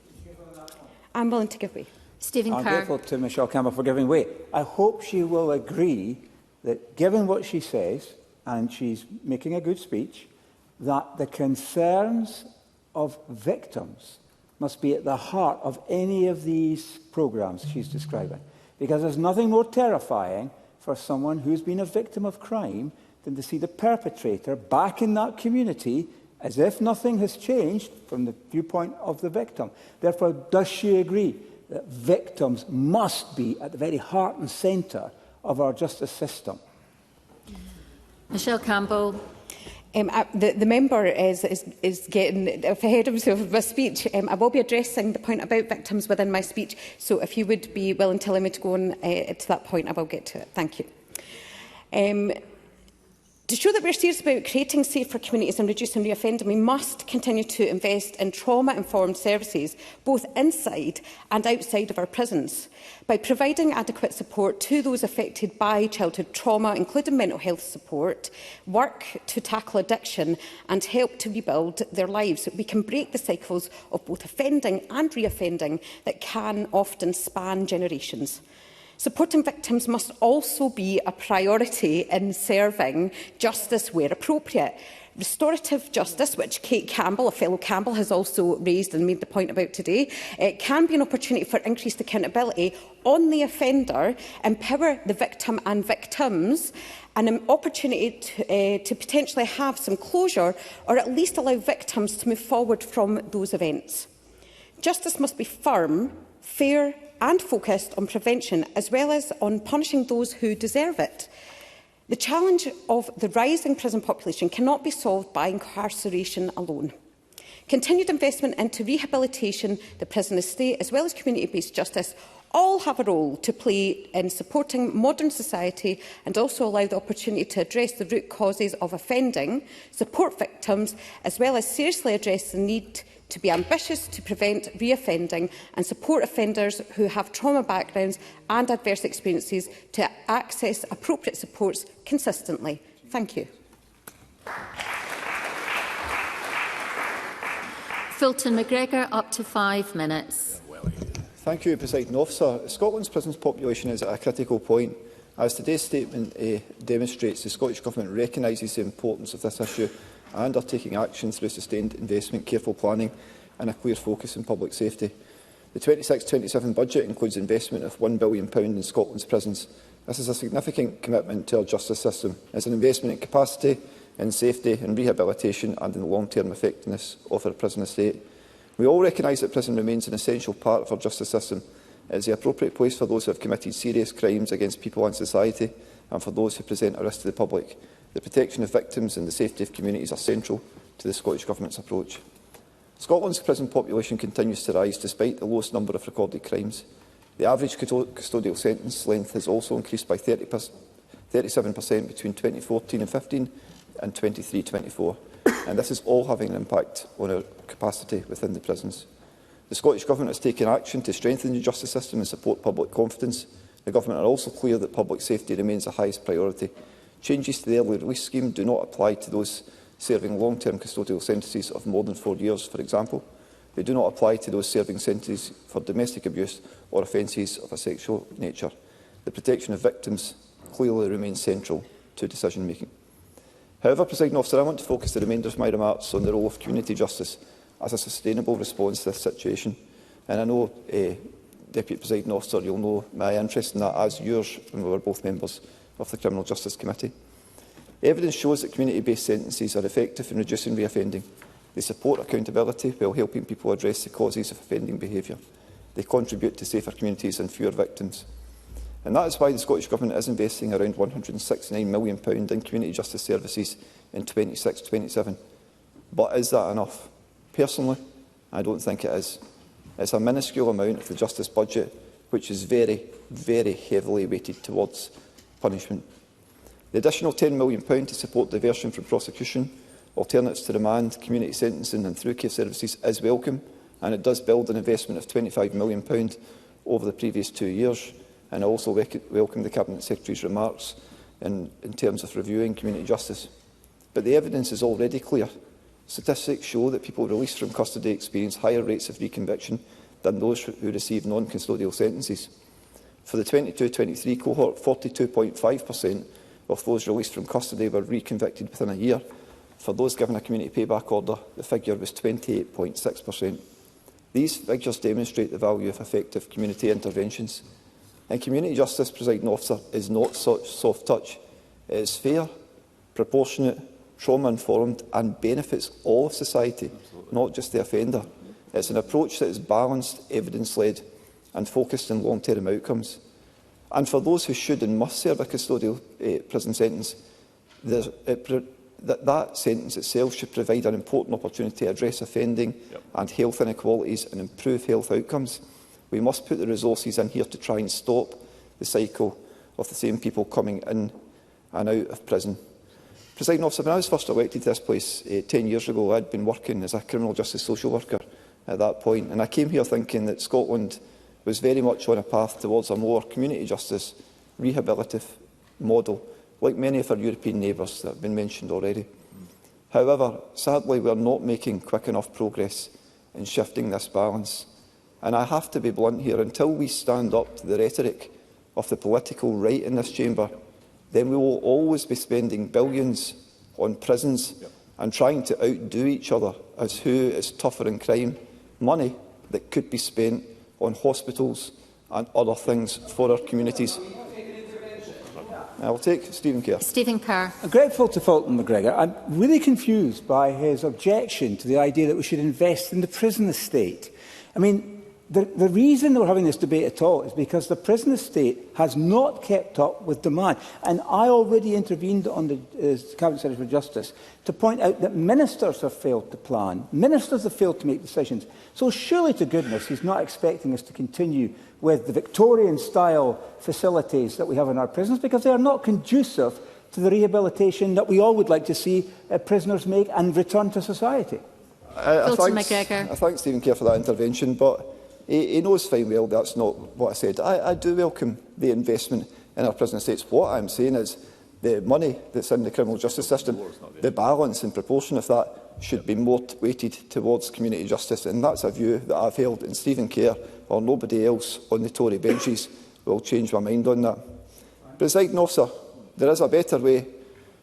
I'm willing to give way. Stephen Kerr. I'm grateful to Michelle Campbell for giving way. I hope she will agree that, given what she says, and she's making a good speech, that the concerns of victims must be at the heart of any of these programmes she's describing. Because there's nothing more terrifying for someone who's been a victim of crime than to see the perpetrator back in that community as if nothing has changed from the viewpoint of the victim. Therefore, does she agree that victims must be at the very heart and centre of our justice system? Michelle Campbell. The member is getting ahead of himself with my speech. I will be addressing the point about victims within my speech, so if you would be willing to allow me to go on to that point, I will get to it. Thank you. To show that we are serious about creating safer communities and reducing reoffending, we must continue to invest in trauma-informed services, both inside and outside of our prisons. By providing adequate support to those affected by childhood trauma, including mental health support, work to tackle addiction and help to rebuild their lives, we can break the cycles of both offending and reoffending that can often span generations. Supporting victims must also be a priority in serving justice where appropriate. Restorative justice, which Kate Campbell, a fellow Campbell, has also raised and made the point about today, can be an opportunity for increased accountability on the offender, empower the victim and victims, and an opportunity to potentially have some closure, or at least allow victims to move forward from those events. Justice must be firm, fair and focused on prevention, as well as on punishing those who deserve it. The challenge of the rising prison population cannot be solved by incarceration alone. Continued investment into rehabilitation, the prison estate, as well as community-based justice, all have a role to play in supporting modern society and also allow the opportunity to address the root causes of offending, support victims, as well as seriously address the need to be ambitious to prevent reoffending and support offenders who have trauma backgrounds and adverse experiences to access appropriate supports consistently. Thank you. Fulton McGregor, up to 5 minutes. Thank you, Presiding Officer. Scotland's prison population is at a critical point. As today's statement demonstrates, the Scottish Government recognises the importance of this issue and are taking action through sustained investment, careful planning and a clear focus on public safety. The 26-27 budget includes investment of £1 billion in Scotland's prisons. This is a significant commitment to our justice system. It's an investment in capacity, in safety and rehabilitation and in the long-term effectiveness of our prison estate. We all recognise that prison remains an essential part of our justice system. It is the appropriate place for those who have committed serious crimes against people and society and for those who present a risk to the public. The protection of victims and the safety of communities are central to the Scottish Government's approach. Scotland's prison population continues to rise despite the lowest number of recorded crimes. The average custodial sentence length has also increased by 37% between 2014 and 15 and 23-24, and this is all having an impact on our capacity within the prisons. The Scottish Government has taken action to strengthen the justice system and support public confidence. The Government are also clear that public safety remains the highest priority. Changes to the early release scheme do not apply to those serving long-term custodial sentences of more than 4 years, for example. They do not apply to those serving sentences for domestic abuse or offences of a sexual nature. The protection of victims clearly remains central to decision-making. However, Presiding Officer, I want to focus the remainder of my remarks on the role of community justice as a sustainable response to this situation. And I know, Deputy Presiding Officer, you'll know my interest in that, as yours, when we were both members of the Criminal Justice Committee. Evidence shows that community-based sentences are effective in reducing reoffending. They support accountability while helping people address the causes of offending behaviour. They contribute to safer communities and fewer victims. And that is why the Scottish Government is investing around £169 million in community justice services in 26-27. But is that enough? Personally, I don't think it is. It's a minuscule amount of the justice budget, which is very, very heavily weighted towards punishment. The additional £10 million to support diversion from prosecution, alternatives to remand, community sentencing and through care services is welcome, and it does build an investment of £25 million over the previous 2 years. And I also welcome the Cabinet Secretary's remarks in terms of reviewing community justice. But the evidence is already clear. Statistics show that people released from custody experience higher rates of reconviction than those who receive non-custodial sentences. For the 22-23 cohort, 42.5% of those released from custody were reconvicted within a year. For those given a community payback order, the figure was 28.6%. These figures demonstrate the value of effective community interventions. And community justice, Presiding Officer, is not such soft touch. It is fair, proportionate, trauma-informed and benefits all of society, not just the offender. It's an approach that is balanced, evidence-led and focused on long-term outcomes. And for those who should and must serve a custodial prison sentence, that sentence itself should provide an important opportunity to address offending and health inequalities and improve health outcomes. We must put the resources in here to try and stop the cycle of the same people coming in and out of prison. Presiding Officer, when I was first elected to this place 10 years ago, I had been working as a criminal justice social worker at that point, and I came here thinking that Scotland was very much on a path towards a more community justice, rehabilitative model, like many of our European neighbours that have been mentioned already. However, sadly, we are not making quick enough progress in shifting this balance. And I have to be blunt here, until we stand up to the rhetoric of the political right in this chamber, then we will always be spending billions on prisons and trying to outdo each other as who is tougher in crime, money that could be spent on hospitals and other things for our communities. I will take Stephen Kerr. Stephen Kerr. I'm grateful to Fulton McGregor. I'm really confused by his objection to the idea that we should invest in the prison estate. I mean, the reason we're having this debate at all is because the prison estate has not kept up with demand. And I already intervened on the Cabinet Secretary for Justice to point out that ministers have failed to plan. Ministers have failed to make decisions. So surely to goodness he's not expecting us to continue with the Victorian-style facilities that we have in our prisons, because they are not conducive to the rehabilitation that we all would like to see prisoners make and return to society. I thank Stephen Kerr for that intervention, but he knows fine well that's not what I said. I do welcome the investment in our prison estates. What I'm saying is the money that's in the criminal justice system, the balance and proportion of that should be more weighted towards community justice, and that's a view that I've held, and Stephen Kerr or nobody else on the Tory benches will change my mind on that. Presiding Officer, there is a better way,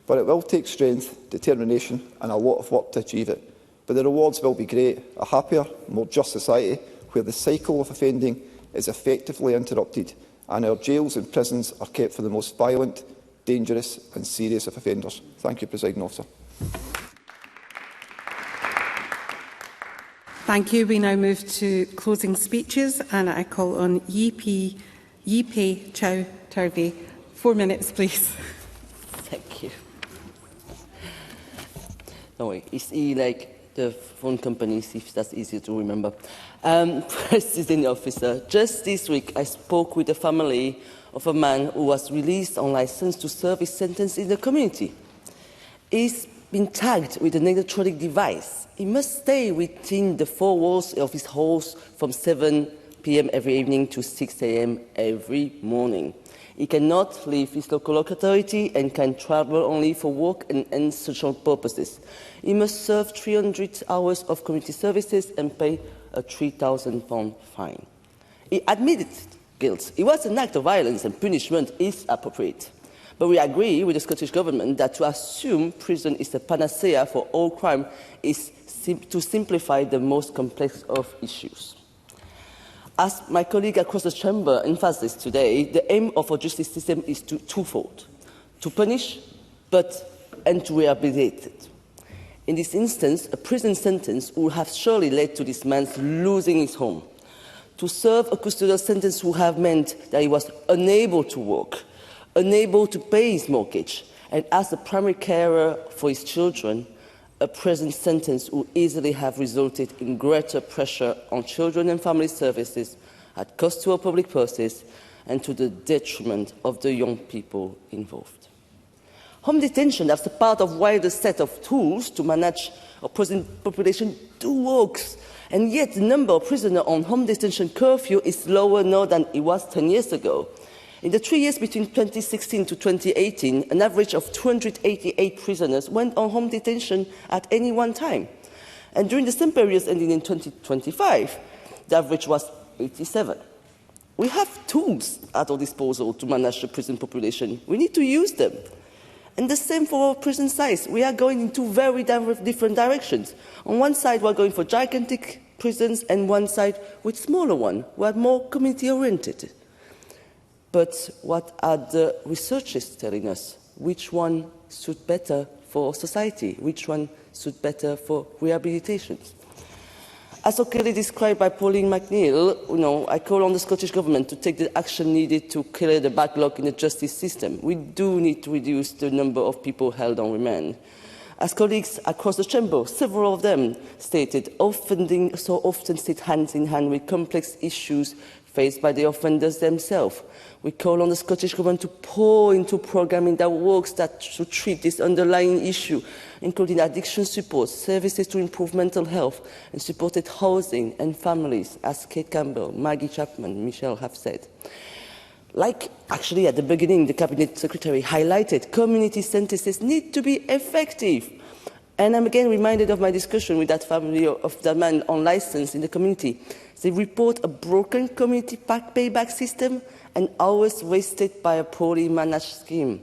but it will take strength, determination and a lot of work to achieve it. But the rewards will be great: a happier, more just society where the cycle of offending is effectively interrupted and our jails and prisons are kept for the most violent, dangerous and serious of offenders. Thank you, Presiding Officer. Thank you. We now move to closing speeches, and I call on Yipe Chow Turvey. 4 minutes, please. Thank you. No, it's like the phone companies, if that's easier to remember. Presiding Officer, just this week I spoke with the family of a man who was released on licence to serve his sentence in the community. He's been tagged with an electronic device. He must stay within the 4 walls of his house from 7 p.m. every evening to 6 a.m. every morning. He cannot leave his local authority and can travel only for work and social purposes. He must serve 300 hours of community services and pay a £3,000 fine. He admitted guilt. It was an act of violence and punishment is appropriate. But we agree with the Scottish Government that to assume prison is the panacea for all crime is to simplify the most complex of issues. As my colleague across the chamber emphasised today, the aim of our justice system is twofold: to punish, and to rehabilitate. In this instance, a prison sentence would have surely led to this man losing his home. To serve a custodial sentence would have meant that he was unable to work, unable to pay his mortgage, and as a primary carer for his children, a prison sentence would easily have resulted in greater pressure on children and family services at cost to our public purses and to the detriment of the young people involved. Home detention, that's a part of wider set of tools to manage our prison population, do works. And yet the number of prisoners on home detention curfew is lower now than it was 10 years ago. In the 3 years between 2016 to 2018, an average of 288 prisoners went on home detention at any one time. And during the same period ending in 2025, the average was 87. We have tools at our disposal to manage the prison population. We need to use them. And the same for our prison size. We are going in 2 very different directions. On one side, we're going for gigantic prisons, and one side with smaller ones, who are more community-oriented. But what are the researchers telling us? Which one suits better for society? Which one suits better for rehabilitation? As so clearly described by Pauline McNeill, I call on the Scottish Government to take the action needed to clear the backlog in the justice system. We do need to reduce the number of people held on remand. As colleagues across the chamber, several of them stated, offending so often sit hand in hand with complex issues faced by the offenders themselves. We call on the Scottish Government to pour into programming that works to treat this underlying issue, including addiction support, services to improve mental health, and supported housing and families, as Kate Campbell, Maggie Chapman, Michelle have said. Like actually at the beginning, the Cabinet Secretary highlighted, community sentences need to be effective. And I'm again reminded of my discussion with that family of that man on licence in the community. They report a broken community payback system and hours wasted by a poorly managed scheme.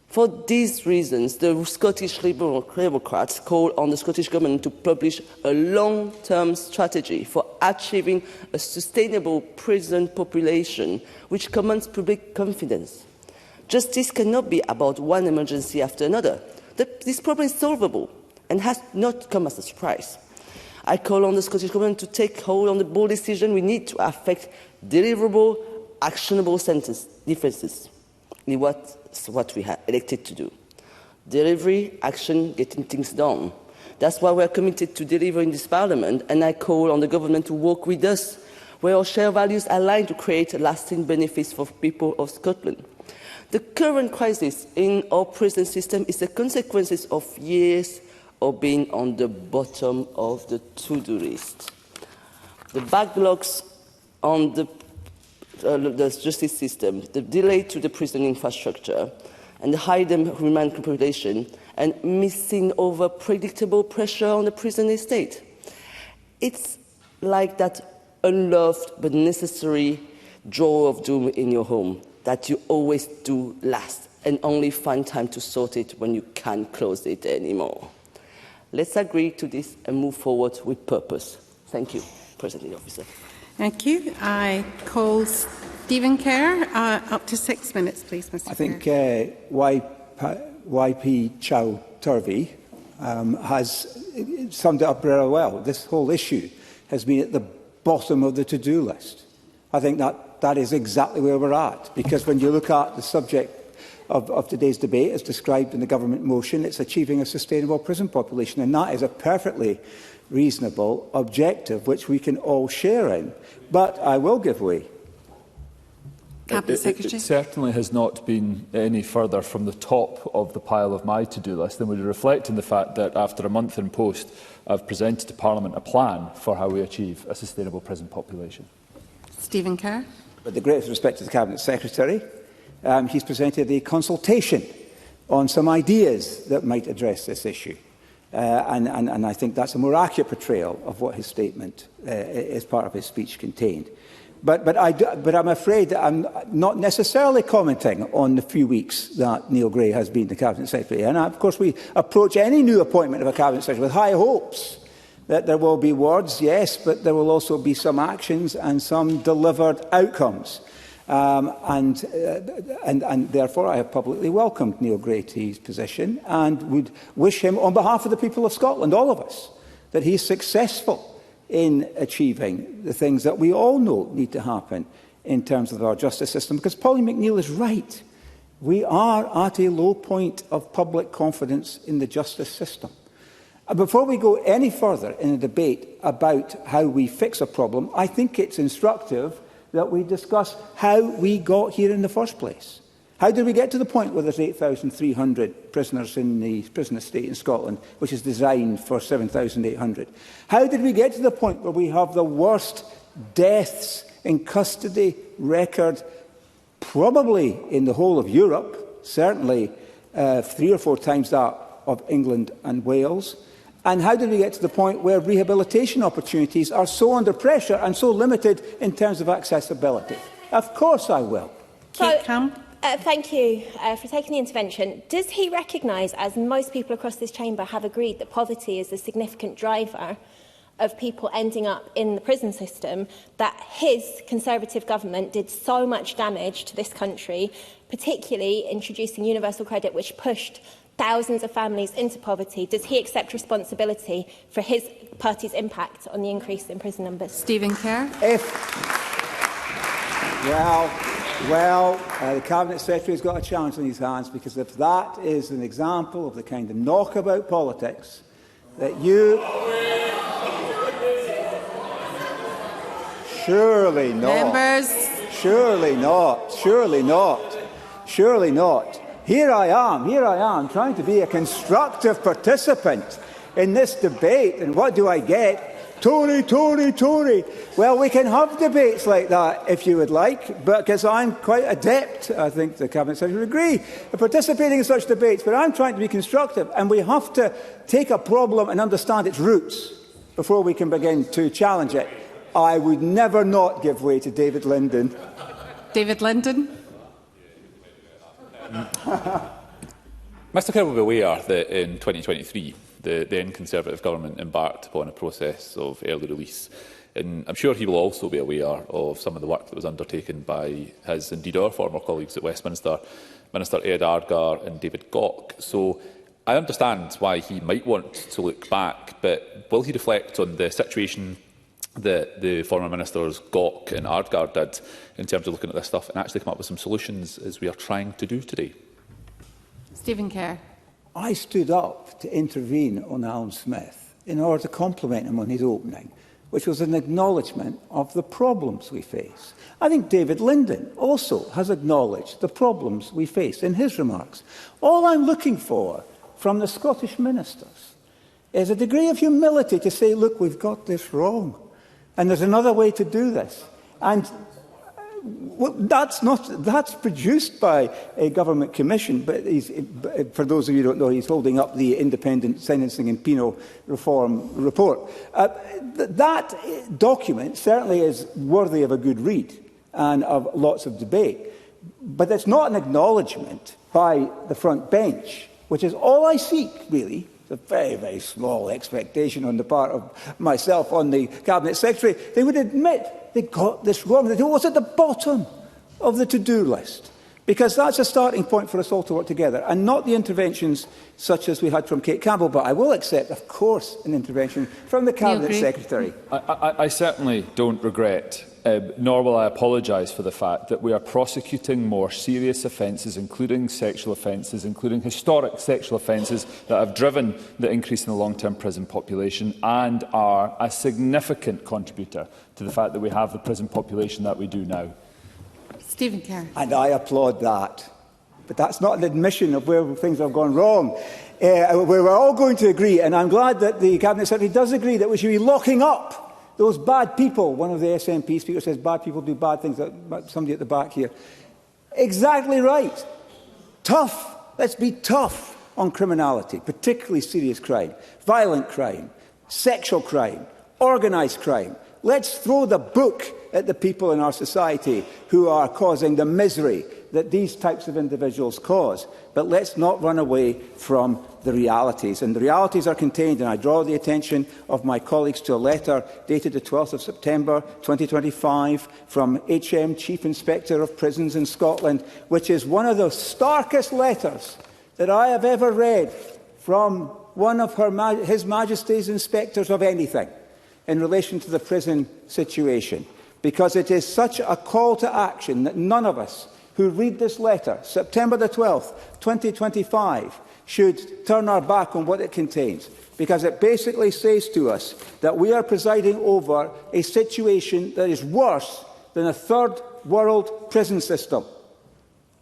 For these reasons, the Scottish Liberal Democrats call on the Scottish Government to publish a long-term strategy for achieving a sustainable prison population which commands public confidence. Justice cannot be about one emergency after another. This problem is solvable and has not come as a surprise. I call on the Scottish Government to take hold on the bold decision we need to affect deliverable, actionable sentence differences. That's what we have elected to do. Delivery, action, getting things done. That's why we are committed to deliver in this Parliament, and I call on the Government to work with us, where our shared values align to create lasting benefits for people of Scotland. The current crisis in our prison system is a consequence of years of being on the bottom of the to-do list. The backlogs on the justice system, the delay to the prison infrastructure, and the high remand population, and missing over predictable pressure on the prison estate. It's like that unloved but necessary drawer of doom in your home that you always do last and only find time to sort it when you can't close it anymore. Let's agree to this and move forward with purpose. Thank you, Presiding Officer. Thank you. I call Stephen Kerr. Up to 6 minutes, please, Mr. I think YP Chow Turvey has summed it up very well. This whole issue has been at the bottom of the to-do list. I think that is exactly where we're at, because when you look at the subject of today's debate, as described in the government motion, it's achieving a sustainable prison population, and that is a perfectly reasonable objective which we can all share in. But I will give way. It certainly has not been any further from the top of the pile of my to-do list than would reflect in the fact that after a month in post, I've presented to Parliament a plan for how we achieve a sustainable prison population. Stephen Kerr. With the greatest respect to the Cabinet Secretary, he's presented a consultation on some ideas that might address this issue. And I think that's a more accurate portrayal of what his statement as part of his speech contained. But I'm afraid that I'm not necessarily commenting on the few weeks that Neil Gray has been the Cabinet Secretary. And of course, we approach any new appointment of a Cabinet Secretary with high hopes that there will be words, yes, but there will also be some actions and some delivered outcomes. And therefore, I have publicly welcomed Neil Gray to his position and would wish him, on behalf of the people of Scotland, all of us, that he is successful in achieving the things that we all know need to happen in terms of our justice system. Because Pauline McNeill is right. We are at a low point of public confidence in the justice system. And before we go any further in a debate about how we fix a problem, I think it's instructive that we discuss how we got here in the first place. How did we get to the point where there's 8,300 prisoners in the prison estate in Scotland, which is designed for 7,800? How did we get to the point where we have the worst deaths in custody record, probably in the whole of Europe, certainly 3 or 4 times that of England and Wales? And how did we get to the point where rehabilitation opportunities are so under pressure and so limited in terms of accessibility? Of course I will. Thank you for taking the intervention. Does he recognise, as most people across this chamber have agreed, that poverty is a significant driver of people ending up in the prison system, that his Conservative government did so much damage to this country, particularly introducing universal credit, which pushed thousands of families into poverty? Does he accept responsibility for his party's impact on the increase in prison numbers? Stephen Kerr. The Cabinet Secretary has got a challenge in his hands, because if that is an example of the kind of knockabout politics that you... Surely not. Members. Surely not. Surely not. Surely not. Here I am, trying to be a constructive participant in this debate, and what do I get? Tory, Tory, Tory. Well, we can have debates like that if you would like, because I'm quite adept, I think the Cabinet Secretary would agree, in participating in such debates, but I'm trying to be constructive, and we have to take a problem and understand its roots before we can begin to challenge it. I would never not give way to David Linden. David Linden. Mr Kerr will be aware that in 2023 the then Conservative government embarked upon a process of early release. And I'm sure he will also be aware of some of the work that was undertaken by his, indeed our former colleagues at Westminster, Minister Ed Ardgar and David Gauck. So I understand why he might want to look back, but will he reflect on the situation that the former ministers Gauck and Ardgar did in terms of looking at this stuff and actually come up with some solutions as we are trying to do today? Stephen Kerr. I stood up to intervene on Alan Smith in order to compliment him on his opening, which was an acknowledgement of the problems we face. I think David Linden also has acknowledged the problems we face in his remarks. All I'm looking for from the Scottish ministers is a degree of humility to say, look, we've got this wrong, and there's another way to do this. And that's produced by a government commission, but for those of you who don't know, he's holding up the Independent Sentencing and Penal Reform report. That document certainly is worthy of a good read and of lots of debate, but it's not an acknowledgement by the front bench, which is all I seek, really. It's a very, very small expectation on the part of myself, on the Cabinet Secretary. They would admit they got this wrong, that it was at the bottom of the to-do list, because that's a starting point for us all to work together, and not the interventions such as we had from Kate Campbell. But I will accept, of course, an intervention from the Cabinet Secretary. I certainly don't regret, nor will I apologise for the fact that we are prosecuting more serious offences, including sexual offences, including historic sexual offences that have driven the increase in the long-term prison population and are a significant contributor to the fact that we have the prison population that we do now. Stephen Kerr. And I applaud that. But that's not an admission of where things have gone wrong. We're all going to agree, and I'm glad that the Cabinet Secretary does agree, that we should be locking up those bad people. One of the SNP speakers says bad people do bad things. Somebody at the back here. Exactly right. Tough. Let's be tough on criminality, particularly serious crime, violent crime, sexual crime, organised crime. Let's throw the book at the people in our society who are causing the misery that these types of individuals cause. But let's not run away from the realities. And the realities are contained, and I draw the attention of my colleagues to a letter dated the 12th of September 2025 from HM Chief Inspector of Prisons in Scotland, which is one of the starkest letters that I have ever read from one of His Majesty's inspectors of anything in relation to the prison situation, because it is such a call to action that none of us who read this letter, September the 12th, 2025, should turn our back on what it contains, because it basically says to us that we are presiding over a situation that is worse than a third world prison system.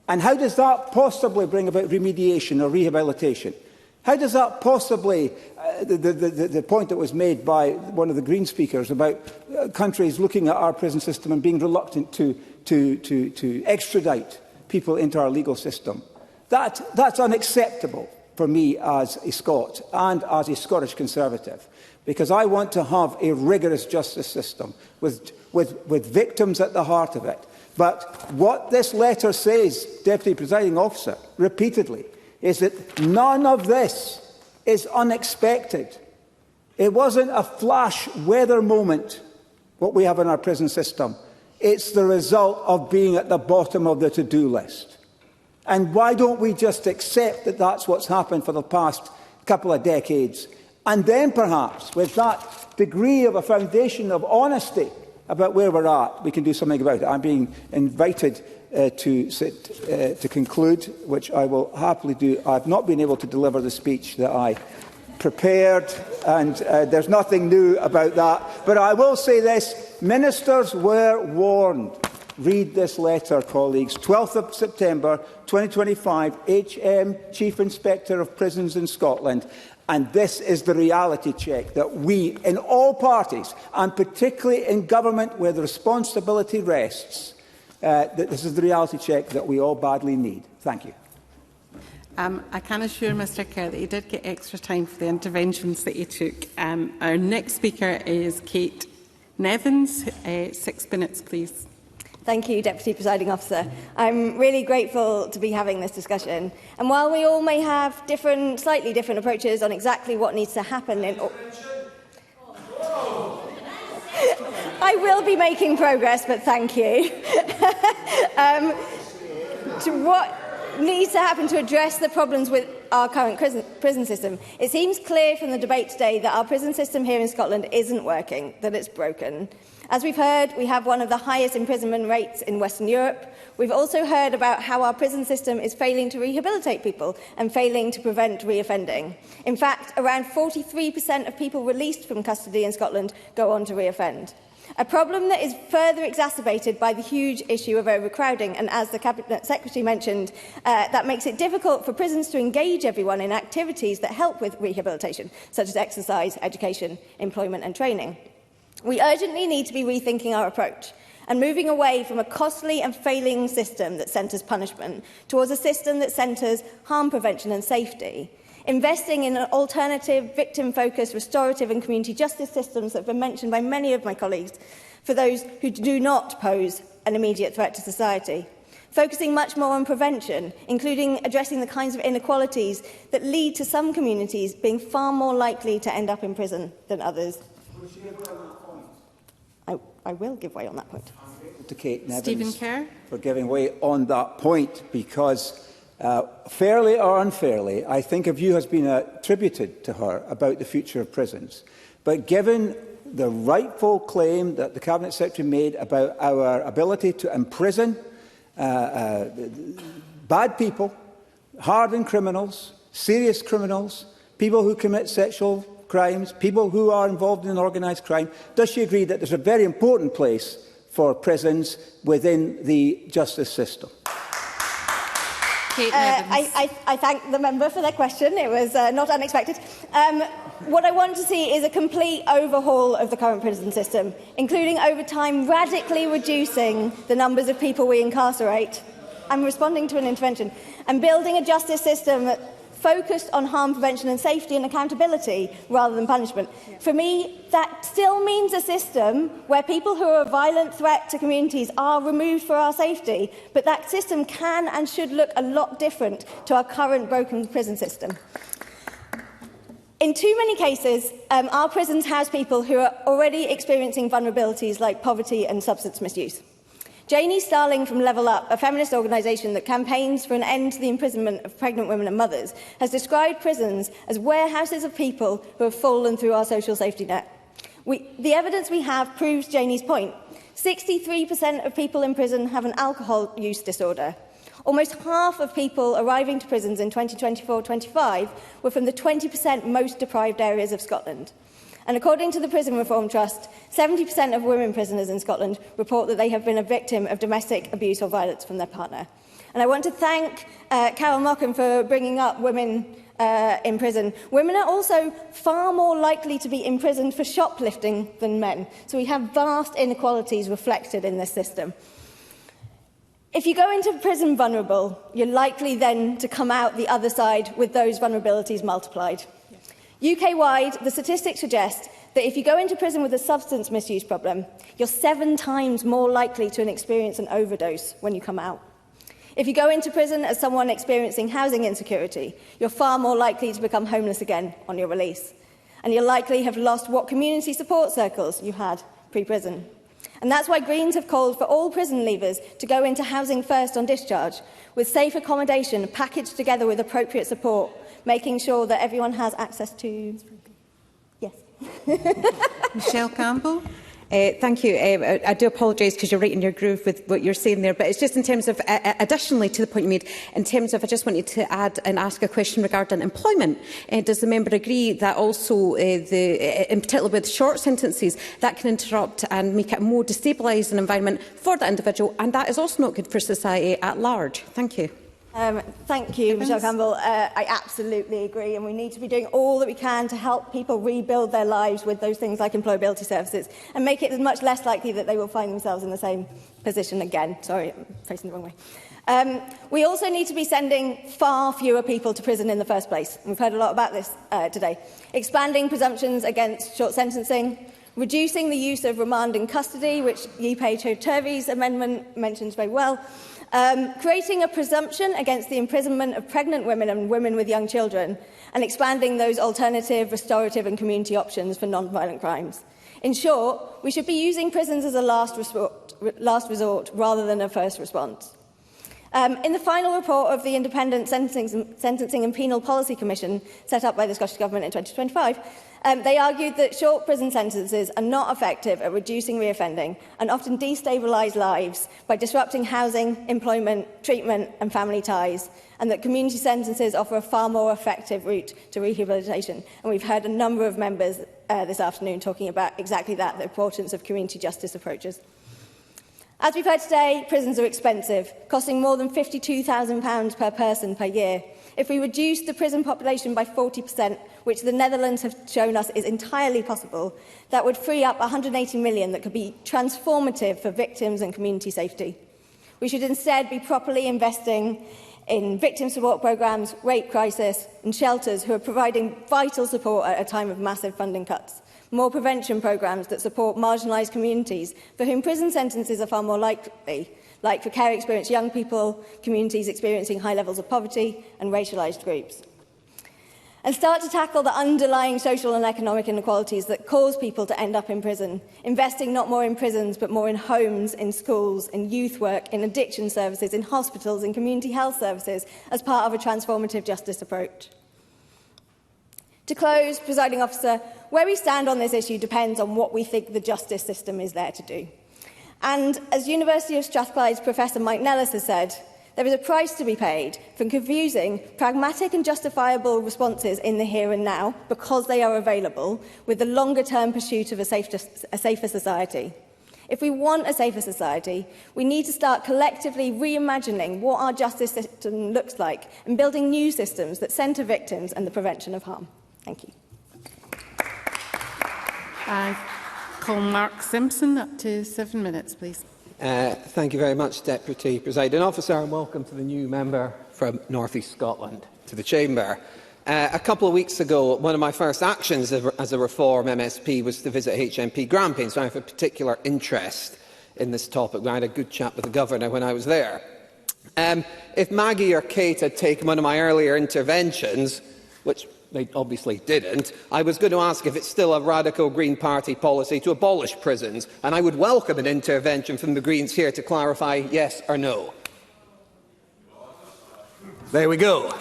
And how does that possibly bring about remediation or rehabilitation? How does that possibly, the point that was made by one of the Green speakers about countries looking at our prison system and being reluctant to extradite people into our legal system, that's unacceptable for me as a Scot and as a Scottish Conservative, because I want to have a rigorous justice system with victims at the heart of it. But what this letter says, Deputy Presiding Officer, repeatedly, is that none of this is unexpected. It wasn't a flash weather moment, what we have in our prison system. It's the result of being at the bottom of the to-do list. And why don't we just accept that that's what's happened for the past couple of decades? And then perhaps, with that degree of a foundation of honesty about where we're at, we can do something about it. I'm being invited to conclude, which I will happily do. I've not been able to deliver the speech that I prepared, and there's nothing new about that. But I will say this, ministers were warned. Read this letter, colleagues. 12th of September 2025, HM, Chief Inspector of Prisons in Scotland. And this is the reality check that we, in all parties, and particularly in government where the responsibility rests, that this is the reality check that we all badly need. Thank you. I can assure Mr Kerr that he did get extra time for the interventions that he took. Our next speaker is Kate Nevins. 6 minutes, please. Thank you, Deputy Presiding Officer. I'm really grateful to be having this discussion. And while we all may have slightly different approaches on exactly what needs to happen I will be making progress, but thank you. To what needs to happen to address the problems with our current prison system. It seems clear from the debate today that our prison system here in Scotland isn't working, that it's broken. As we've heard, we have one of the highest imprisonment rates in Western Europe. We've also heard about how our prison system is failing to rehabilitate people and failing to prevent reoffending. In fact, around 43% of people released from custody in Scotland go on to reoffend. A problem that is further exacerbated by the huge issue of overcrowding, and as the Cabinet Secretary mentioned, that makes it difficult for prisons to engage everyone in activities that help with rehabilitation, such as exercise, education, employment and training. We urgently need to be rethinking our approach and moving away from a costly and failing system that centres punishment towards a system that centres harm prevention and safety. Investing in alternative, victim-focused, restorative and community justice systems that have been mentioned by many of my colleagues for those who do not pose an immediate threat to society. Focusing much more on prevention, including addressing the kinds of inequalities that lead to some communities being far more likely to end up in prison than others. I will give way on that point. To Kate Nevins Stephen Kerr. For giving way on that point, because fairly or unfairly, I think a view has been attributed to her about the future of prisons. But given the rightful claim that the Cabinet Secretary made about our ability to imprison bad people, hardened criminals, serious criminals, people who commit sexual crimes, people who are involved in organised crime, does she agree that there's a very important place for prisons within the justice system? I thank the member for their question. It was not unexpected. What I want to see is a complete overhaul of the current prison system, including over time radically reducing the numbers of people we incarcerate. I'm responding to an intervention. And building a justice system focused on harm prevention and safety and accountability rather than punishment. For me, that still means a system where people who are a violent threat to communities are removed for our safety, but that system can and should look a lot different to our current broken prison system. In too many cases, our prisons house people who are already experiencing vulnerabilities like poverty and substance misuse. Janie Starling from Level Up, a feminist organisation that campaigns for an end to the imprisonment of pregnant women and mothers, has described prisons as warehouses of people who have fallen through our social safety net. The evidence we have proves Janie's point. 63% of people in prison have an alcohol use disorder. Almost half of people arriving to prisons in 2024-25 were from the 20% most deprived areas of Scotland. And according to the Prison Reform Trust, 70% of women prisoners in Scotland report that they have been a victim of domestic abuse or violence from their partner. And I want to thank Carol Mockham for bringing up women in prison. Women are also far more likely to be imprisoned for shoplifting than men. So we have vast inequalities reflected in this system. If you go into prison vulnerable, you're likely then to come out the other side with those vulnerabilities multiplied. UK-wide, the statistics suggest that if you go into prison with a substance misuse problem, you're 7 times more likely to experience an overdose when you come out. If you go into prison as someone experiencing housing insecurity, you're far more likely to become homeless again on your release. And you'll likely have lost what community support circles you had pre-prison. And that's why Greens have called for all prison leavers to go into housing first on discharge, with safe accommodation packaged together with appropriate support, making sure that everyone has access to... Yes. Michelle Campbell. Thank you. I do apologise because you're right in your groove with what you're saying there, but it's just in terms of, additionally to the point you made, in terms of, I just wanted to add and ask a question regarding employment. Does the member agree that also, in particular with short sentences, that can interrupt and make it a more destabilising environment for the individual, and that is also not good for society at large? Thank you. Thank you, Michelle Campbell. I absolutely agree, and we need to be doing all that we can to help people rebuild their lives with those things like employability services and make it much less likely that they will find themselves in the same position again. Sorry, I'm facing the wrong way. We also need to be sending far fewer people to prison in the first place. We've heard a lot about this today. Expanding presumptions against short sentencing, reducing the use of remand in custody, which Yipe Turvey's amendment mentions very well, creating a presumption against the imprisonment of pregnant women and women with young children, and expanding those alternative, restorative and community options for non-violent crimes. In short, we should be using prisons as a last resort rather than a first response. In the final report of the Independent Sentencing and Penal Policy Commission set up by the Scottish Government in 2025, they argued that short prison sentences are not effective at reducing reoffending and often destabilise lives by disrupting housing, employment, treatment and family ties, and that community sentences offer a far more effective route to rehabilitation. And we've heard a number of members this afternoon talking about exactly that, the importance of community justice approaches. As we've heard today, prisons are expensive, costing more than £52,000 per person per year. If we reduce the prison population by 40%, which the Netherlands have shown us is entirely possible, that would free up £180 million that could be transformative for victims and community safety. We should instead be properly investing in victim support programmes, rape crisis and shelters who are providing vital support at a time of massive funding cuts. More prevention programmes that support marginalised communities for whom prison sentences are far more likely, like for care-experienced young people, communities experiencing high levels of poverty and racialised groups. And start to tackle the underlying social and economic inequalities that cause people to end up in prison, investing not more in prisons but more in homes, in schools, in youth work, in addiction services, in hospitals, in community health services as part of a transformative justice approach. To close, Presiding Officer, where we stand on this issue depends on what we think the justice system is there to do. And as University of Strathclyde's Professor Mike Nellis has said, there is a price to be paid for confusing pragmatic and justifiable responses in the here and now, because they are available, with the longer-term pursuit of a safer society. If we want a safer society, we need to start collectively reimagining what our justice system looks like and building new systems that centre victims and the prevention of harm. Thank you. I call Mark Simpson, up to 7 minutes, please. Thank you very much, Deputy Presiding Officer, and welcome to the new member from North East Scotland to the Chamber. A couple of weeks ago, one of my first actions as a Reform MSP was to visit HMP Grampians, so I have a particular interest in this topic. I had a good chat with the Governor when I was there. If Maggie or Kate had taken one of my earlier interventions, which they obviously didn't, I was going to ask if it's still a radical Green Party policy to abolish prisons, and I would welcome an intervention from the Greens here to clarify yes or no. There we go.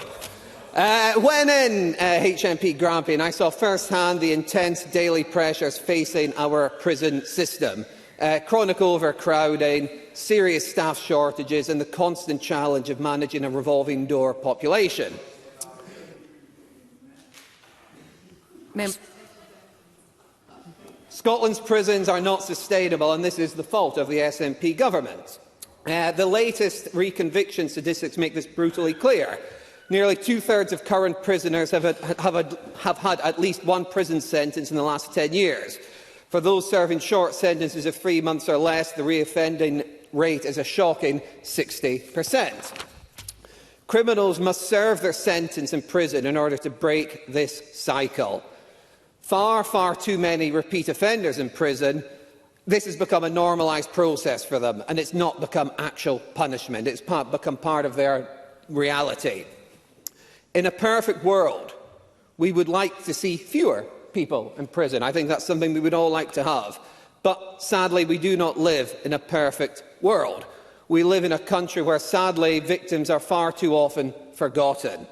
When in HMP Grampian, I saw firsthand the intense daily pressures facing our prison system. Chronic overcrowding, serious staff shortages and the constant challenge of managing a revolving door population. Scotland's prisons are not sustainable, and this is the fault of the SNP government. The latest reconviction statistics make this brutally clear. Nearly two-thirds of current prisoners have had at least one prison sentence in the last 10 years. For those serving short sentences of 3 months or less, the reoffending rate is a shocking 60%. Criminals must serve their sentence in prison in order to break this cycle. Far too many repeat offenders in prison. This has become a normalised process for them, and it's not become actual punishment. It's become part of their reality. In a perfect world, we would like to see fewer people in prison. I think that's something we would all like to have. But sadly, we do not live in a perfect world. We live in a country where, sadly, victims are far too often forgotten.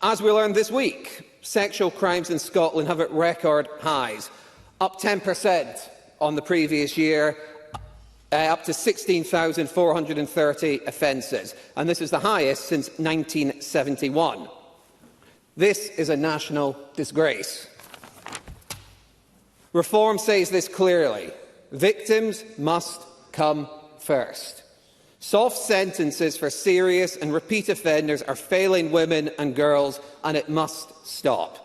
As we learned this week, sexual crimes in Scotland have at record highs, up 10% on the previous year, up to 16,430 offences, and this is the highest since 1971. This is a national disgrace. Reform says this clearly. Victims must come first. Soft sentences for serious and repeat offenders are failing women and girls, and it must stop.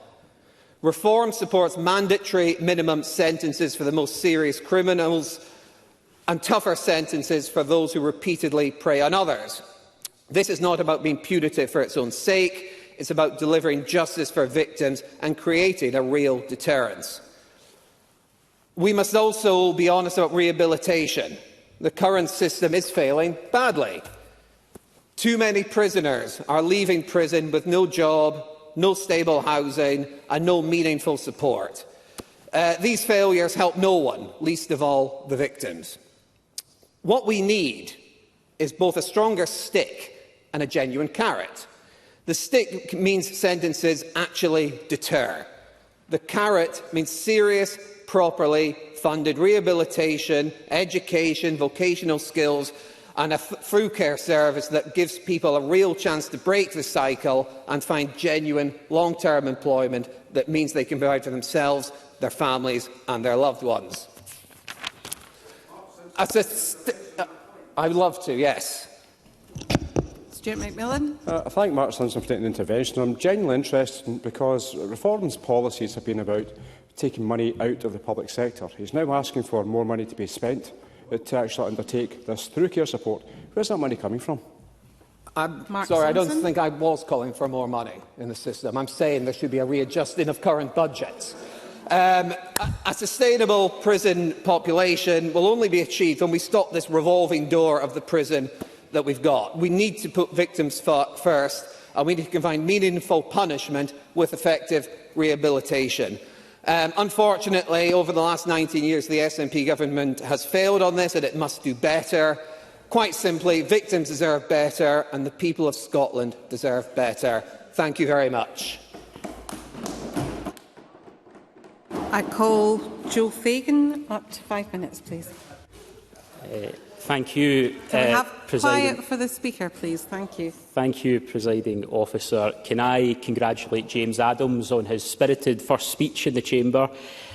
Reform supports mandatory minimum sentences for the most serious criminals and tougher sentences for those who repeatedly prey on others. This is not about being punitive for its own sake. It's about delivering justice for victims and creating a real deterrence. We must also be honest about rehabilitation. The current system is failing badly. Too many prisoners are leaving prison with no job, no stable housing and no meaningful support. These failures help no one, least of all the victims. What we need is both a stronger stick and a genuine carrot. The stick means sentences actually deter. The carrot means serious, properly funded rehabilitation, education, vocational skills and a through care service that gives people a real chance to break the cycle and find genuine long-term employment that means they can provide for themselves, their families and their loved ones. I would love to, yes. Stuart McMillan. I thank Mark Simpson for taking the intervention. I'm genuinely interested because Reform's policies have been about taking money out of the public sector. He's now asking for more money to be spent to actually undertake this through care support. Where's that money coming from? Sorry, I don't think I was calling for more money in the system. I'm saying there should be a readjusting of current budgets. A sustainable prison population will only be achieved when we stop this revolving door of the prison that we've got. We need to put victims first, and we need to combine meaningful punishment with effective rehabilitation. Unfortunately, over the last 19 years, the SNP government has failed on this, and it must do better. Quite simply, victims deserve better, and the people of Scotland deserve better. Thank you very much. I call Joe Fagan. Up to 5 minutes, please. Thank you, Can we have Presiding... quiet for the Speaker, please? Thank you. Thank you, Presiding Officer. Can I congratulate James Adams on his spirited first speech in the Chamber?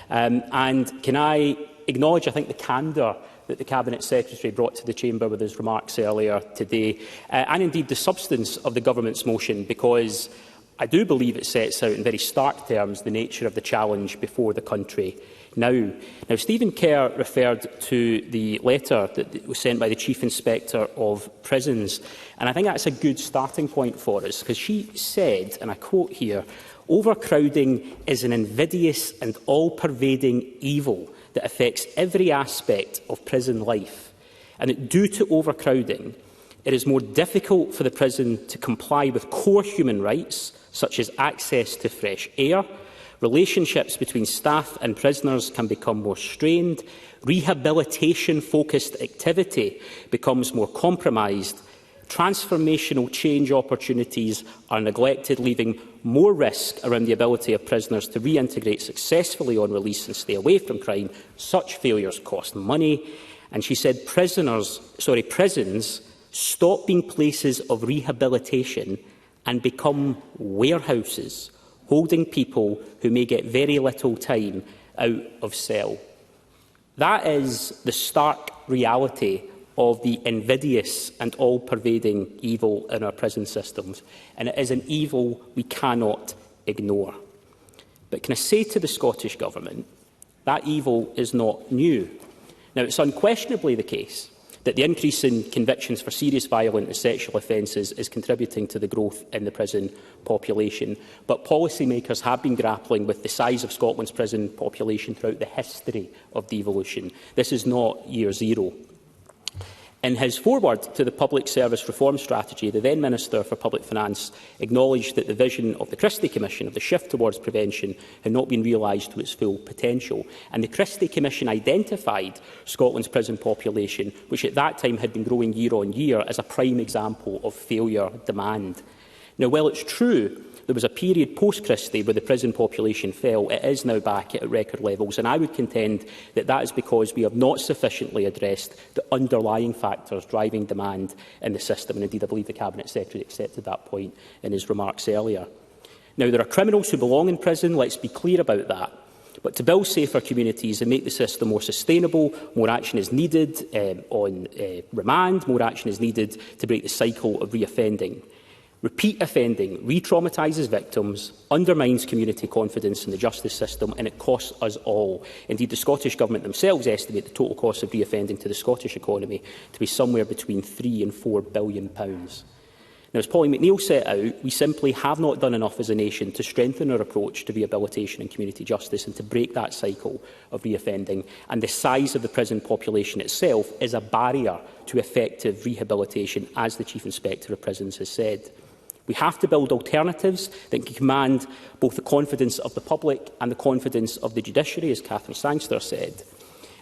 And can I acknowledge, I think, the candour that the Cabinet Secretary brought to the Chamber with his remarks earlier today, and indeed the substance of the Government's motion, because I do believe it sets out in very stark terms the nature of the challenge before the country now. Stephen Kerr referred to the letter that was sent by the Chief Inspector of Prisons, and I think that's a good starting point for us, because she said, and I quote here, "Overcrowding is an invidious and all-pervading evil that affects every aspect of prison life, and that due to overcrowding, it is more difficult for the prison to comply with core human rights, such as access to fresh air. Relationships between staff and prisoners can become more strained. Rehabilitation-focused activity becomes more compromised. Transformational change opportunities are neglected, leaving more risk around the ability of prisoners to reintegrate successfully on release and stay away from crime. Such failures cost money." And she said prisons stop being places of rehabilitation and become warehouses, holding people who may get very little time out of cell. That is the stark reality of the invidious and all-pervading evil in our prison systems, and it is an evil we cannot ignore. But can I say to the Scottish Government, that evil is not new. Now, it's unquestionably the case that the increase in convictions for serious violent and sexual offences is contributing to the growth in the prison population. But policymakers have been grappling with the size of Scotland's prison population throughout the history of devolution. This is not year zero. In his foreword to the Public Service Reform Strategy, the then Minister for Public Finance acknowledged that the vision of the Christie Commission of the shift towards prevention had not been realised to its full potential. And the Christie Commission identified Scotland's prison population, which at that time had been growing year on year, as a prime example of failure demand. Now, while it's true There was a period post-Christie where the prison population fell. It is now back at record levels, and I would contend that that is because we have not sufficiently addressed the underlying factors driving demand in the system, and indeed I believe the Cabinet Secretary accepted that point in his remarks earlier. Now, there are criminals who belong in prison, let's be clear about that. But to build safer communities and make the system more sustainable, more action is needed on remand, more action is needed to break the cycle of reoffending. Repeat offending re-traumatises victims, undermines community confidence in the justice system, and it costs us all. Indeed, the Scottish Government themselves estimate the total cost of reoffending to the Scottish economy to be somewhere between £3 and £4 billion. Now, as Pauline McNeill set out, we simply have not done enough as a nation to strengthen our approach to rehabilitation and community justice and to break that cycle of reoffending. And the size of the prison population itself is a barrier to effective rehabilitation, as the Chief Inspector of Prisons has said. We have to build alternatives that can command both the confidence of the public and the confidence of the judiciary, as Catherine Sangster said.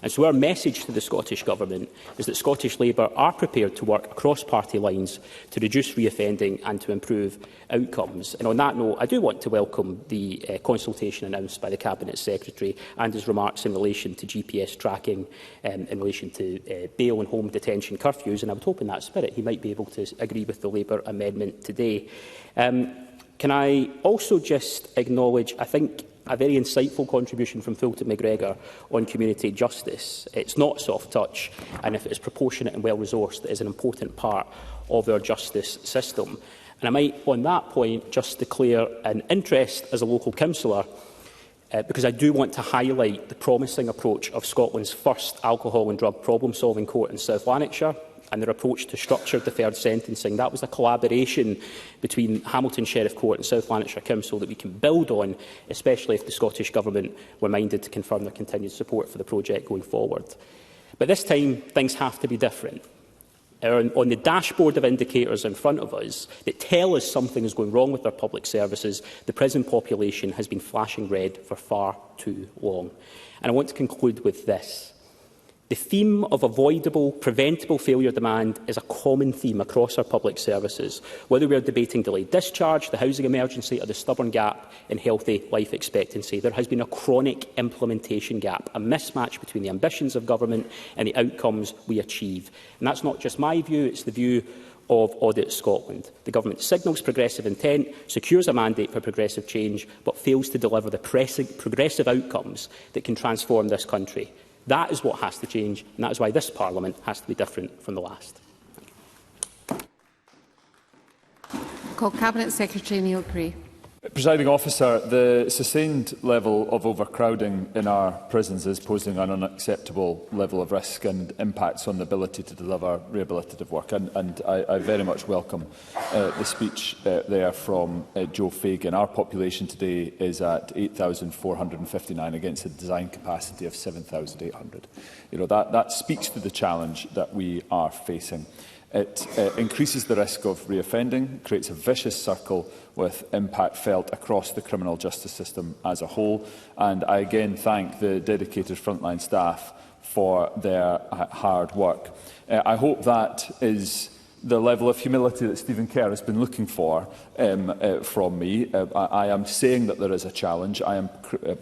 And so our message to the Scottish Government is that Scottish Labour are prepared to work across party lines to reduce reoffending and to improve outcomes. And on that note, I do want to welcome the consultation announced by the Cabinet Secretary and his remarks in relation to GPS tracking in relation to bail and home detention curfews. And I would hope in that spirit he might be able to agree with the Labour amendment today. Can I also just acknowledge, I think, a very insightful contribution from Fulton McGregor on community justice. It's not soft touch, and if it is proportionate and well-resourced, it is an important part of our justice system. And I might, on that point, just declare an interest as a local councillor, because I do want to highlight the promising approach of Scotland's first alcohol and drug problem-solving court in South Lanarkshire, and their approach to structured deferred sentencing. That was a collaboration between Hamilton Sheriff Court and South Lanarkshire Council that we can build on, especially if the Scottish Government were minded to confirm their continued support for the project going forward. But this time, things have to be different. On the dashboard of indicators in front of us that tell us something is going wrong with our public services, the prison population has been flashing red for far too long. And I want to conclude with this. The theme of avoidable, preventable failure demand is a common theme across our public services, whether we are debating delayed discharge, the housing emergency or the stubborn gap in healthy life expectancy. There has been a chronic implementation gap, a mismatch between the ambitions of government and the outcomes we achieve. And that's not just my view, it's the view of Audit Scotland. The government signals progressive intent, secures a mandate for progressive change, but fails to deliver the progressive outcomes that can transform this country. That is what has to change, and that is why this Parliament has to be different from the last. Call Cabinet Secretary Neil Gray. Presiding Officer, the sustained level of overcrowding in our prisons is posing an unacceptable level of risk and impacts on the ability to deliver rehabilitative work. And I very much welcome the speech there from Joe Fagan. Our population today is at 8,459 against a design capacity of 7,800. That speaks to the challenge that we are facing. It increases the risk of reoffending, creates a vicious circle with impact felt across the criminal justice system as a whole. And I again thank the dedicated frontline staff for their hard work. I hope that is the level of humility that Stephen Kerr has been looking for from me. I am saying that there is a challenge. I am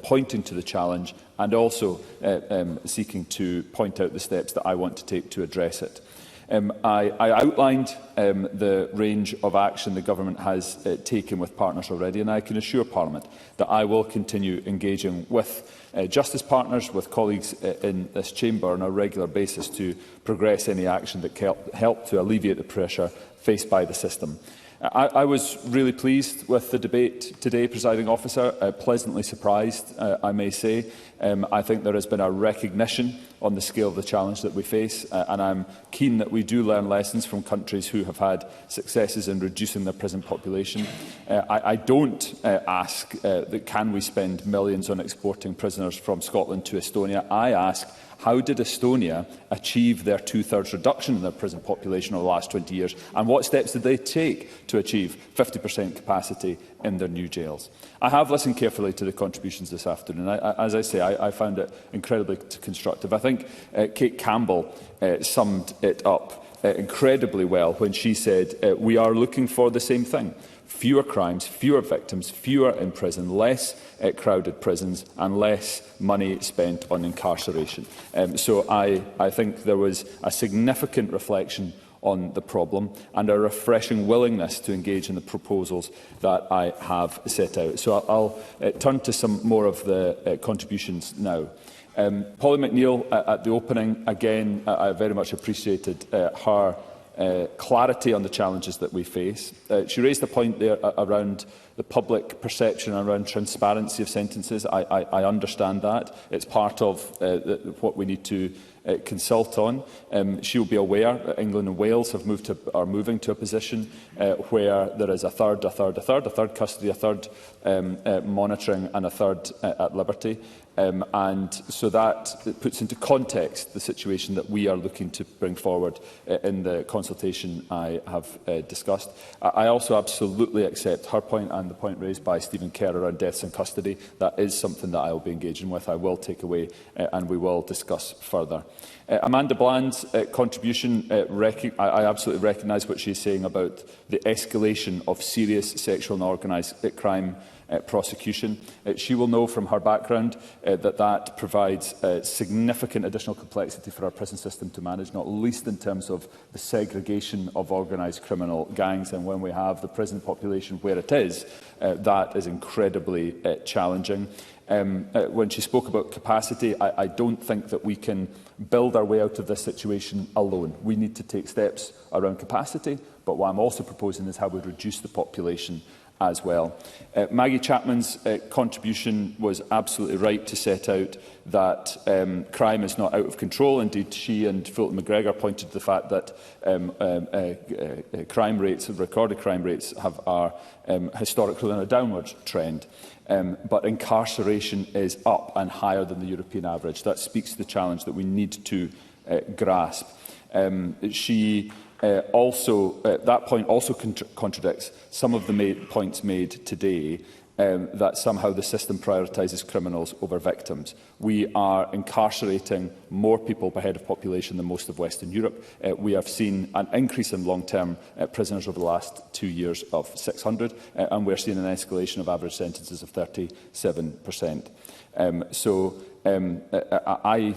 pointing to the challenge and also seeking to point out the steps that I want to take to address it. I outlined the range of action the Government has taken with partners already, and I can assure Parliament that I will continue engaging with justice partners, with colleagues in this chamber on a regular basis to progress any action that help to alleviate the pressure faced by the system. I was really pleased with the debate today, Presiding Officer, pleasantly surprised, I may say. I think there has been a recognition on the scale of the challenge that we face, and I'm keen that we do learn lessons from countries who have had successes in reducing their prison population. I don't ask that can we spend millions on exporting prisoners from Scotland to Estonia. I ask, how did Estonia achieve their two-thirds reduction in their prison population over the last 20 years? And what steps did they take to achieve 50% capacity in their new jails? I have listened carefully to the contributions this afternoon. As I say, I found it incredibly constructive. I think Kate Campbell summed it up incredibly well when she said we are looking for the same thing. fewer crimes, fewer victims, fewer in prison, less crowded prisons and less money spent on incarceration. So I think there was a significant reflection on the problem and a refreshing willingness to engage in the proposals that I have set out. So I'll turn to some more of the contributions now. Polly McNeill, at the opening, again, I very much appreciated her clarity on the challenges that we face. She raised a point there around the public perception around transparency of sentences. I understand that. It's part of what we need to consult on. She will be aware that England and Wales are moving to a position where there is a third custody, a third monitoring and a third at liberty. And so that puts into context the situation that we are looking to bring forward in the consultation I have discussed. I also absolutely accept her point and the point raised by Stephen Kerr around deaths in custody. That is something that I will be engaging with. I will take away and we will discuss further. Amanda Bland's contribution, I absolutely recognise what she's saying about the escalation of serious sexual and organised crime prosecution. She will know from her background that provides significant additional complexity for our prison system to manage, not least in terms of the segregation of organised criminal gangs. And when we have the prison population where it is, that is incredibly challenging. When she spoke about capacity, I don't think that we can build our way out of this situation alone. We need to take steps around capacity, but what I'm also proposing is how we reduce the population as well. Maggie Chapman's contribution was absolutely right to set out that crime is not out of control. Indeed, she and Fulton McGregor pointed to the fact that crime rates, recorded crime rates, are historically on a downward trend. But incarceration is up and higher than the European average. That speaks to the challenge that we need to grasp. That point also contradicts some of the points made today that somehow the system prioritises criminals over victims. We are incarcerating more people per head of population than most of Western Europe. We have seen an increase in long-term prisoners over the last 2 years of 600, and we're seeing an escalation of average sentences of 37%. I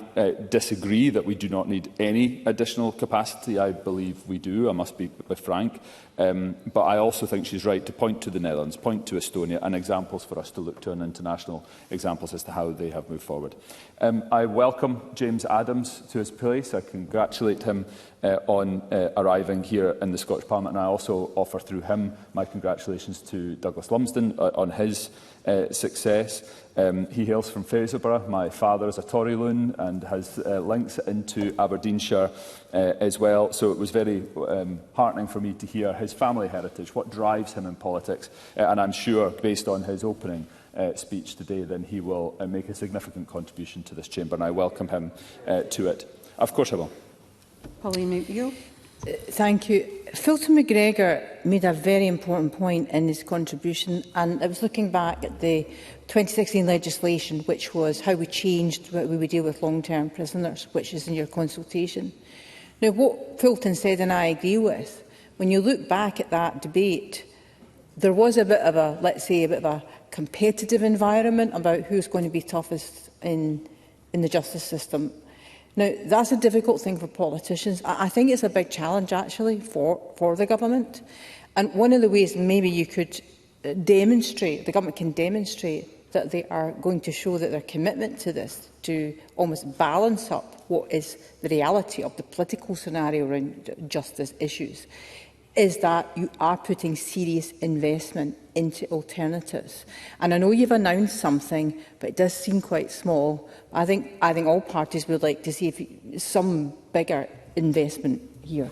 disagree that we do not need any additional capacity. I believe we do, I must be frank. But I also think she's right to point to the Netherlands, point to Estonia, and examples for us to look to, and international examples as to how they have moved forward. I welcome James Adams to his place. I congratulate him on arriving here in the Scottish Parliament, and I also offer through him my congratulations to Douglas Lumsden on his success. He hails from Fraserburgh. My father is a Tory loon and has links into Aberdeenshire as well. So it was very heartening for me to hear his family heritage, what drives him in politics. And I'm sure, based on his opening speech today, then he will make a significant contribution to this chamber, and I welcome him to it. Of course I will. Pauline McNeill. Thank you. Fulton McGregor made a very important point in his contribution, and I was looking back at the 2016 legislation, which was how we changed what we would deal with long-term prisoners, which is in your consultation. Now, what Fulton said, and I agree with, when you look back at that debate, there was a bit of a, let's say, a bit of a competitive environment about who's going to be toughest in the justice system. Now, that's a difficult thing for politicians. I think it's a big challenge, actually, for the government. And one of the ways maybe you could demonstrate, the government can demonstrate that they are going to show that their commitment to this, to almost balance up what is the reality of the political scenario around justice issues, is that you are putting serious investment into alternatives. And I know you've announced something, but it does seem quite small. I think all parties would like to see some bigger investment here.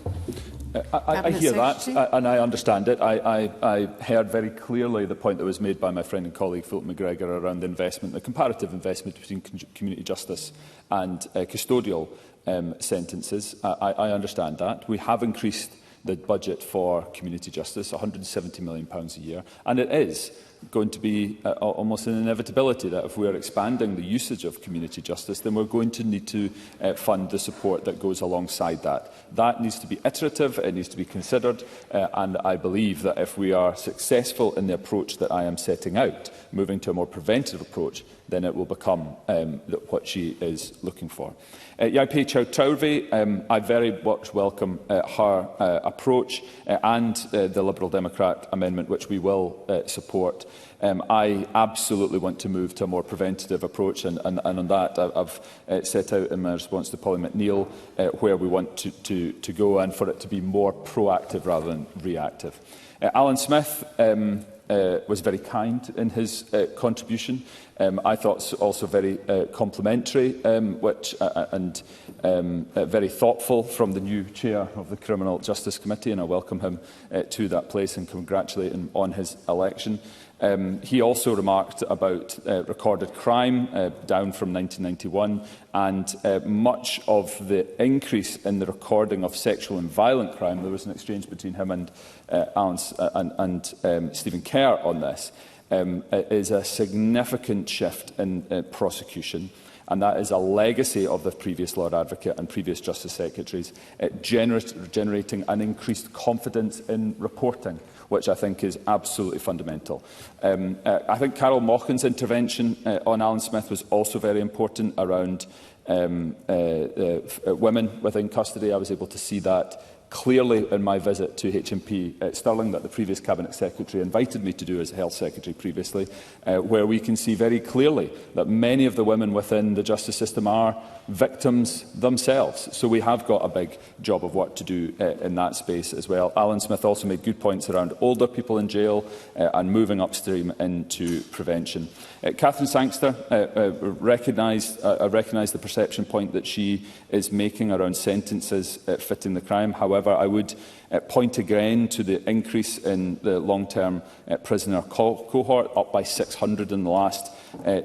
I hear that, and I understand it. I heard very clearly the point that was made by my friend and colleague Fulton McGregor around the investment, the comparative investment between community justice and custodial sentences. I understand that. We have increased the budget for community justice, £170 million a year, and it is going to be almost an inevitability that if we are expanding the usage of community justice, then we're going to need to fund the support that goes alongside that. That needs to be iterative, it needs to be considered, and I believe that if we are successful in the approach that I am setting out, moving to a more preventative approach, then it will become what she is looking for. Yaipe Chowdhury, I very much welcome her approach and the Liberal Democrat amendment, which we will support. I absolutely want to move to a more preventative approach, and on that I've set out in my response to Polly McNeill where we want to go, and for it to be more proactive rather than reactive. Alan Smith was very kind in his contribution. I thought also very complimentary and very thoughtful from the new chair of the Criminal Justice Committee, and I welcome him to that place and congratulate him on his election. He also remarked about recorded crime, down from 1991, and much of the increase in the recording of sexual and violent crime. There was an exchange between him and Stephen Kerr on this. Is a significant shift in prosecution, and that is a legacy of the previous Lord Advocate and previous Justice Secretaries, generating an increased confidence in reporting, which I think is absolutely fundamental. I think Carol Mochan's intervention on Alan Smith was also very important around women within custody. I was able to see that clearly in my visit to HMP Stirling that the previous Cabinet Secretary invited me to do as Health Secretary previously, where we can see very clearly that many of the women within the justice system are victims themselves. So we have got a big job of work to do in that space as well. Alan Smith also made good points around older people in jail and moving upstream into prevention. Catherine Sangster recognised the perception point that she is making around sentences fitting the crime. However, I would point again to the increase in the long-term prisoner cohort, up by 600 in the last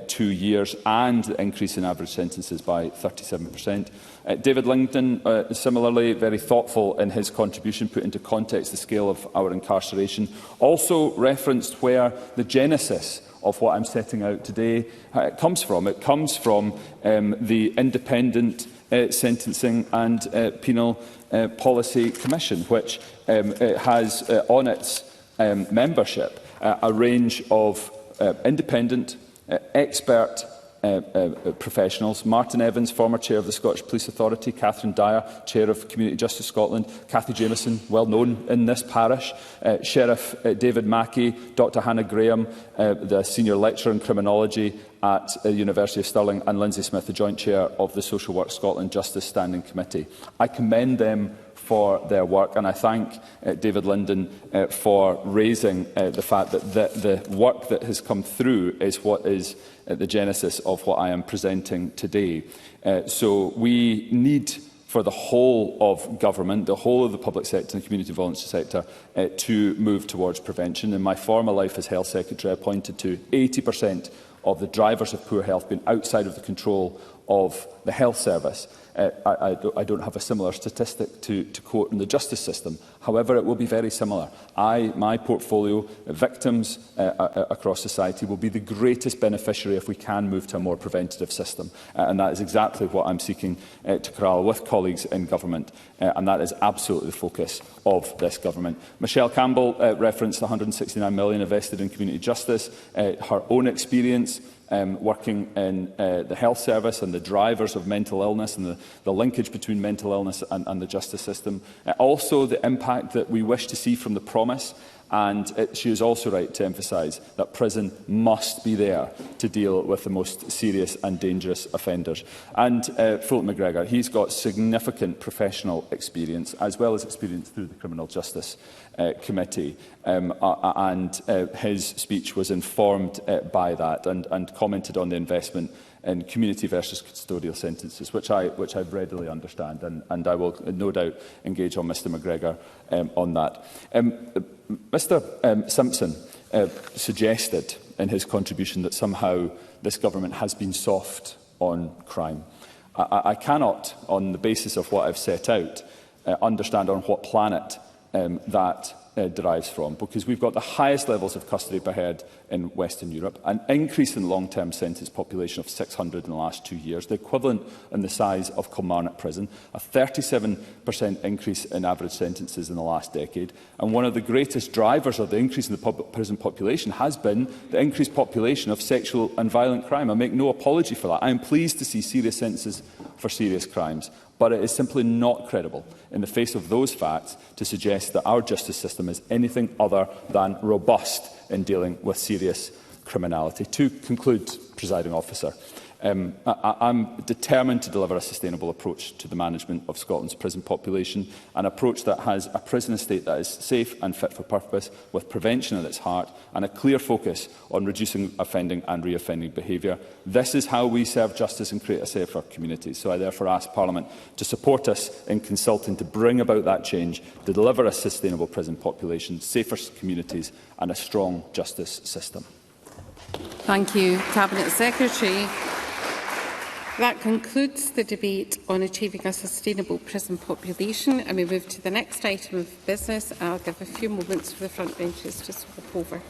2 years, and the increase in average sentences by 37%. David Langdon, similarly, very thoughtful in his contribution, put into context the scale of our incarceration. Also referenced where the genesis of what I'm setting out today comes from. It comes from the Independent Sentencing and Penal Policy Commission, which has on its membership a range of independent, expert professionals. Martyn Evans, former chair of the Scottish Police Authority; Catherine Dyer, chair of Community Justice Scotland; Cathy Jameson, well known in this parish; Sheriff David Mackey; Dr Hannah Graham, the senior lecturer in criminology at the University of Stirling; and Lindsay Smith, the joint chair of the Social Work Scotland Justice Standing Committee. I commend them for their work, and I thank David Linden for raising the fact that the work that has come through is what is the genesis of what I am presenting today. So we need, for the whole of government, the whole of the public sector and community volunteer sector, to move towards prevention. In my former life as Health Secretary, I pointed to 80% of the drivers of poor health being outside of the control of the health service. I don't have a similar statistic to quote in the justice system. However, it will be very similar. My portfolio, victims across society, will be the greatest beneficiary if we can move to a more preventative system. And that is exactly what I'm seeking to corral with colleagues in government. And that is absolutely the focus of this government. Michelle Campbell referenced the £169 million invested in community justice. Her own experience working in the health service and the drivers of mental illness and the linkage between mental illness and the justice system. Also the impact that we wish to see from the promise. And she is also right to emphasise that prison must be there to deal with the most serious and dangerous offenders. And Fulton McGregor, he's got significant professional experience, as well as experience through the Criminal Justice Committee. And his speech was informed by that and commented on the investment in community versus custodial sentences, which I readily understand, and I will no doubt engage on Mr McGregor on that. Mr Simpson suggested in his contribution that somehow this government has been soft on crime. I cannot, on the basis of what I've set out, understand on what planet that derives from, because we've got the highest levels of custody per head in Western Europe, an increase in long-term sentence population of 600 in the last 2 years, the equivalent in the size of Kilmarnock Prison, a 37% increase in average sentences in the last decade, and one of the greatest drivers of the increase in the prison population has been the increased population of sexual and violent crime. I make no apology for that. I am pleased to see serious sentences for serious crimes, but it is simply not credible in the face of those facts to suggest that our justice system is anything other than robust in dealing with serious criminality. To conclude, Presiding Officer, I'm determined to deliver a sustainable approach to the management of Scotland's prison population, an approach that has a prison estate that is safe and fit for purpose, with prevention at its heart and a clear focus on reducing offending and re-offending behaviour. This is how we serve justice and create a safer community. So I therefore ask Parliament to support us in consulting to bring about that change, to deliver a sustainable prison population, safer communities and a strong justice system. Thank you, Cabinet Secretary. That concludes the debate on achieving a sustainable prison population, and we move to the next item of business. I'll give a few moments for the front benches to swap over.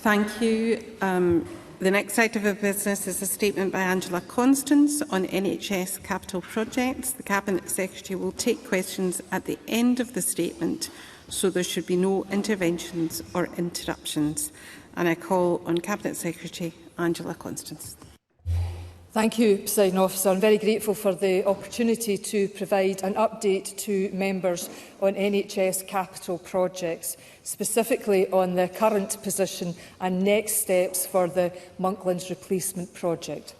Thank you. The next item of business is a statement by Angela Constance on NHS capital projects. The Cabinet Secretary will take questions at the end of the statement, so there should be no interventions or interruptions. And I call on Cabinet Secretary Angela Constance. Thank you, Presiding Officer. I'm very grateful for the opportunity to provide an update to members on NHS capital projects, specifically on the current position and next steps for the Monklands replacement project.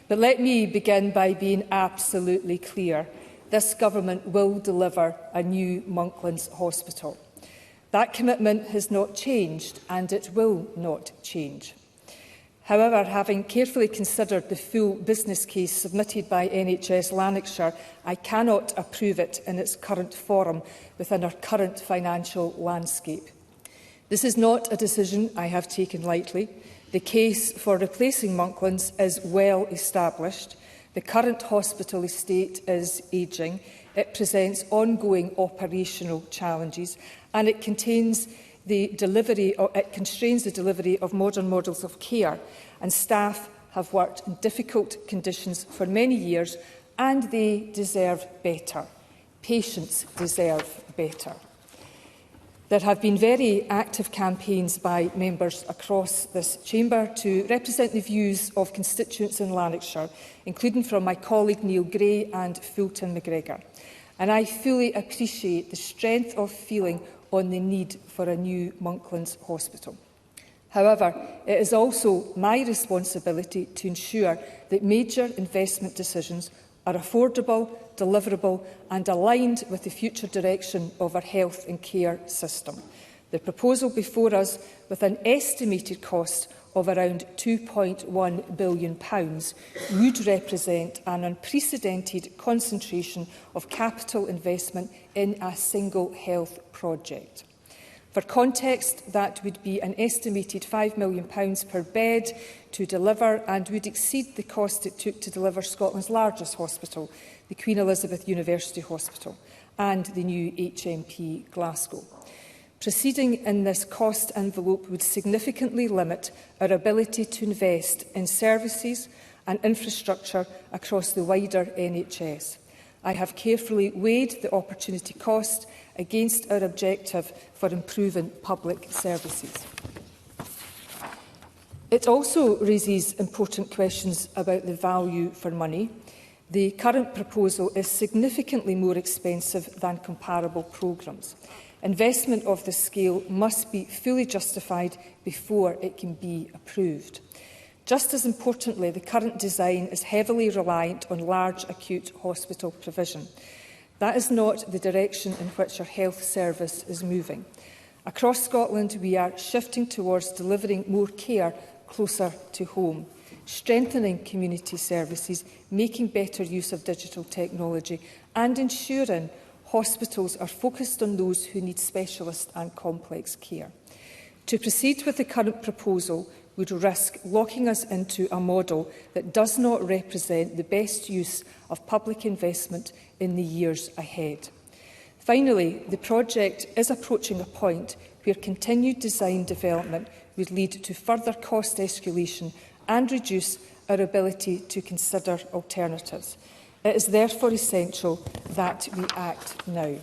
But let me begin by being absolutely clear. This government will deliver a new Monklands hospital. That commitment has not changed, and it will not change. However, having carefully considered the full business case submitted by NHS Lanarkshire, I cannot approve it in its current form within our current financial landscape. This is not a decision I have taken lightly. The case for replacing Monklands is well established. The current hospital estate is ageing. It presents ongoing operational challenges, and it constrains the delivery of modern models of care, and staff have worked in difficult conditions for many years, and they deserve better. Patients deserve better. There have been very active campaigns by members across this chamber to represent the views of constituents in Lanarkshire, including from my colleague Neil Gray and Fulton McGregor. And I fully appreciate the strength of feeling on the need for a new Monklands hospital. However, it is also my responsibility to ensure that major investment decisions are affordable, deliverable and aligned with the future direction of our health and care system. The proposal before us, with an estimated cost of around £2.1 billion, would represent an unprecedented concentration of capital investment in a single health project. For context, that would be an estimated £5 million per bed to deliver, and would exceed the cost it took to deliver Scotland's largest hospital, the Queen Elizabeth University Hospital, and the new HMP Glasgow. Proceeding in this cost envelope would significantly limit our ability to invest in services and infrastructure across the wider NHS. I have carefully weighed the opportunity cost against our objective for improving public services. It also raises important questions about the value for money. The current proposal is significantly more expensive than comparable programmes. Investment of this scale must be fully justified before it can be approved. Just as importantly, the current design is heavily reliant on large acute hospital provision. That is not the direction in which our health service is moving. Across Scotland, we are shifting towards delivering more care closer to home, strengthening community services, making better use of digital technology, and ensuring hospitals are focused on those who need specialist and complex care. To proceed with the current proposal would risk locking us into a model that does not represent the best use of public investment in the years ahead. Finally, the project is approaching a point where continued design development would lead to further cost escalation and reduce our ability to consider alternatives. It is therefore essential that we act now.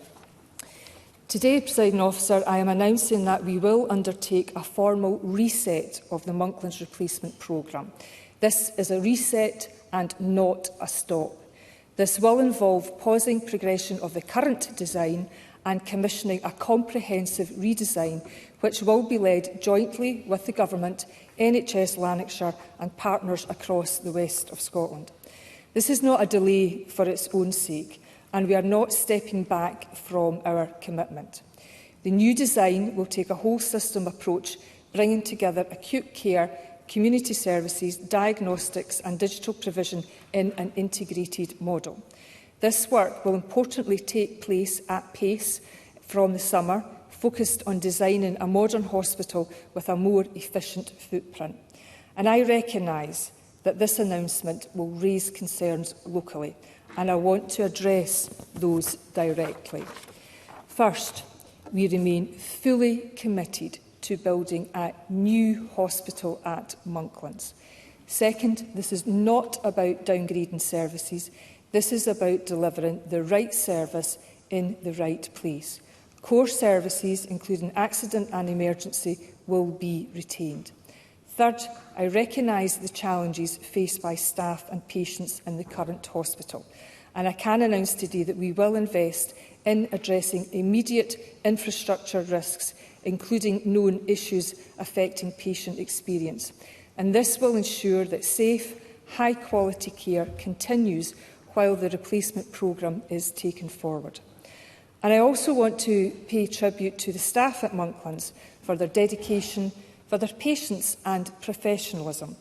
Today, Presiding Officer, I am announcing that we will undertake a formal reset of the Monklands Replacement Programme. This is a reset and not a stop. This will involve pausing progression of the current design and commissioning a comprehensive redesign which will be led jointly with the Government, NHS Lanarkshire and partners across the west of Scotland. This is not a delay for its own sake, and we are not stepping back from our commitment. The new design will take a whole system approach, bringing together acute care, community services, diagnostics and digital provision in an integrated model. This work will importantly take place at pace from the summer, focused on designing a modern hospital with a more efficient footprint. And I recognise that this announcement will raise concerns locally, and I want to address those directly. First, we remain fully committed to building a new hospital at Monklands. Second, this is not about downgrading services. This is about delivering the right service in the right place. Core services, including accident and emergency, will be retained. Third, I recognise the challenges faced by staff and patients in the current hospital, and I can announce today that we will invest in addressing immediate infrastructure risks, including known issues affecting patient experience. And this will ensure that safe, high-quality care continues while the replacement programme is taken forward. And I also want to pay tribute to the staff at Monklands for their dedication, for their patience and professionalism.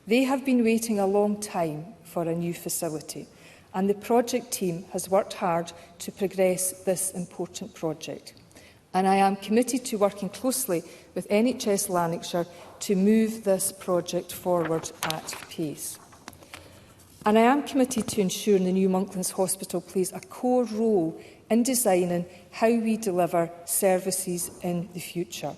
They have been waiting a long time for a new facility, and the project team has worked hard to progress this important project. And I am committed to working closely with NHS Lanarkshire to move this project forward at pace. And I am committed to ensuring the new Monklands Hospital plays a core role in designing how we deliver services in the future.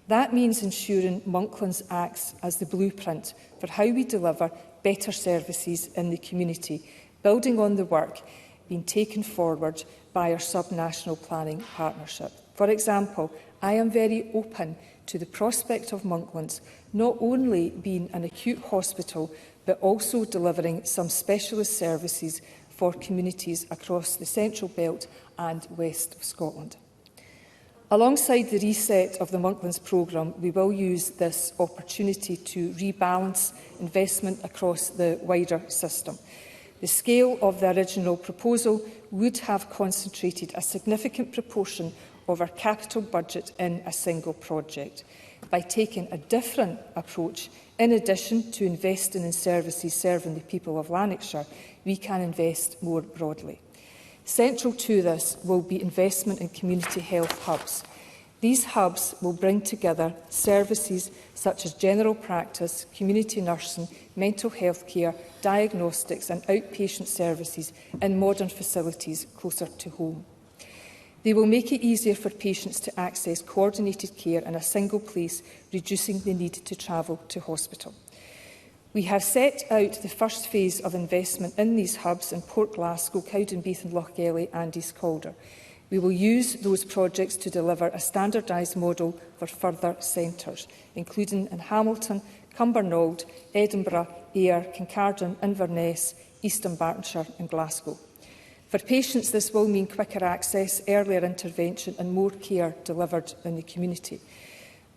That means ensuring Monklands acts as the blueprint for how we deliver better services in the community, building on the work being taken forward by our sub-national planning partnership. For example, I am very open to the prospect of Monklands not only being an acute hospital, but also delivering some specialist services for communities across the Central Belt and west of Scotland. Alongside the reset of the Monklands programme, we will use this opportunity to rebalance investment across the wider system. The scale of the original proposal would have concentrated a significant proportion of our capital budget in a single project. By taking a different approach, in addition to investing in services serving the people of Lanarkshire, we can invest more broadly. Central to this will be investment in community health hubs. These hubs will bring together services such as general practice, community nursing, mental health care, diagnostics and outpatient services in modern facilities closer to home. They will make it easier for patients to access coordinated care in a single place, reducing the need to travel to hospital. We have set out the first phase of investment in these hubs in Port Glasgow, Cowdenbeath and Lochgelly and East Calder. We will use those projects to deliver a standardised model for further centres, including in Hamilton, Cumbernauld, Edinburgh, Ayr, Kincardine, Inverness, Eastern Bartonshire and Glasgow. For patients, this will mean quicker access, earlier intervention and more care delivered in the community.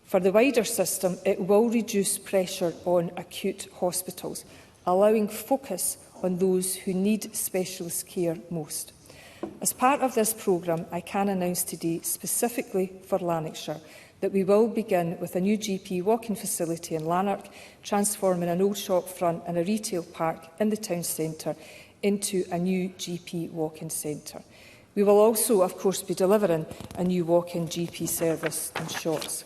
For the wider system, it will reduce pressure on acute hospitals, allowing focus on those who need specialist care most. As part of this programme, I can announce today, specifically for Lanarkshire, that we will begin with a new GP walk-in facility in Lanark, transforming an old shop front and a retail park in the town centre into a new GP walk-in centre. We will also, of course, be delivering a new walk-in GP service and shops.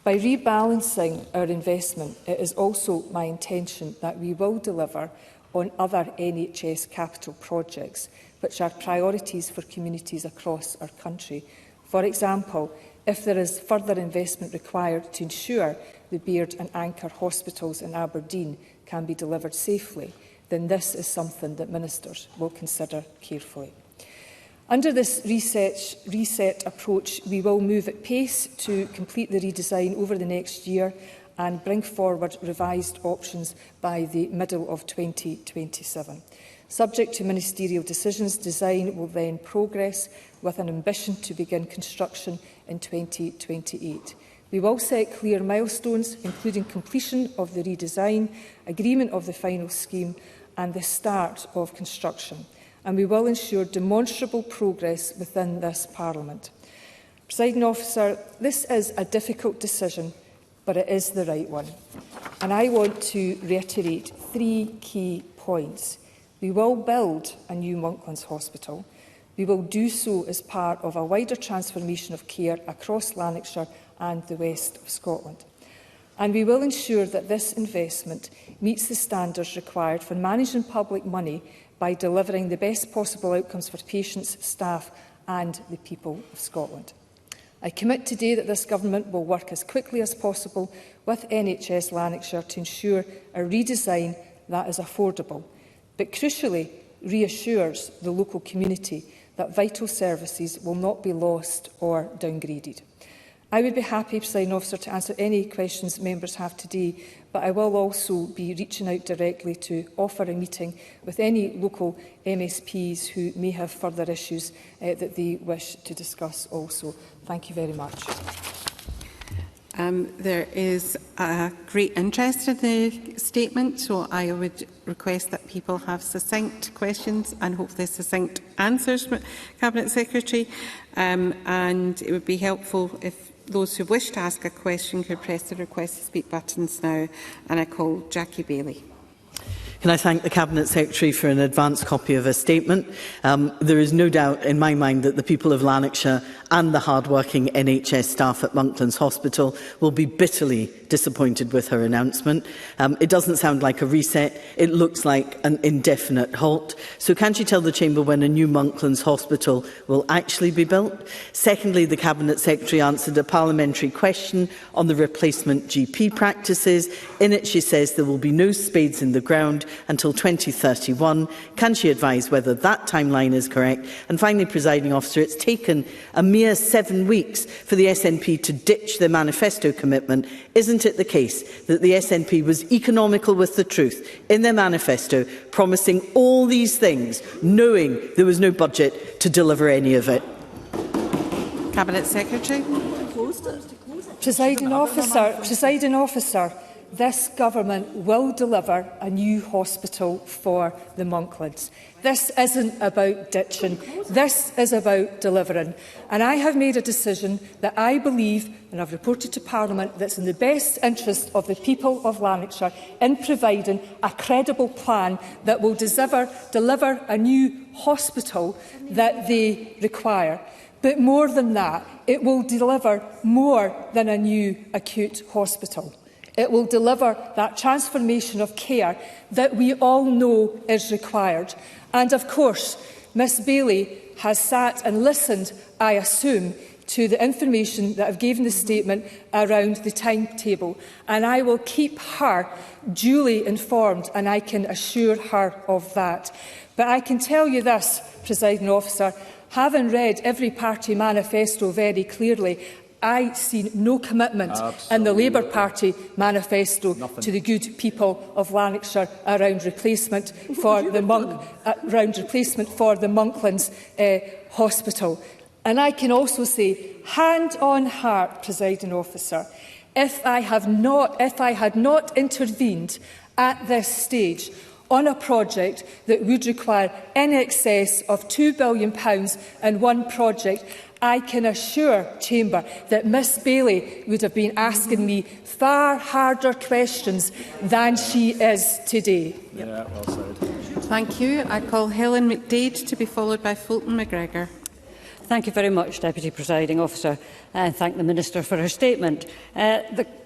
By rebalancing our investment, it is also my intention that we will deliver on other NHS capital projects, which are priorities for communities across our country. For example, if there is further investment required to ensure the Beard and Anchor hospitals in Aberdeen can be delivered safely, then this is something that ministers will consider carefully. Under this reset approach, we will move at pace to complete the redesign over the next year and bring forward revised options by the middle of 2027. Subject to ministerial decisions, design will then progress with an ambition to begin construction in 2028. We will set clear milestones, including completion of the redesign, agreement of the final scheme and the start of construction. And we will ensure demonstrable progress within this Parliament. Presiding Officer, this is a difficult decision, but it is the right one. And I want to reiterate 3 key points. We will build a new Monklands Hospital. We will do so as part of a wider transformation of care across Lanarkshire and the west of Scotland. And we will ensure that this investment meets the standards required for managing public money by delivering the best possible outcomes for patients, staff and the people of Scotland. I commit today that this Government will work as quickly as possible with NHS Lanarkshire to ensure a redesign that is affordable, but crucially reassures the local community that vital services will not be lost or downgraded. I would be happy, Presiding Officer, to answer any questions members have today, but I will also be reaching out directly to offer a meeting with any local MSPs who may have further issues that they wish to discuss also. Thank you very much. There is a great interest in the statement, so I would request that people have succinct questions and hopefully succinct answers, Cabinet Secretary. And it would be helpful if those who wish to ask a question could press the request to speak buttons now. And I call Jackie Bailey. Can I thank the Cabinet Secretary for an advance copy of her statement? There is no doubt in my mind that the people of Lanarkshire and the hard-working NHS staff at Monklands Hospital will be bitterly disappointed with her announcement. It doesn't sound like a reset, it looks like an indefinite halt. So can she tell the Chamber when a new Monklands Hospital will actually be built? Secondly, the Cabinet Secretary answered a parliamentary question on the replacement GP practices. In it she says there will be no spades in the ground until 2031. Can she advise whether that timeline is correct? And finally, Presiding Officer, it's taken a mere 7 weeks for the SNP to ditch their manifesto commitment. Isn't it the case that the SNP was economical with the truth in their manifesto, promising all these things, knowing there was no budget to deliver any of it? Cabinet Secretary. Presiding Officer, this Government will deliver a new hospital for the Monklands. This isn't about ditching, this is about delivering. And I have made a decision that I believe, and I've reported to Parliament, that's in the best interest of the people of Lanarkshire in providing a credible plan that will deliver a new hospital that they require. But more than that, it will deliver more than a new acute hospital. It will deliver that transformation of care that we all know is required. And of course, Ms Bailey has sat and listened, I assume, to the information that I've given the statement around the timetable, and I will keep her duly informed, and I can assure her of that. But I can tell you this, Presiding Officer, having read every party manifesto very clearly, I see no commitment in the Labour Party manifesto to the good people of Lanarkshire around replacement for the Monklands Hospital. And I can also say, hand on heart, Presiding Officer, if I had not intervened at this stage on a project that would require in excess of £2 billion in one project, I can assure Chamber that Miss Bailey would have been asking me far harder questions than she is today. Yeah, well said. Thank you. I call Helen McDade to be followed by Fulton McGregor. Thank you very much, Deputy Presiding Officer, and thank the Minister for her statement.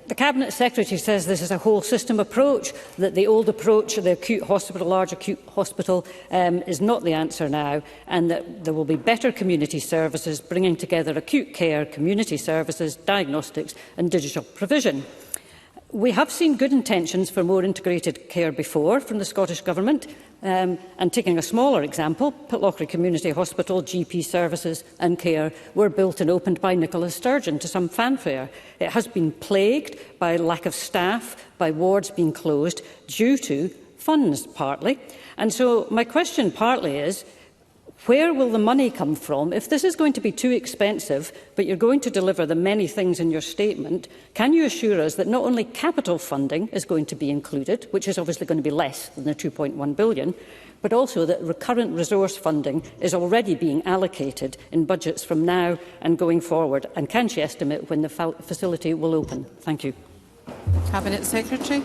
The Cabinet Secretary says this is a whole system approach, that the old approach of the acute hospital, large acute hospital, is not the answer now, and that there will be better community services, bringing together acute care, community services, diagnostics and digital provision. We have seen good intentions for more integrated care before from the Scottish Government, and taking a smaller example, Pitlochry Community Hospital, GP services and care were built and opened by Nicola Sturgeon to some fanfare. It has been plagued by lack of staff, by wards being closed due to funds partly. And so my question partly is, where will the money come from? If this is going to be too expensive, but you're going to deliver the many things in your statement, can you assure us that not only capital funding is going to be included, which is obviously going to be less than the £2.1 billion, but also that recurrent resource funding is already being allocated in budgets from now and going forward? And can she estimate when the facility will open? Thank you. Cabinet Secretary.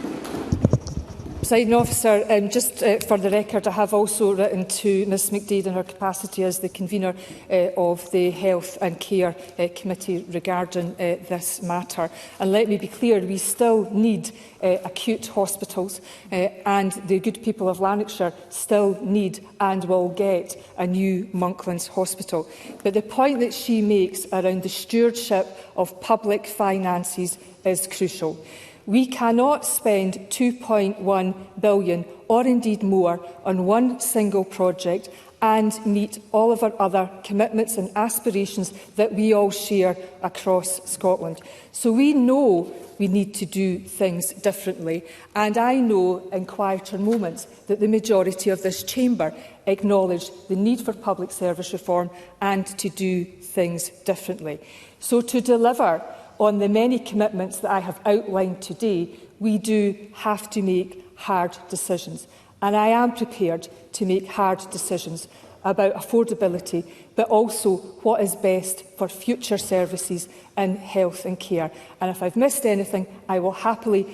Presiding Officer, just for the record, I have also written to Ms McDade in her capacity as the convener of the Health and Care Committee regarding this matter. And let me be clear, we still need acute hospitals, and the good people of Lanarkshire still need and will get a new Monklands Hospital. But the point that she makes around the stewardship of public finances is crucial. We cannot spend £2.1 billion, or indeed more, on one single project and meet all of our other commitments and aspirations that we all share across Scotland. So we know we need to do things differently, and I know in quieter moments that the majority of this chamber acknowledge the need for public service reform and to do things differently. So to deliver on the many commitments that I have outlined today, we do have to make hard decisions. And I am prepared to make hard decisions about affordability, but also what is best for future services in health and care. And if I've missed anything, I will happily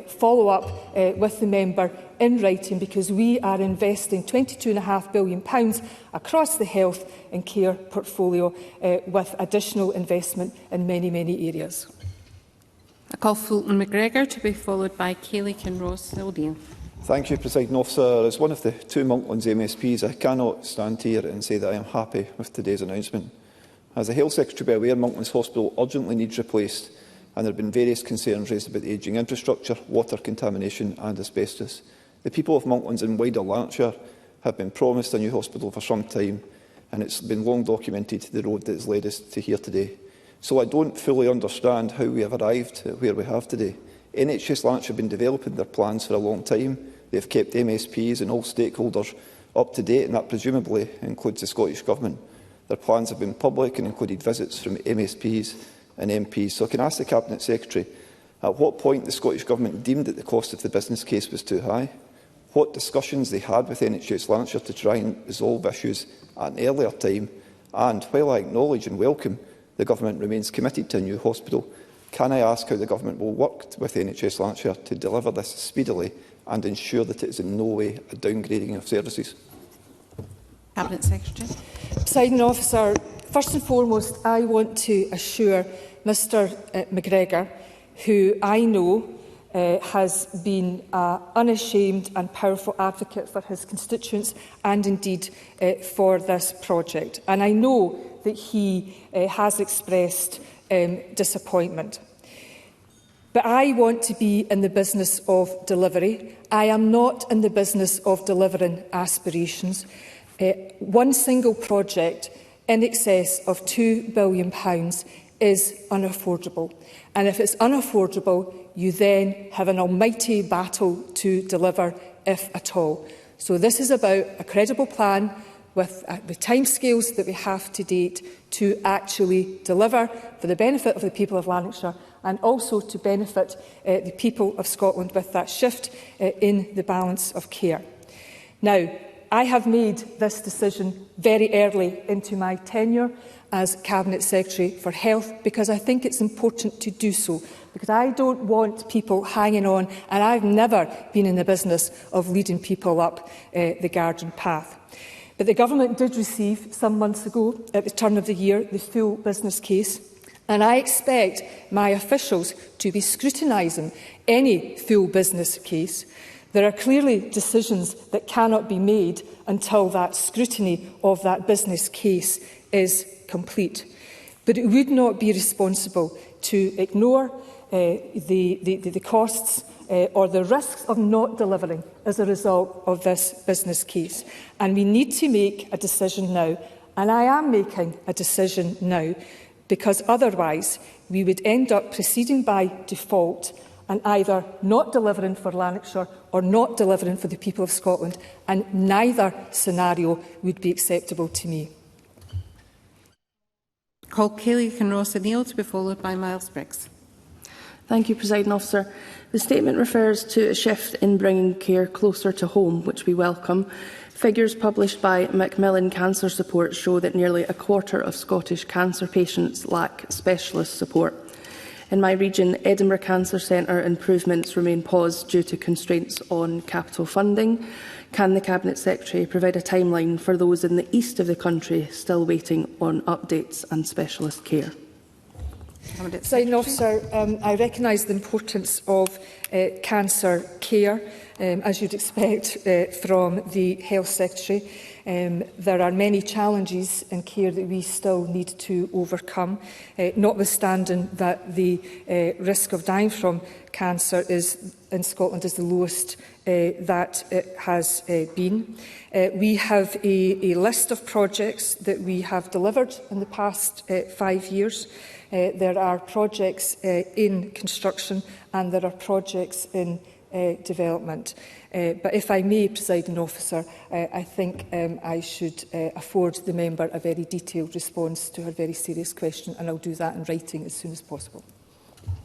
follow up with the member in writing, because we are investing £22.5 billion across the health and care portfolio, with additional investment in many, many areas. I call Fulton McGregor to be followed by Kayleigh Kinross-O'Neill. Thank you, Presiding Officer. As one of the two Monklands MSPs, I cannot stand here and say that I am happy with today's announcement. As the Health Secretary will be aware, Monklands Hospital urgently needs replaced, and there have been various concerns raised about the ageing infrastructure, water contamination and asbestos. The people of Monklands and wider Lanarkshire have been promised a new hospital for some time, and it's been long documented the road that has led us to here today. So I don't fully understand how we have arrived at where we have today. NHS Lanarkshire have been developing their plans for a long time. They have kept MSPs and all stakeholders up to date, and that presumably includes the Scottish Government. Their plans have been public and included visits from MSPs and MPs. So I can ask the Cabinet Secretary at what point the Scottish Government deemed that the cost of the business case was too high, what discussions they had with NHS Lanarkshire to try and resolve issues at an earlier time, and while I acknowledge and welcome the Government remains committed to a new hospital, can I ask how the Government will work with NHS Lanarkshire to deliver this speedily and ensure that it is in no way a downgrading of services? Cabinet Secretary. Presiding Officer, first and foremost, I want to assure Mr McGregor, who I know has been an unashamed and powerful advocate for his constituents and indeed for this project. And I know that he has expressed disappointment. But I want to be in the business of delivery. I am not in the business of delivering aspirations. One single project in excess of £2 billion is unaffordable. And if it's unaffordable, you then have an almighty battle to deliver, if at all. So this is about a credible plan with the timescales that we have to date to actually deliver for the benefit of the people of Lanarkshire and also to benefit the people of Scotland with that shift in the balance of care. Now, I have made this decision very early into my tenure as Cabinet Secretary for Health because I think it's important to do so, because I don't want people hanging on, and I've never been in the business of leading people up the garden path. But the Government did receive, some months ago, at the turn of the year, the full business case, and I expect my officials to be scrutinising any full business case. There are clearly decisions that cannot be made until that scrutiny of that business case is complete. But it would not be responsible to ignore the costs or the risks of not delivering as a result of this business case. And we need to make a decision now, and I am making a decision now, because otherwise we would end up proceeding by default and either not delivering for Lanarkshire or not delivering for the people of Scotland, and neither scenario would be acceptable to me. Call Kelly and Ross O'Neill to be followed by Miles Briggs. Thank you, Presiding Officer. The statement refers to a shift in bringing care closer to home, which we welcome. Figures published by Macmillan Cancer Support show that nearly a quarter of Scottish cancer patients lack specialist support. In my region, Edinburgh Cancer Centre improvements remain paused due to constraints on capital funding. Can the Cabinet Secretary provide a timeline for those in the east of the country still waiting on updates and specialist care? Presiding Officer, I recognise the importance of cancer care, as you'd expect from the Health Secretary. There are many challenges in care that we still need to overcome, notwithstanding that the risk of dying from cancer in Scotland is the lowest that it has been. We have a list of projects that we have delivered in the past 5 years. There are projects in construction and there are projects in development. But if I may, Presiding Officer, I think I should afford the member a very detailed response to her very serious question, and I'll do that in writing as soon as possible.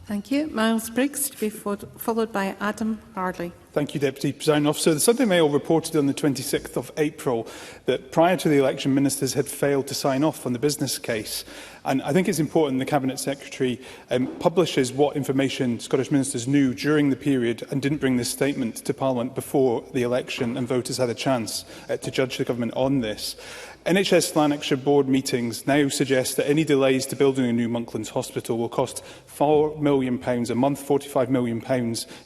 Thank you. Miles Briggs to be followed by Adam Hardley. Thank you, Deputy Presiding Officer. The Sunday Mail reported on the 26th of April that prior to the election, ministers had failed to sign off on the business case. And I think it's important the Cabinet Secretary publishes what information Scottish ministers knew during the period and didn't bring this statement to Parliament before the election and voters had a chance to judge the government on this. NHS Lanarkshire board meetings now suggest that any delays to building a new Monklands hospital will cost £4 million a month, £45 million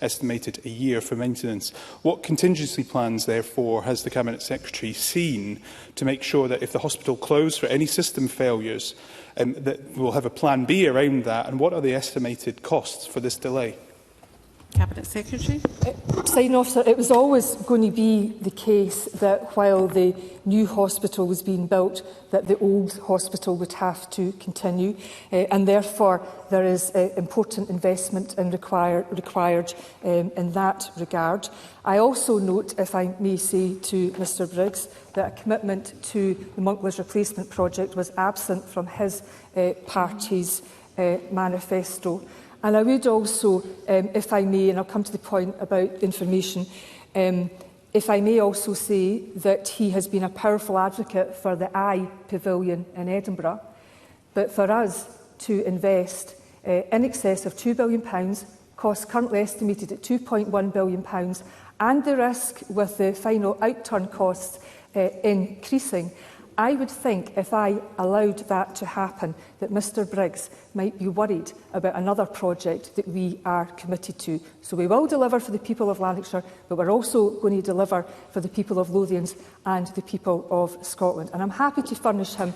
estimated a year for maintenance. What contingency plans, therefore, has the Cabinet Secretary seen to make sure that if the hospital closed for any system failures, that we'll have a plan B around that? And what are the estimated costs for this delay? Cabinet Secretary. Presiding Officer, it was always going to be the case that while the new hospital was being built, that the old hospital would have to continue, and therefore there is important investment and required in that regard. I also note, if I may say to Mr Briggs, that a commitment to the Monklands replacement project was absent from his party's manifesto. And I would also, if I may, and I'll come to the point about information, if I may also say that he has been a powerful advocate for the Eye Pavilion in Edinburgh, but for us to invest in excess of £2 billion, costs currently estimated at £2.1 billion, and the risk with the final outturn costs increasing, I would think if I allowed that to happen, that Mr Briggs might be worried about another project that we are committed to. So we will deliver for the people of Lanarkshire, but we're also going to deliver for the people of Lothians and the people of Scotland. And I'm happy to furnish him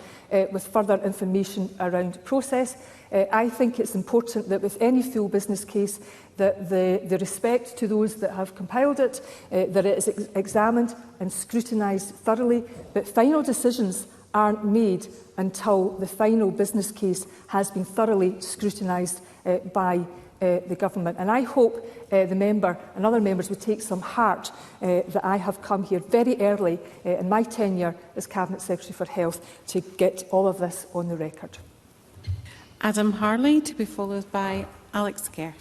with further information around the process. I think it's important that with any full business case, that the respect to those that have compiled it, that it is examined and scrutinised thoroughly, but final decisions aren't made until the final business case has been thoroughly scrutinised by the government. And I hope the member and other members would take some heart that I have come here very early in my tenure as Cabinet Secretary for Health to get all of this on the record. Adam Harley, to be followed by Alex Kerr.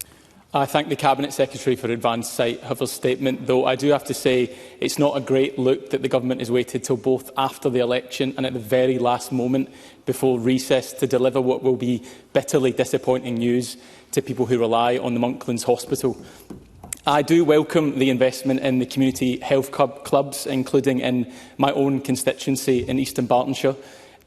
I thank the Cabinet Secretary for advance sight of her statement, though I do have to say it's not a great look that the Government has waited till both after the election and at the very last moment before recess to deliver what will be bitterly disappointing news to people who rely on the Monklands Hospital. I do welcome the investment in the community health clubs, including in my own constituency in Eastern Bartonshire.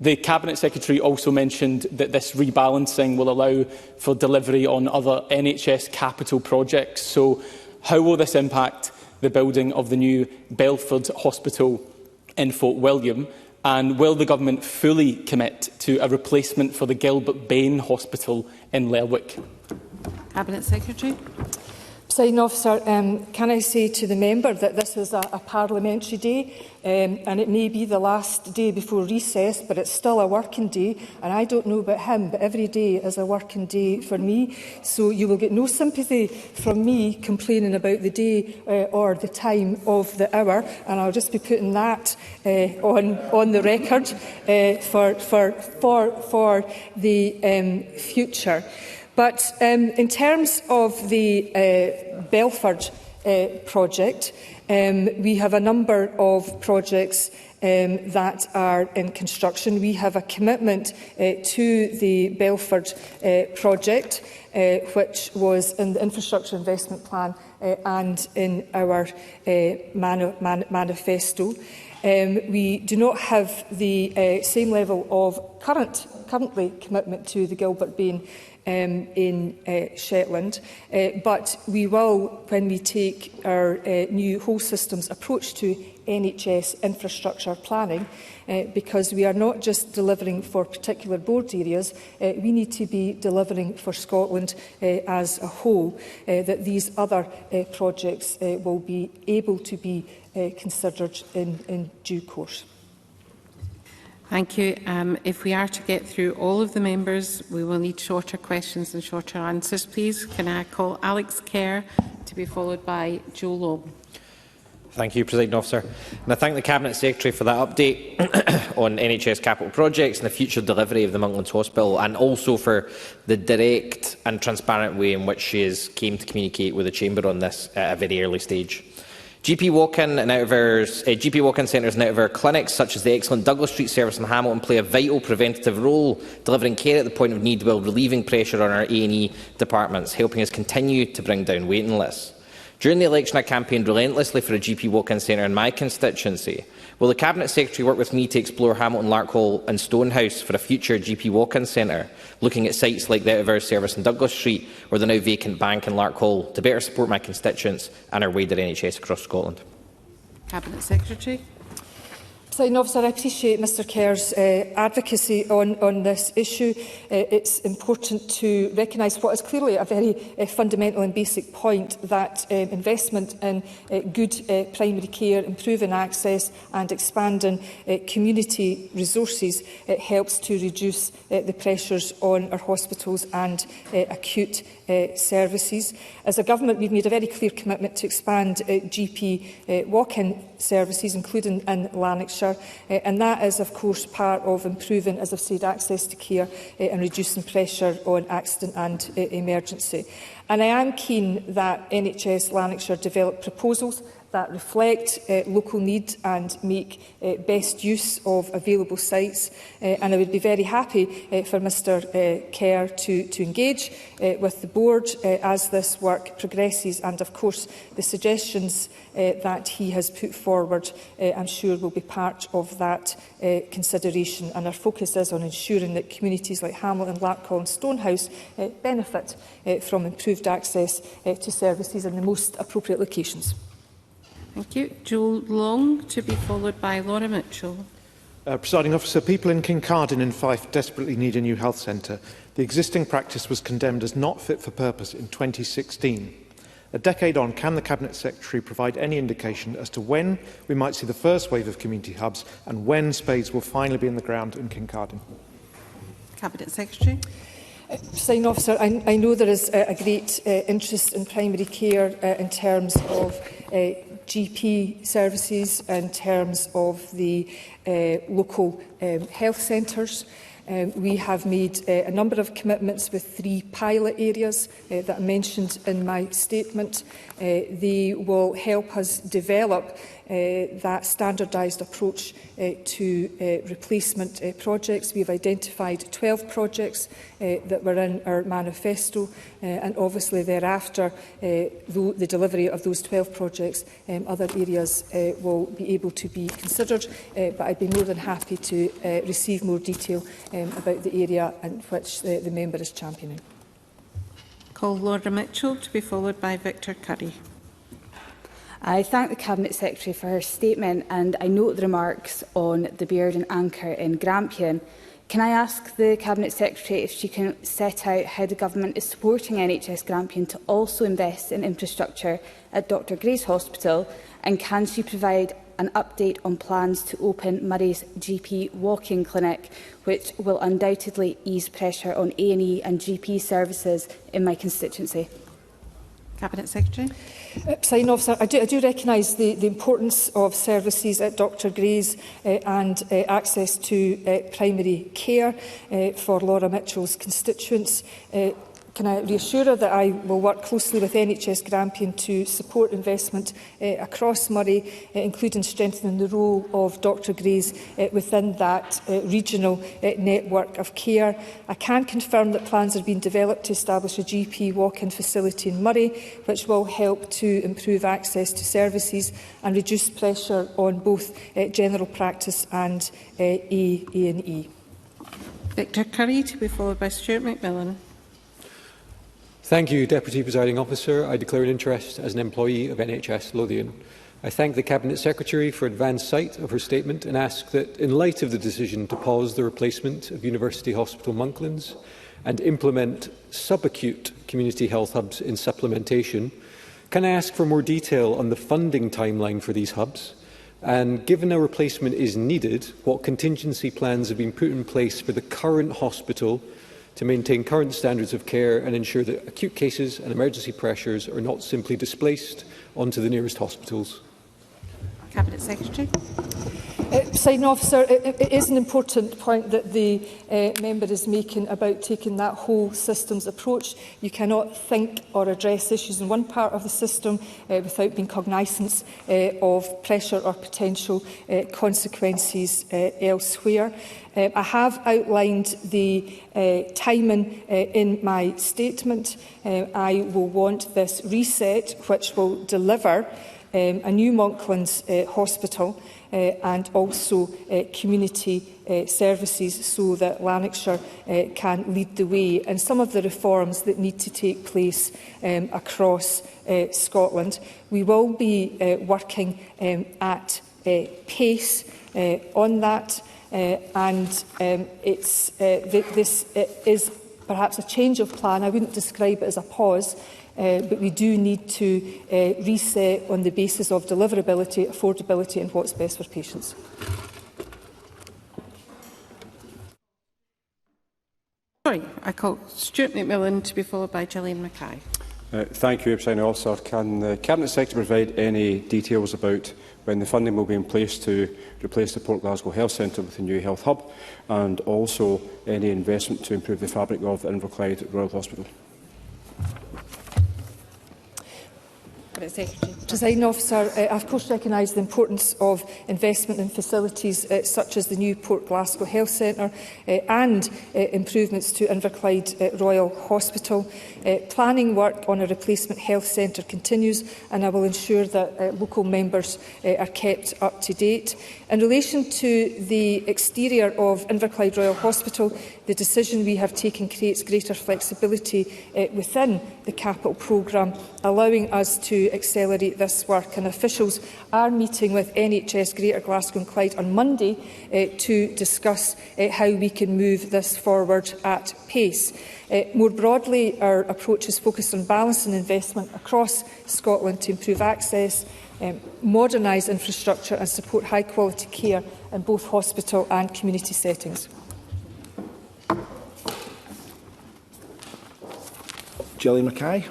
The Cabinet Secretary also mentioned that this rebalancing will allow for delivery on other NHS capital projects. So how will this impact the building of the new Belford Hospital in Fort William? And will the Government fully commit to a replacement for the Gilbert Bain Hospital in Lerwick? Cabinet Secretary. Presiding Officer, can I say to the member that this is a parliamentary day and it may be the last day before recess, but it's still a working day, and I don't know about him, but every day is a working day for me. So you will get no sympathy from me complaining about the day or the time of the hour, and I'll just be putting that on the record for the future. But in terms of the Belford project, we have a number of projects that are in construction. We have a commitment to the Belford project, which was in the infrastructure investment plan and in our manifesto. We do not have the same level of currently commitment to the Gilbert Bain in Shetland, but we will, when we take our new whole systems approach to NHS infrastructure planning, because we are not just delivering for particular board areas, we need to be delivering for Scotland as a whole, that these other projects will be able to be considered in due course. Thank you. If we are to get through all of the members, we will need shorter questions and shorter answers. Please, can I call Alex Kerr to be followed by Joe Lobb. Thank you, Presiding Officer. And I thank the Cabinet Secretary for that update on NHS capital projects and the future delivery of the Monklands Hospital, and also for the direct and transparent way in which she has came to communicate with the Chamber on this at a very early stage. GP walk-in centres and out-of-hour clinics, such as the excellent Douglas Street service in Hamilton, play a vital preventative role, delivering care at the point of need while relieving pressure on our A&E departments, helping us continue to bring down waiting lists. During the election, I campaigned relentlessly for a GP walk-in centre in my constituency. Will the Cabinet Secretary work with me to explore Hamilton, Larkhall and Stonehouse for a future GP walk-in centre, looking at sites like the out-of-hour service in Douglas Street or the now vacant bank in Larkhall, to better support my constituents and our wider NHS across Scotland? Cabinet Secretary. Presiding Officer, I appreciate Mr Kerr's advocacy on this issue. It's important to recognise what is clearly a very fundamental and basic point, that investment in good primary care, improving access and expanding community resources helps to reduce the pressures on our hospitals and acute services. As a government, we've made a very clear commitment to expand GP walk-in services, including in Lanarkshire, and that is, of course, part of improving, as I've said, access to care and reducing pressure on accident and emergency. And I am keen that NHS Lanarkshire develop proposals that reflect local need and make best use of available sites. And I would be very happy for Mr Kerr to engage with the board as this work progresses. And of course, the suggestions that he has put forward, I'm sure, will be part of that consideration. And our focus is on ensuring that communities like Hamilton, Larkhall and Stonehouse benefit from improved access to services in the most appropriate locations. Thank you. Joe Long, to be followed by Laura Mitchell. Presiding Officer, people in Kincardine and Fife desperately need a new health centre. The existing practice was condemned as not fit for purpose in 2016. A decade on, can the Cabinet Secretary provide any indication as to when we might see the first wave of community hubs and when spades will finally be in the ground in Kincardine? Cabinet Secretary. Presiding Officer, I know there is a great interest in primary care in terms of GP services, in terms of the local health centres. We have made a number of commitments with 3 pilot areas that I mentioned in my statement. They will help us develop that standardised approach to replacement projects. We have identified 12 projects that were in our manifesto, and obviously thereafter, the delivery of those 12 projects, other areas will be able to be considered, but I'd be more than happy to receive more detail about the area in which the member is championing. Call Laura Mitchell, to be followed by Victor Curry. I thank the Cabinet Secretary for her statement, and I note the remarks on the Beard and Anchor in Grampian. Can I ask the Cabinet Secretary if she can set out how the Government is supporting NHS Grampian to also invest in infrastructure at Dr Gray's Hospital, and can she provide an update on plans to open Murray's GP walk-in clinic, which will undoubtedly ease pressure on A&E and GP services in my constituency? Cabinet Secretary. Presiding Officer, I do recognise the importance of services at Dr Gray's and access to primary care for Laura Mitchell's constituents. Can I reassure her that I will work closely with NHS Grampian to support investment across Murray, including strengthening the role of Dr Gray's within that regional network of care. I can confirm that plans are being developed to establish a GP walk-in facility in Murray, which will help to improve access to services and reduce pressure on both general practice and A&E. Victor Curry, to be followed by Stuart McMillan. Thank you, Deputy Presiding Officer. I declare an interest as an employee of NHS Lothian. I thank the Cabinet Secretary for advance sight of her statement and ask that, in light of the decision to pause the replacement of University Hospital Monklands and implement subacute community health hubs in supplementation, can I ask for more detail on the funding timeline for these hubs? And given a replacement is needed, what contingency plans have been put in place for the current hospital to maintain current standards of care and ensure that acute cases and emergency pressures are not simply displaced onto the nearest hospitals? Cabinet Secretary. Presiding Officer, it is an important point that the member is making about taking that whole systems approach. You cannot think or address issues in one part of the system without being cognisant of pressure or potential consequences elsewhere. I have outlined the timing in my statement. I will want this reset, which will deliver a new Monklands hospital and also community services, so that Lanarkshire can lead the way in some of the reforms that need to take place across Scotland. We will be working at pace on that. This is perhaps a change of plan. I wouldn't describe it as a pause, but we do need to reset on the basis of deliverability, affordability and what's best for patients. Sorry, I call Stuart McMillan, to be followed by Gillian Mackay. Thank you, Presiding Officer. Can the Cabinet Secretary provide any details about when the funding will be in place to replace the Port Glasgow Health Centre with a new health hub, and also any investment to improve the fabric of the Inverclyde Royal Hospital? Cabinet Secretary. Presiding Officer, I of course recognise the importance of investment in facilities such as the new Port Glasgow Health Centre and improvements to Inverclyde Royal Hospital. Planning work on a replacement health centre continues, and I will ensure that local members are kept up to date. In relation to the exterior of Inverclyde Royal Hospital, the decision we have taken creates greater flexibility within the capital programme, allowing us to accelerate this work. And officials are meeting with NHS Greater Glasgow and Clyde on Monday to discuss how we can move this forward at pace. More broadly, our approach is focused on balancing investment across Scotland to improve access, modernise infrastructure and support high-quality care in both hospital and community settings. Gillian Mackay.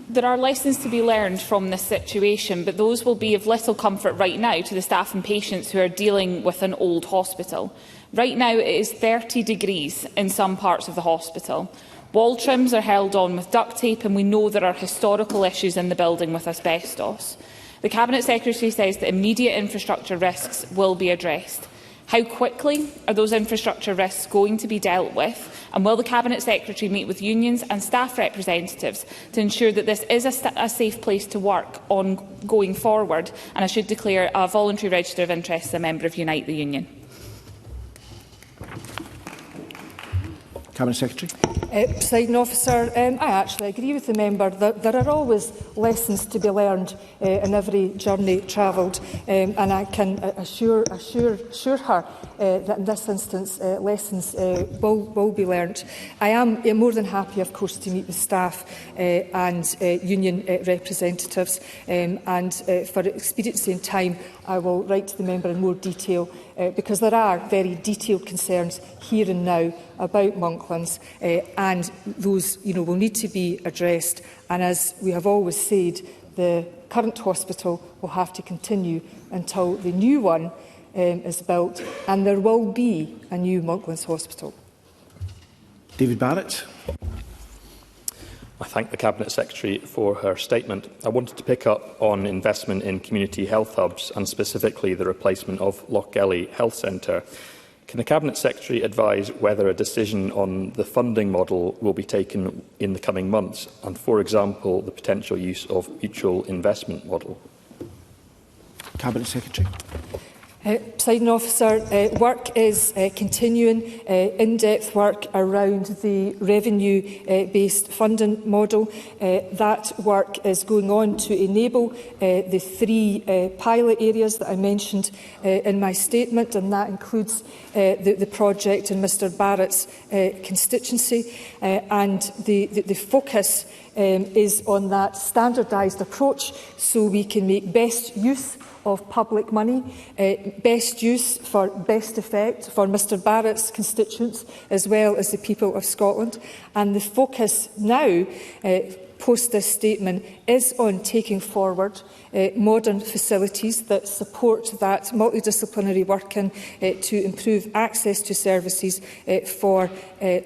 There are lessons to be learned from this situation, but those will be of little comfort right now to the staff and patients who are dealing with an old hospital. Right now it is 30 degrees in some parts of the hospital. Wall trims are held on with duct tape, and we know there are historical issues in the building with asbestos. The Cabinet Secretary says that immediate infrastructure risks will be addressed. How quickly are those infrastructure risks going to be dealt with? And will the Cabinet Secretary meet with unions and staff representatives to ensure that this is a safe place to work going forward? And I should declare a voluntary register of interest as a member of Unite the Union. Cabinet Secretary. Presiding Officer, I actually agree with the member that there are always lessons to be learned in every journey travelled, and I can assure her that in this instance lessons will be learnt. I am more than happy, of course, to meet with staff and union representatives, and for expediency and time I will write to the member in more detail, because there are very detailed concerns here and now about Monklands, and those will need to be addressed. And as we have always said, the current hospital will have to continue until the new one is built, and there will be a new Monklands hospital. David Barrett. I thank the Cabinet Secretary for her statement. I wanted to pick up on investment in community health hubs, and specifically the replacement of Lochgelly Health Centre. Can the Cabinet Secretary advise whether a decision on the funding model will be taken in the coming months, and, for example, the potential use of mutual investment model? Cabinet Secretary. Presiding Officer, work is continuing, in-depth work around the revenue-based funding model. That work is going on to enable the 3 pilot areas that I mentioned in my statement, and that includes the project in Mr Barrett's constituency, and the focus is on that standardised approach so we can make best use of public money, best use for best effect for Mr Barrett's constituents as well as the people of Scotland. And the focus now, post this statement, is on taking forward modern facilities that support that multidisciplinary working to improve access to services for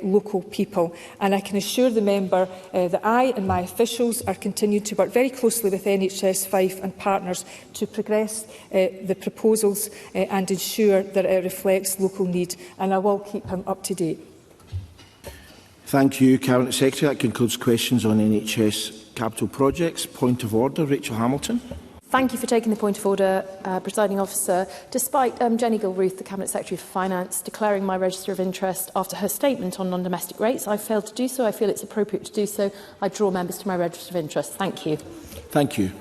local people. And I can assure the member that I and my officials are continuing to work very closely with NHS Fife and partners to progress the proposals and ensure that it reflects local need, and I will keep him up to date. Thank you, Cabinet Secretary. That concludes questions on NHS capital projects. Point of order, Rachel Hamilton. Thank you for taking the point of order, Presiding Officer. Despite Jenny Gilruth, the Cabinet Secretary for Finance, declaring my register of interest after her statement on non-domestic rates, I failed to do so. I feel it's appropriate to do so. I draw members to my register of interest. Thank you. Thank you.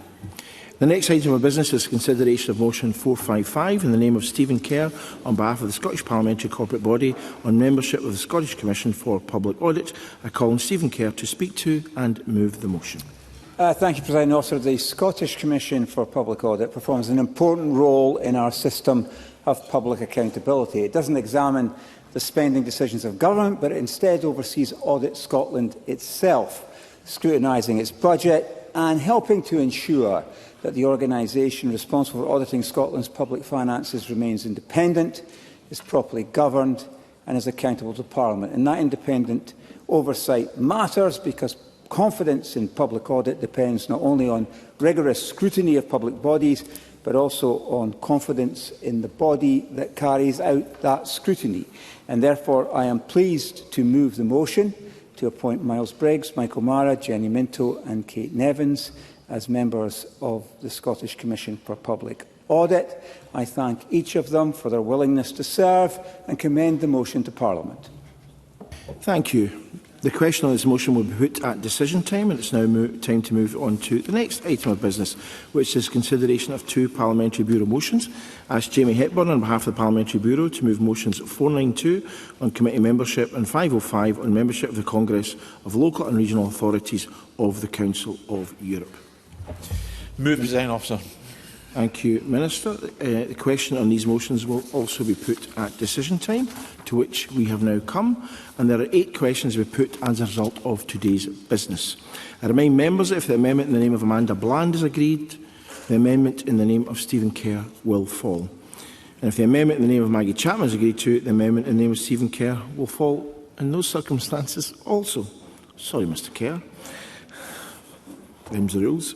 The next item of business is consideration of motion 455 in the name of Stephen Kerr on behalf of the Scottish Parliamentary Corporate Body on membership of the Scottish Commission for Public Audit. I call on Stephen Kerr to speak to and move the motion. Thank you, President Officer. The Scottish Commission for Public Audit performs an important role in our system of public accountability. It doesn't examine the spending decisions of government, but it instead oversees Audit Scotland itself, scrutinising its budget and helping to ensure that the organisation responsible for auditing Scotland's public finances remains independent, is properly governed and is accountable to Parliament. And that independent oversight matters because confidence in public audit depends not only on rigorous scrutiny of public bodies, but also on confidence in the body that carries out that scrutiny. And therefore, I am pleased to move the motion to appoint Miles Briggs, Michael Mara, Jenny Minto and Kate Nevins as members of the Scottish Commission for Public Audit. I thank each of them for their willingness to serve and commend the motion to Parliament. Thank you. The question on this motion will be put at decision time, and it's now time to move on to the next item of business, which is consideration of two Parliamentary Bureau motions. I ask Jamie Hepburn on behalf of the Parliamentary Bureau to move motions 492 on committee membership and 505 on membership of the Congress of Local and Regional Authorities of the Council of Europe. Move, Presiding Officer. Thank you, Minister. The question on these motions will also be put at decision time, to which we have now come, and there are 8 questions to be put as a result of today's business. I remind members that if the amendment in the name of Amanda Bland is agreed, the amendment in the name of Stephen Kerr will fall. And if the amendment in the name of Maggie Chapman is agreed to, the amendment in the name of Stephen Kerr will fall in those circumstances also. Sorry, Mr Kerr. Them's the rules.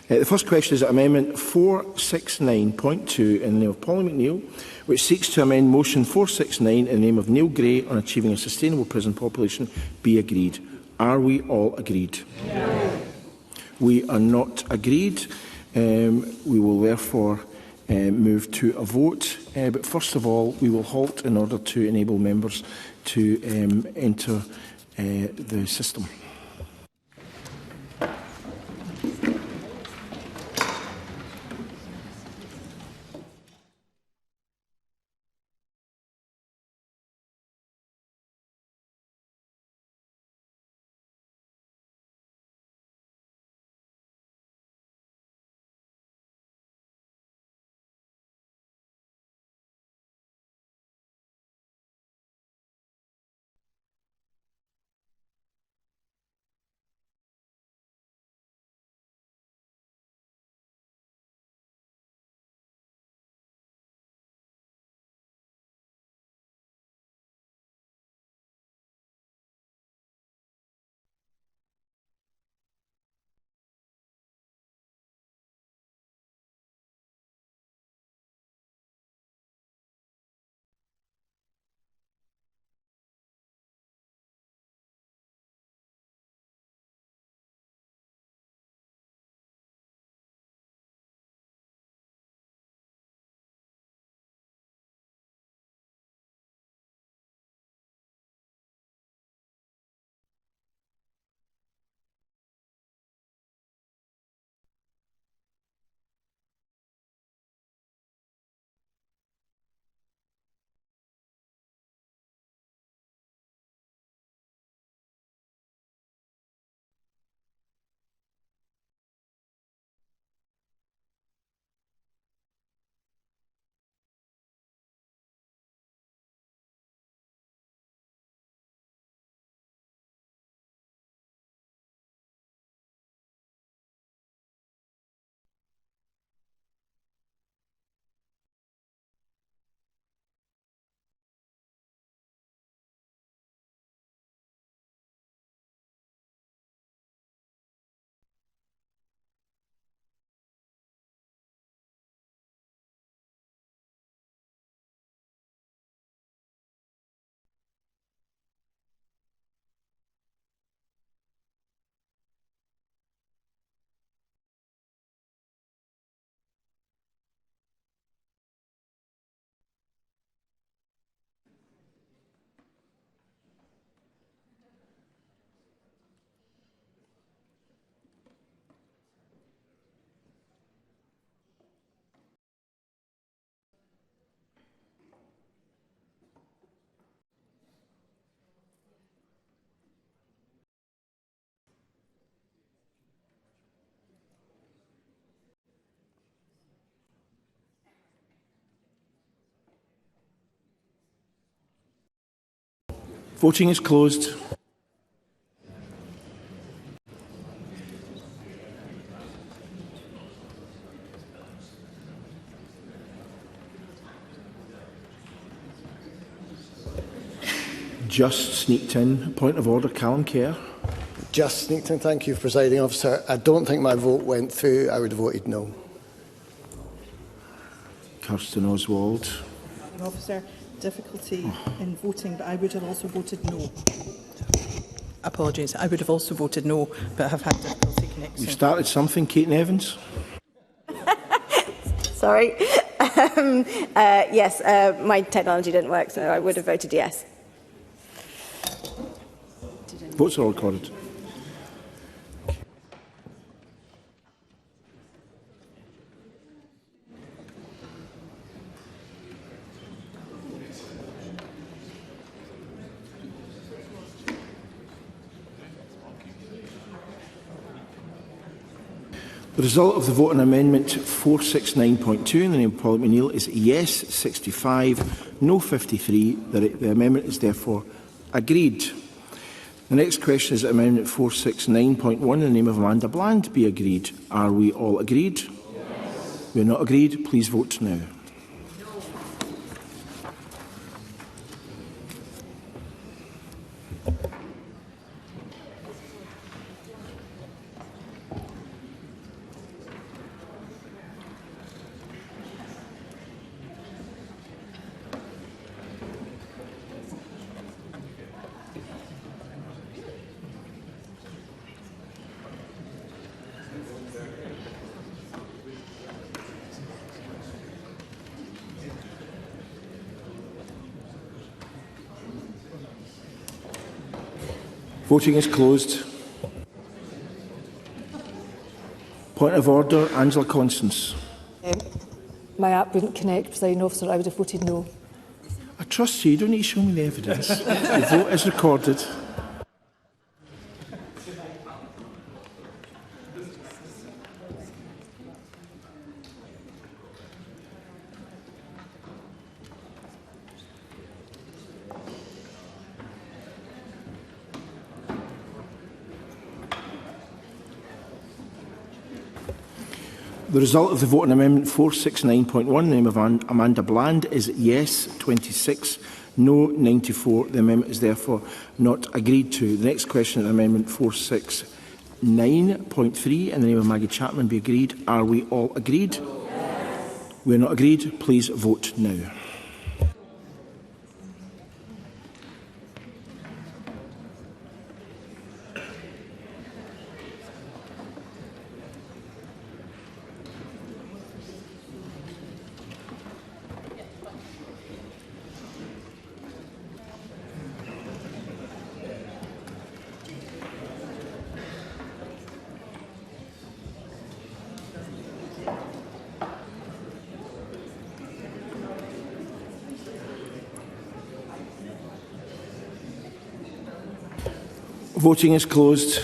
The first question is Amendment 469.2 in the name of Polly McNeill, which seeks to amend Motion 469 in the name of Neil Gray on achieving a sustainable prison population be agreed. Are we all agreed? Yes. We are not agreed. We will therefore move to a vote. But first of all, we will halt in order to enable members to enter the system. Voting is closed. Just sneaked in. Point of order, Callum Kerr. Just Sneakton, thank you, Presiding Officer. I don't think my vote went through. I would have voted no. Kirsten Oswald. Officer, difficulty in voting, but I would have also voted no. Apologies. I would have also voted no, but have had difficulty connecting. You started something, Kate Evans. Sorry. Yes, my technology didn't work, so I would have voted yes. Votes are all recorded. The result of the vote on Amendment 469.2 in the name of Paul McNeill is yes 65, no 53. The amendment is therefore agreed. The next question is that Amendment 469.1 in the name of Amanda Bland be agreed. Are we all agreed? Yes. We are not agreed. Please vote now. Voting is closed. Point of order, Angela Constance. My app wouldn't connect, Presiding Officer. I would have voted no. I trust you. You don't need to show me the evidence. The vote is recorded. The result of the vote on Amendment 469.1 in the name of Amanda Bland is yes 26, no 94. The amendment is therefore not agreed to. The next question on Amendment 469.3 in the name of Maggie Chapman be agreed. Are we all agreed? Yes. We are not agreed. Please vote now. Voting is closed.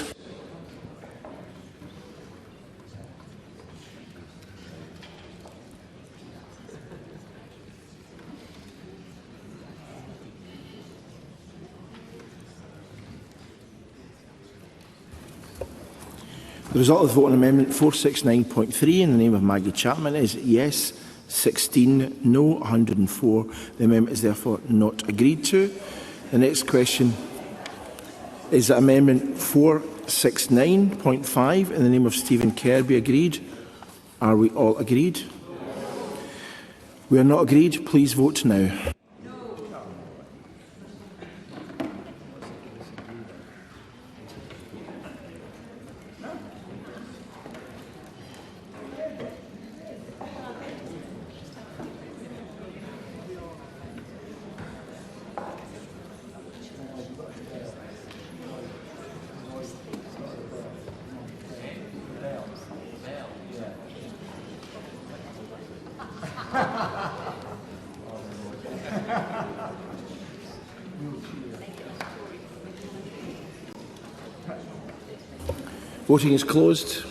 The result of the vote on Amendment 469.3 in the name of Maggie Chapman is yes 16, no 104. The amendment is therefore not agreed to. The next question is that Amendment 469.5 in the name of Stephen Kerr be agreed. Are we all agreed? We are not agreed. Please vote now. Voting is closed.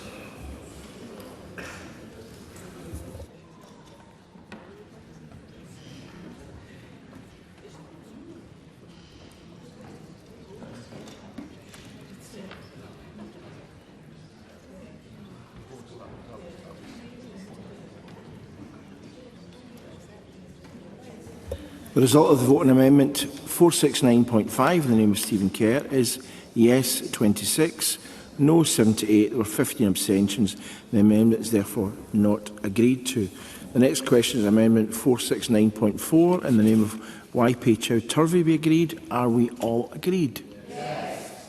The result of the vote on Amendment 469.5 in the name of Stephen Kerr is yes 26, no 78. There were 15 abstentions. The amendment is therefore not agreed to. The next question is Amendment 469.4 in the name of YP Chow Turvey be agreed. Are we all agreed? Yes.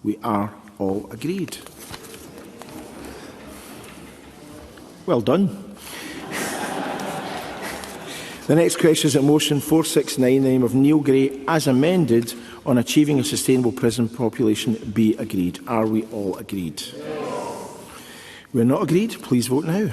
We are all agreed. Well done. The next question is at motion 469 in the name of Neil Gray as amended on achieving a sustainable prison population be agreed. Are we all agreed? Yes. We are not agreed. Please vote now.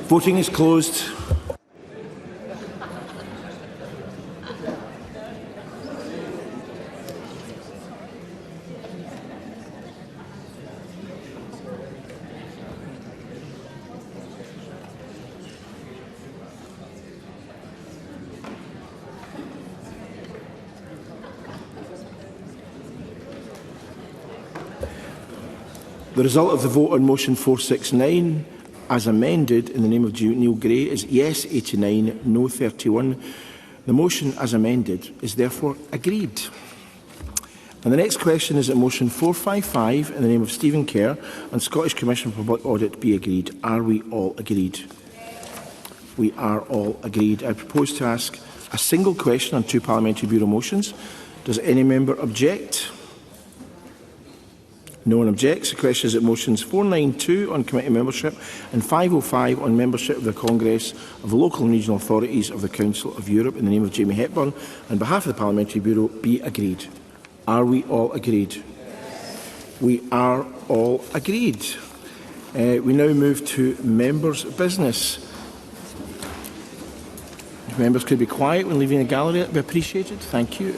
Voting is closed. The result of the vote on motion 469 as amended in the name of Neil Gray is yes 89, no 31. The motion as amended is therefore agreed. And the next question is that motion 455 in the name of Stephen Kerr and Scottish Commission for Public Audit be agreed. Are we all agreed? We are all agreed. I propose to ask a single question on 2 Parliamentary Bureau motions. Does any member object? No one objects. The question is that motions 492 on committee membership and 505 on membership of the Congress of the Local and Regional Authorities of the Council of Europe in the name of Jamie Hepburn on behalf of the Parliamentary Bureau be agreed. Are we all agreed? Yes. We are all agreed. We now move to members' business. If members could be quiet when leaving the gallery, that would be appreciated. Thank you.